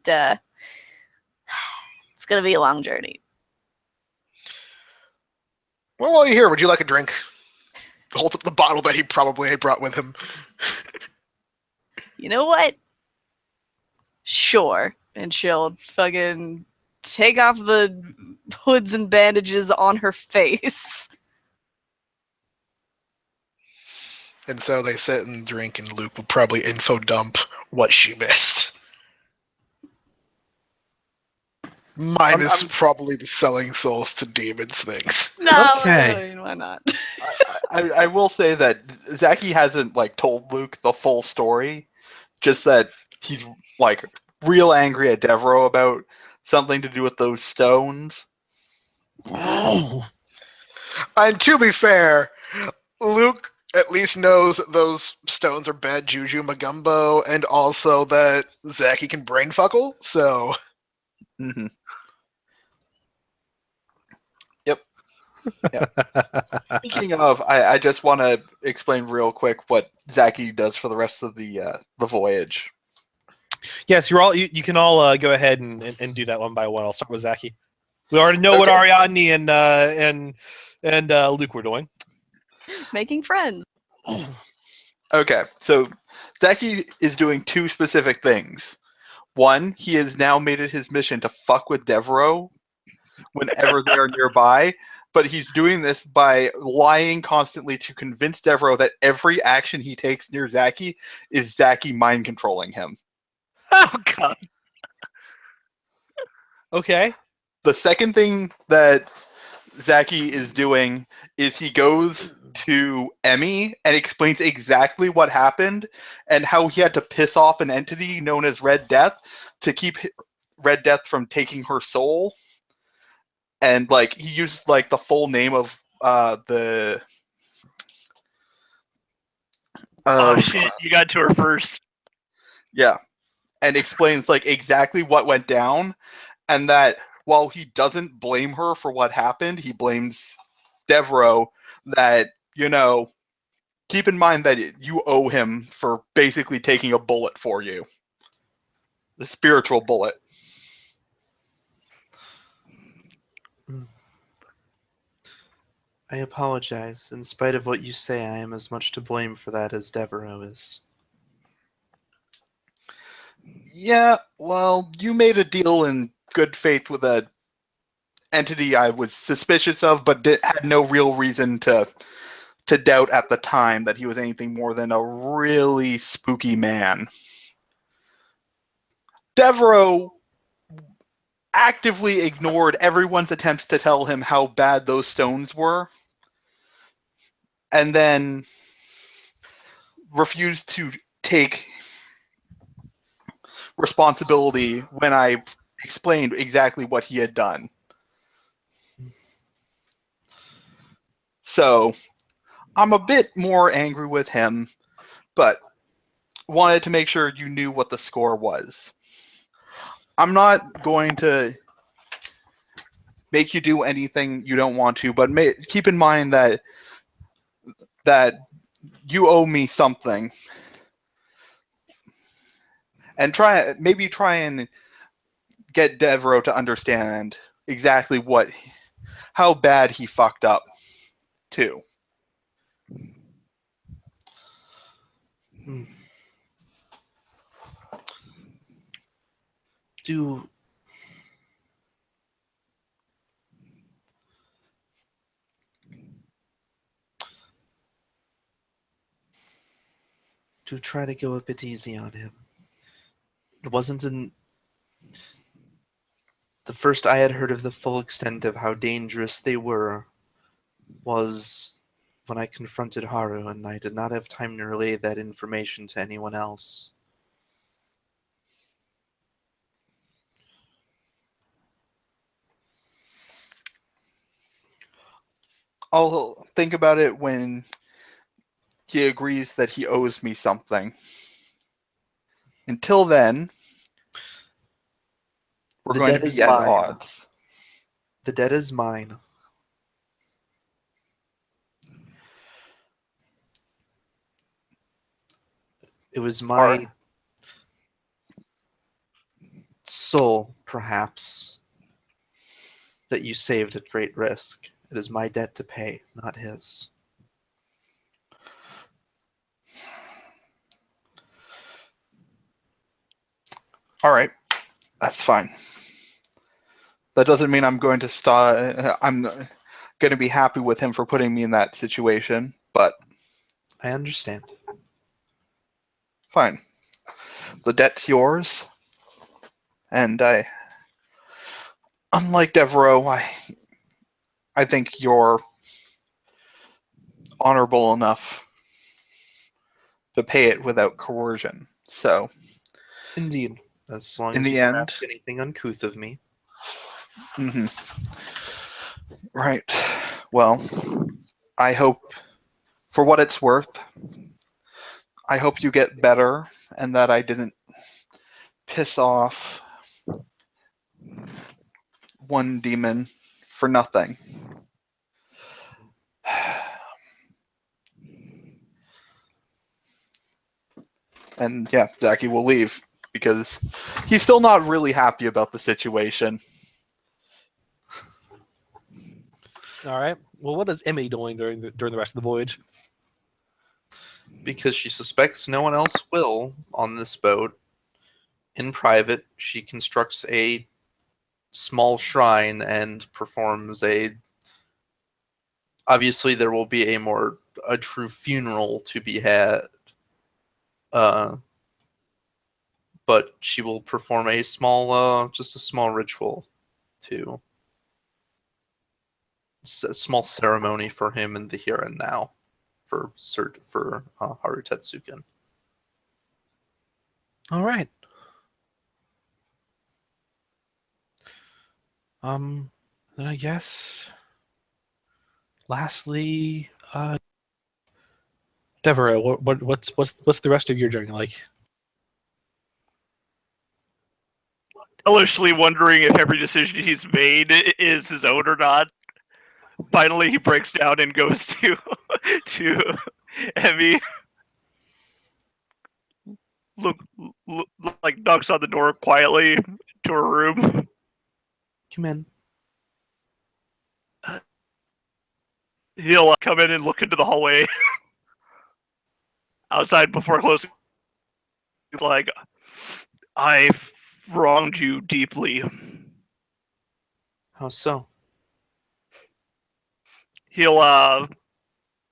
it's gonna be a long journey. Well, while you're here, would you like a drink? Holds up the bottle that he probably brought with him. You know what? Sure. And she'll fucking take off the hoods and bandages on her face. And so they sit and drink, and Luke will probably info dump what she missed. Minus probably the selling souls to demons things. No, Okay. I mean, why not? I will say that Zaki hasn't told Luke the full story, just that he's real angry at Devereaux about something to do with those stones. Oh. And to be fair, Luke at least knows that those stones are bad juju Magumbo, and also that Zaki can brainfuckle, so... Mm-hmm. Yep. Speaking of, I just want to explain real quick what Zaki does for the rest of the voyage. Yes, you can all go ahead and do that one by one. I'll start with Zaki. We already know what Okay. Ariadne and Luke were doing. Making friends. Okay, so Zaki is doing two specific things. One, he has now made it his mission to fuck with Devereaux whenever they are nearby, but he's doing this by lying constantly to convince Devereaux that every action he takes near Zaki is Zaki mind controlling him. Oh god. Okay. The second thing that Zaki is doing is he goes to Emmy and explains exactly what happened and how he had to piss off an entity known as Red Death to keep Red Death from taking her soul. And he uses the full name of the Oh shit, you got to her first. yeah, and explains exactly what went down, and that while he doesn't blame her for what happened, he blames Devereaux that, keep in mind that you owe him for basically taking a bullet for you. The spiritual bullet. I apologize. In spite of what you say, I am as much to blame for that as Devereaux is. Yeah, well, you made a deal in good faith with a entity I was suspicious of, but had no real reason to doubt at the time that he was anything more than a really spooky man. Devereaux actively ignored everyone's attempts to tell him how bad those stones were, and then refused to take responsibility when I explained exactly what he had done. So I'm a bit more angry with him, but wanted to make sure you knew what the score was. I'm not going to make you do anything you don't want to, but keep in mind that you owe me something, and maybe try and get Devereaux to understand exactly how bad he fucked up too. Do try to go a bit easy on him. It wasn't the first I had heard of the full extent of how dangerous they were was when I confronted Haru, and I did not have time to relay that information to anyone else. I'll think about it when he agrees that he owes me something. Until then, we're going to be at odds. The debt is mine. It was my soul, perhaps, that you saved at great risk. It is my debt to pay, not his. All right, that's fine. That doesn't mean I'm going to stop. I'm going to be happy with him for putting me in that situation, but I understand. Fine. The debt's yours, and unlike Devereaux, I think you're honorable enough to pay it without coercion. So, Indeed, as long in as the you don't end, ask anything uncouth of me. Mm-hmm. Right. Well, I hope, for what it's worth, I hope you get better and that I didn't piss off one demon for nothing. And yeah, Zachy will leave because he's still not really happy about the situation. All right. Well, what is Emmy doing during the rest of the voyage? Because she suspects no one else will on this boat. In private, she constructs a small shrine and performs obviously there will be a true funeral to be had. But she will perform just a small ritual to a small ceremony for him in the here and now for Haru Tetsuken. All right. Then I guess lastly, Devereaux, what's the rest of your journey like? Elishly wondering if every decision he's made is his own or not. Finally, he breaks down and goes to Emmy. Look, like knocks on the door quietly to her room. Come in. He'll come in and look into the hallway outside before closing. Like, I've wronged you deeply. How so? He'll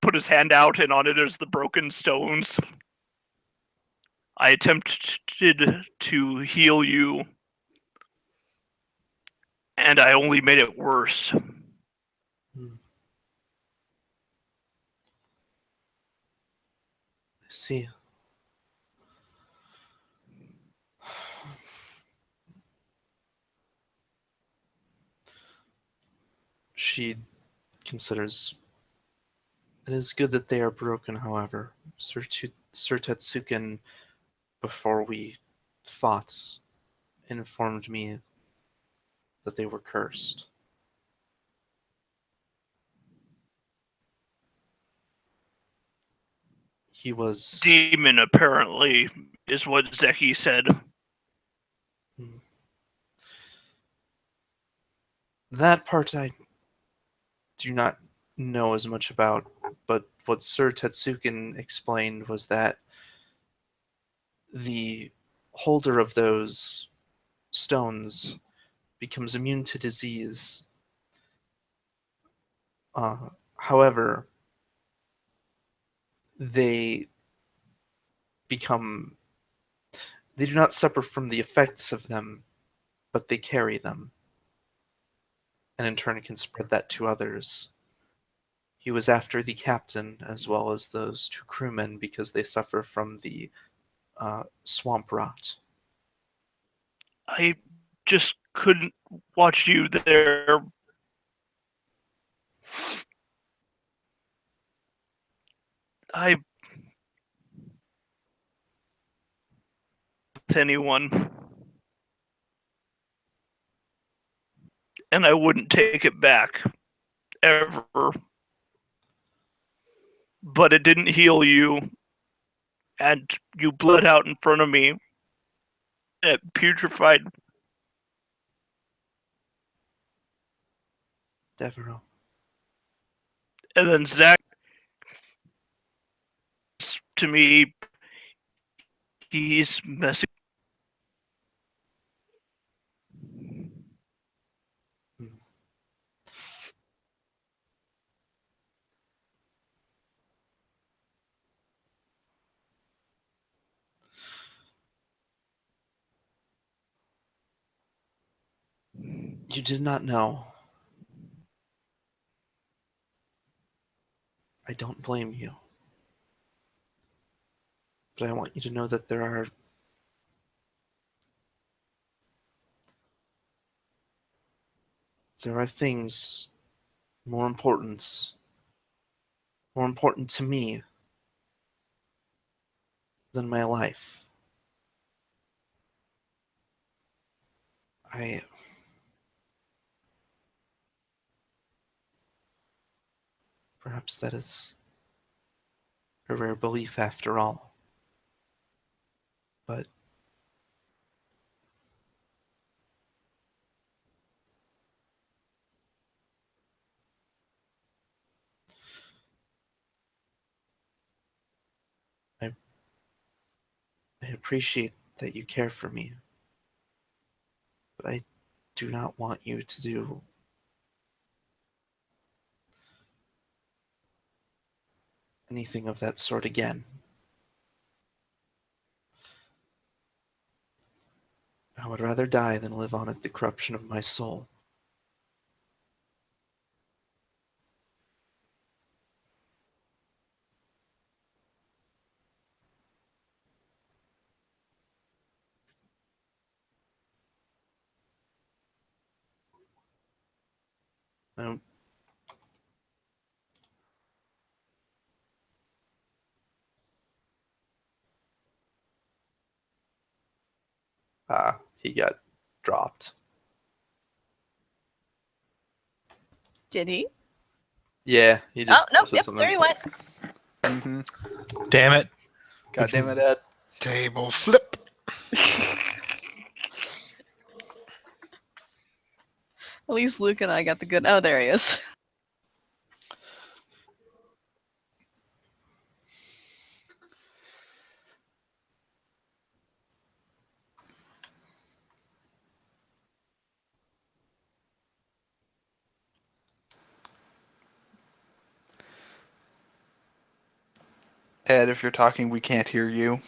put his hand out, and on it is the broken stones. I attempted to heal you, and I only made it worse. I see. She considers it is good that they are broken, however. Sir Tetsuken, before we fought, informed me that they were cursed. He was... Demon, apparently, is what Zeki said. That part I do not know as much about, but what Sir Tetsuken explained was that the holder of those stones becomes immune to disease. However, they do not suffer from the effects of them, but they carry them, and in turn can spread that to others. He was after the captain as well as those two crewmen because they suffer from the swamp rot. I just couldn't watch you there. With anyone. And I wouldn't take it back. Ever. But it didn't heal you. And you bled out in front of me. It putrefied. Devereaux. And then Zach, to me, he's messing. You did not know. I don't blame you. But I want you to know that there are things more important to me than my life. Perhaps that is a rare belief after all. But I appreciate that you care for me. But I do not want you to do anything of that sort again. I would rather die than live on at the corruption of my soul. He got dropped. Did he? Yeah, he just Oh, no, posted yep, something. there he went. Mm-hmm. Damn it. God damn it, Ed. Table flip. At least Luke and I got the good. Oh, there he is. Ed, if you're talking, we can't hear you.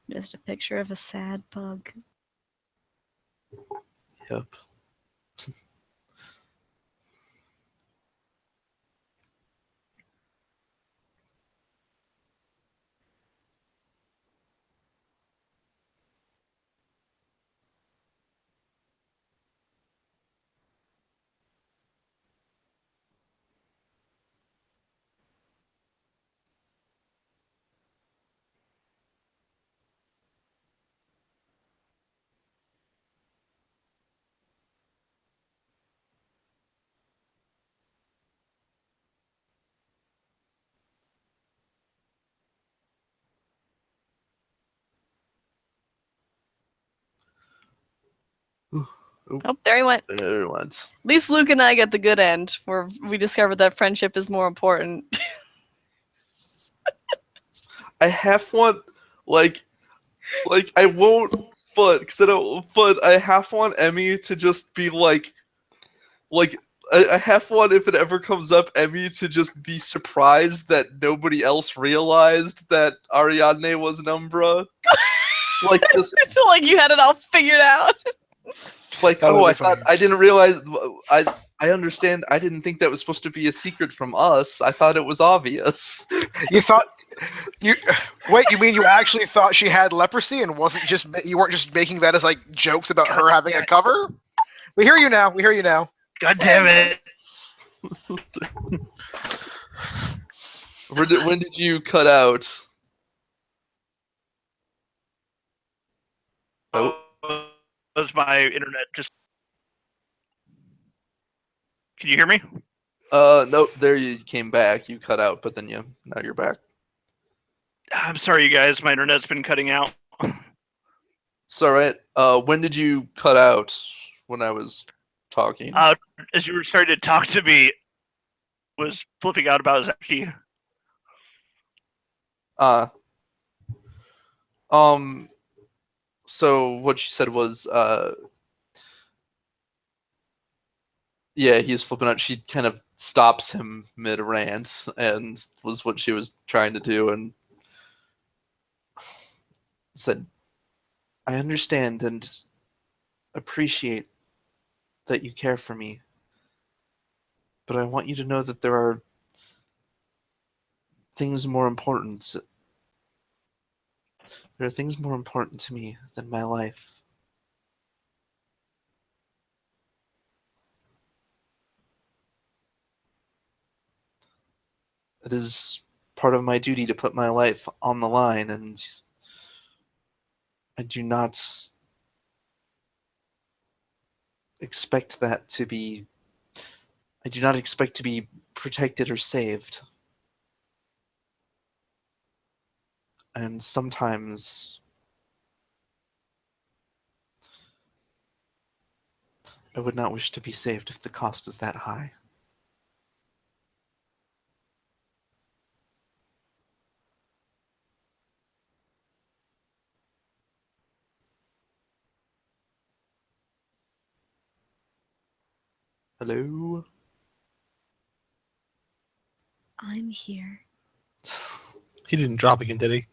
Just a picture of a sad pug. Yep. Oh, there he went. There it went. At least Luke and I get the good end, where we discovered that friendship is more important. I half want like I won't, but I half want Emmy to just be like I half want, if it ever comes up, Emmy to just be surprised that nobody else realized that Ariadne was an Umbra. Like just I feel like you had it all figured out. like, That would oh, be I thought funny. I didn't realize. I understand. I didn't think that was supposed to be a secret from us. I thought it was obvious. You thought you wait? You mean you actually thought she had leprosy and wasn't just you weren't just making that as like jokes about her having a cover? We hear you now. We hear you now. God damn it! When did you cut out? Oh. Was my internet just? Can you hear me? No, there you came back. You cut out, but then now you're back. I'm sorry, you guys. My internet's been cutting out. It's all right. When did you cut out? When I was talking. As you were starting to talk to me, was flipping out about Zaki. So what she said was, yeah, he's flipping out. She kind of stops him mid rant, and was what she was trying to do, and said, "I understand and appreciate that you care for me, but I want you to know that there are things more important. There are things more important to me than my life." It is part of my duty to put my life on the line, and I do not expect that to be. I do not expect to be protected or saved. And sometimes I would not wish to be saved if the cost is that high. Hello? I'm here. He didn't drop again, did he?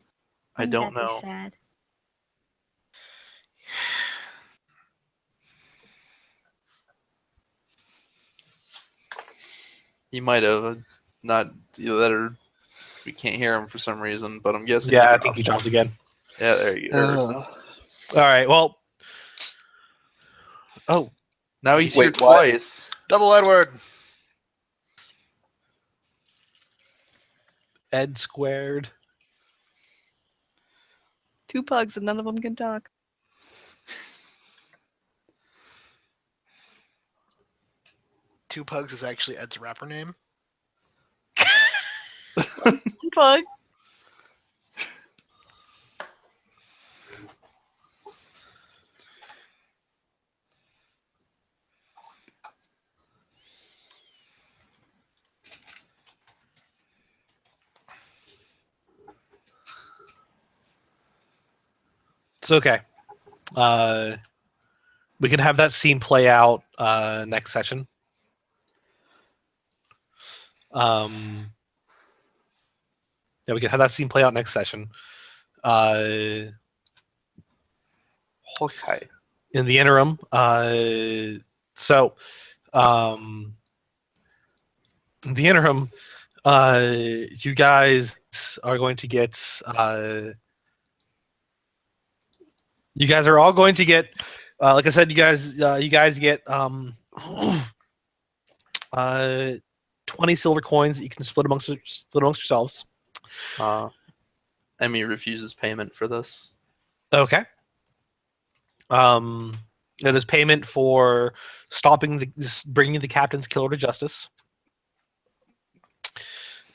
I I'm don't happy, know. Sad. He might have not either that, or we can't hear him for some reason, but I'm guessing. Yeah, I think he dropped again. Yeah, there you go. All right. Well. Oh, Now he's Wait, here what? twice. Double Edward. Ed squared. 2 pugs and none of them can talk. Two Pugs is actually Ed's rapper name. Pug. It's okay. We can have that scene play out next session. Yeah, we can have that scene play out next session. Okay. In the interim, in the interim, you guys are going to get. You guys are all going to get. Like I said, you guys get 20 silver coins that you can split amongst yourselves. Emmy refuses payment for this. Okay. It is payment for stopping bringing the captain's killer to justice.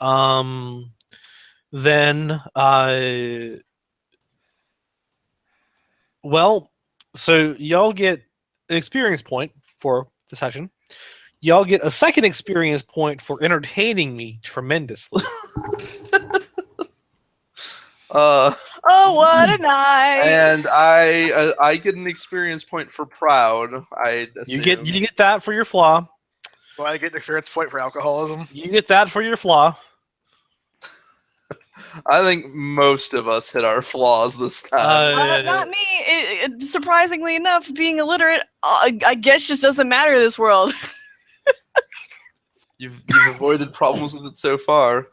Then, well, so y'all get an experience point for the session. Y'all get a second experience point for entertaining me tremendously. Oh, what a night! And I get an experience point for proud. You get that for your flaw. Do I get an experience point for alcoholism? You get that for your flaw. I think most of us hit our flaws this time. Not me. Surprisingly enough, being illiterate, I guess, just doesn't matter in this world. You've avoided problems with it so far.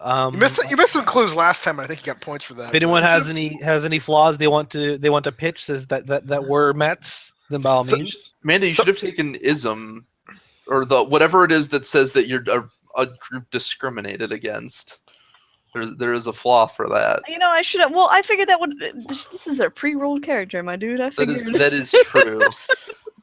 You missed some clues last time. I think you got points for that. If anyone has any flaws they want to pitch that were Mets, then by all means. Amanda, you should have taken ism, or whatever it is that says that you're a group discriminated against. There is a flaw for that. You know, I should have. Well, I figured that would. This is a pre-rolled character, my dude. I figured that is true.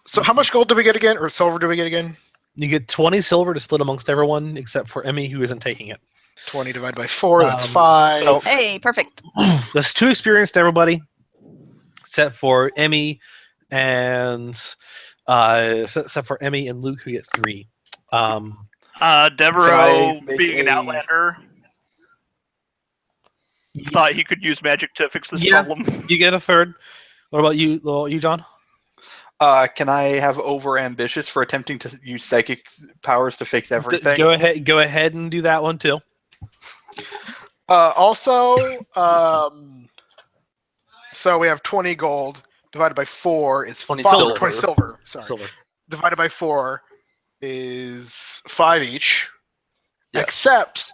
So how much gold do we get again, or silver do we get again? You get 20 silver to split amongst everyone except for Emmy, who isn't taking it. 20 divided by 4, that's 5. So hey, perfect. that's 2 experience to everybody, except for Emmy and Luke, who get 3. Devereaux, make being an a- outlander, thought he could use magic to fix this Yeah. problem. You get a 3rd. What about you, John? Can I have over ambitious for attempting to use psychic powers to fix everything? Go ahead and do that one too. Also, so we have 20 gold divided by 4 is 20 5. silver. 20 silver. Sorry. Silver. Divided by 4 is 5 each. Yes. Except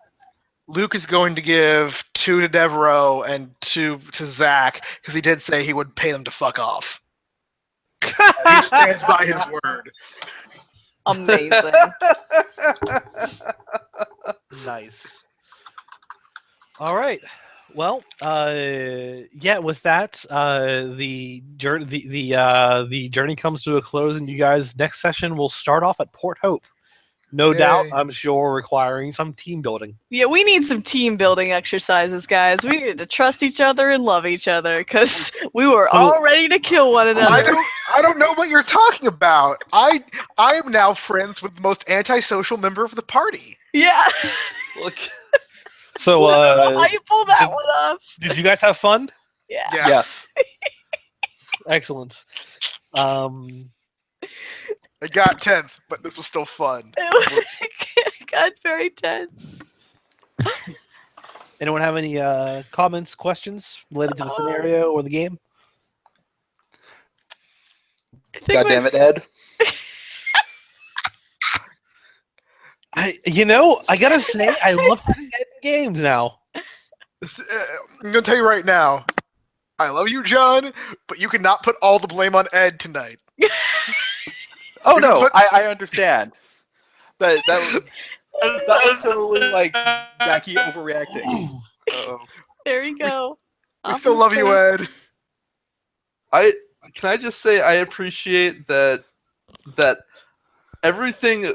Luke is going to give 2 to Devereaux and 2 to Zach because he did say he would pay them to fuck off. He stands by his word. Amazing. Nice. All right. Well, yeah. With that, the journey comes to a close, and you guys next session will start off at Port Hope. No Yay. doubt, I'm sure, requiring some team building. Yeah, we need some team building exercises, guys. We need to trust each other and love each other because we were all ready to kill one another. I don't know what you're talking about. I am now friends with the most antisocial member of the party. Yeah. Look, So, How you pull that one off? did you guys have fun? Yeah. Yes. Excellent. It got tense, but this was still fun. It got very tense. Anyone have any comments, questions related to the scenario or the game? I think God damn it, Ed. I gotta say, I love having Ed in games now. I'm gonna tell you right now. I love you, John, but you cannot put all the blame on Ed tonight. Oh no, But- I understand. That was totally like Jackie overreacting. There you go. We Off still his love you, face. Ed. can I just say I appreciate that everything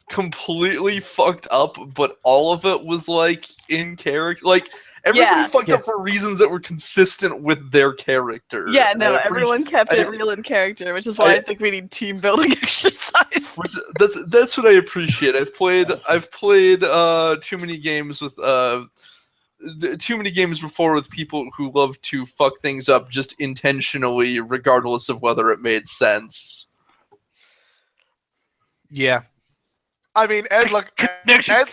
completely fucked up, but all of it was like in character. Like everybody Yeah. fucked up for reasons that were consistent with their character. Yeah, And no, I appreciate- everyone kept I- it real in character, which is why I think we need team building exercise. That's what I appreciate. I've played too many games with too many games before with people who love to fuck things up just intentionally, regardless of whether it made sense. Yeah. I mean, Ed, look, Connection. Ed,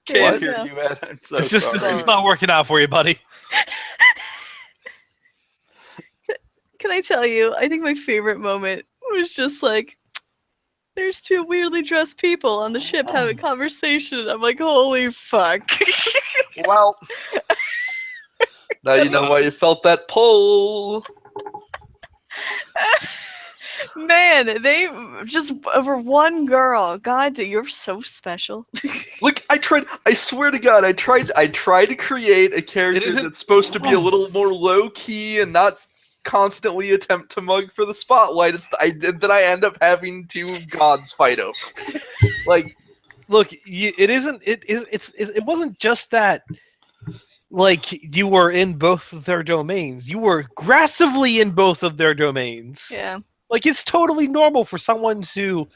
Can't What? hear Yeah. you, Ed. I'm so It's just sorry. it's not working out for you, buddy. Can I tell you? I think my favorite moment was just like, there's two weirdly dressed people on the ship having a conversation. I'm like, holy fuck. well, Now you know why you felt that pull. Man, they just over one girl. God, you're so special. Look, I swear to God, I tried to create a character isn't- that's supposed to be a little more low key and not constantly attempt to mug for the spotlight. Then I end up having two gods fight over. Like, Look, it wasn't just that. Like you were in both of their domains. You were aggressively in both of their domains. Yeah. Like it's totally normal for someone to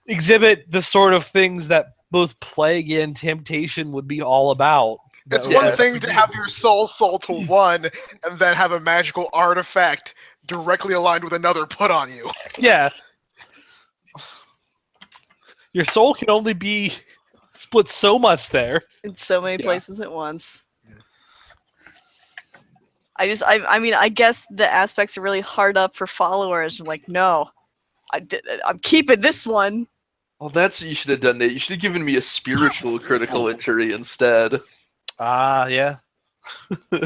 exhibit the sort of things that both plague and temptation would be all about. it's That- one thing to have your soul to one, and then have a magical artifact directly aligned with another put on you. Yeah. Your soul can only be split so much there. In so many Yeah. places at once. I mean, I guess the aspects are really hard up for followers. Like, no, I'm keeping this one. well, that's what you should have done, Nate. You should have given me a spiritual critical injury instead, Ah, yeah.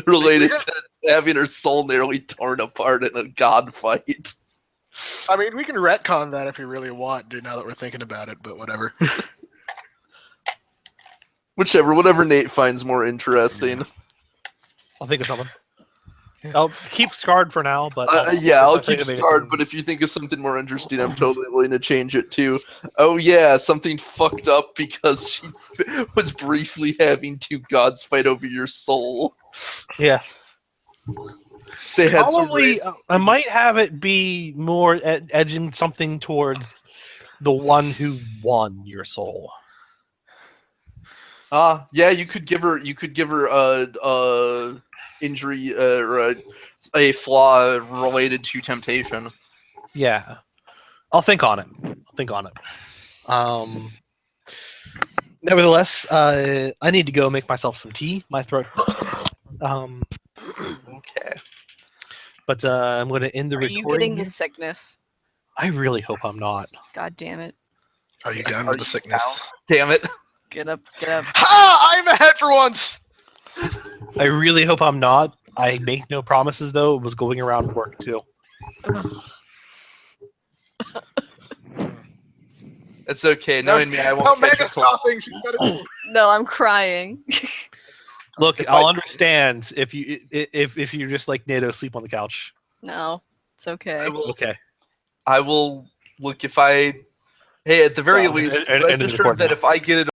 related to having her soul nearly torn apart in a god fight. I mean, we can retcon that if we really want, dude, now that we're thinking about it, but whatever. Whatever Nate finds more interesting. I'll think of something. Yeah. I'll keep Scarred for now, but Yeah, I'll if I keep think of Scarred, anything- but if you think of something more interesting, I'm totally willing to change it too. Oh yeah, something fucked up because she was briefly having two gods fight over your soul. yeah. They had Probably, some I might have it be more edging something towards the one who won your soul. yeah, you could give her a injury or a flaw related to temptation. Yeah, I'll think on it. Nevertheless, I need to go make myself some tea. My throat hurts. Okay. But I'm going to end the Are you recording. getting here. the sickness? I really hope I'm not. God damn it! Are you done Are with the you sickness? Damn it. Get up! Get up! Ha! I'm ahead for once! I really hope I'm not. I make no promises, though. It was going around work, too. It's okay. Knowing me, I No, won't catch Megan's a cold. coughing. She's got it. No, I'm crying. Look, If I'll I- understand if you're just like NATO, sleep on the couch. No, it's okay. I will, Okay. I will look if I. Hey, at the very Well, least, end rest the assured recording that now. if I get it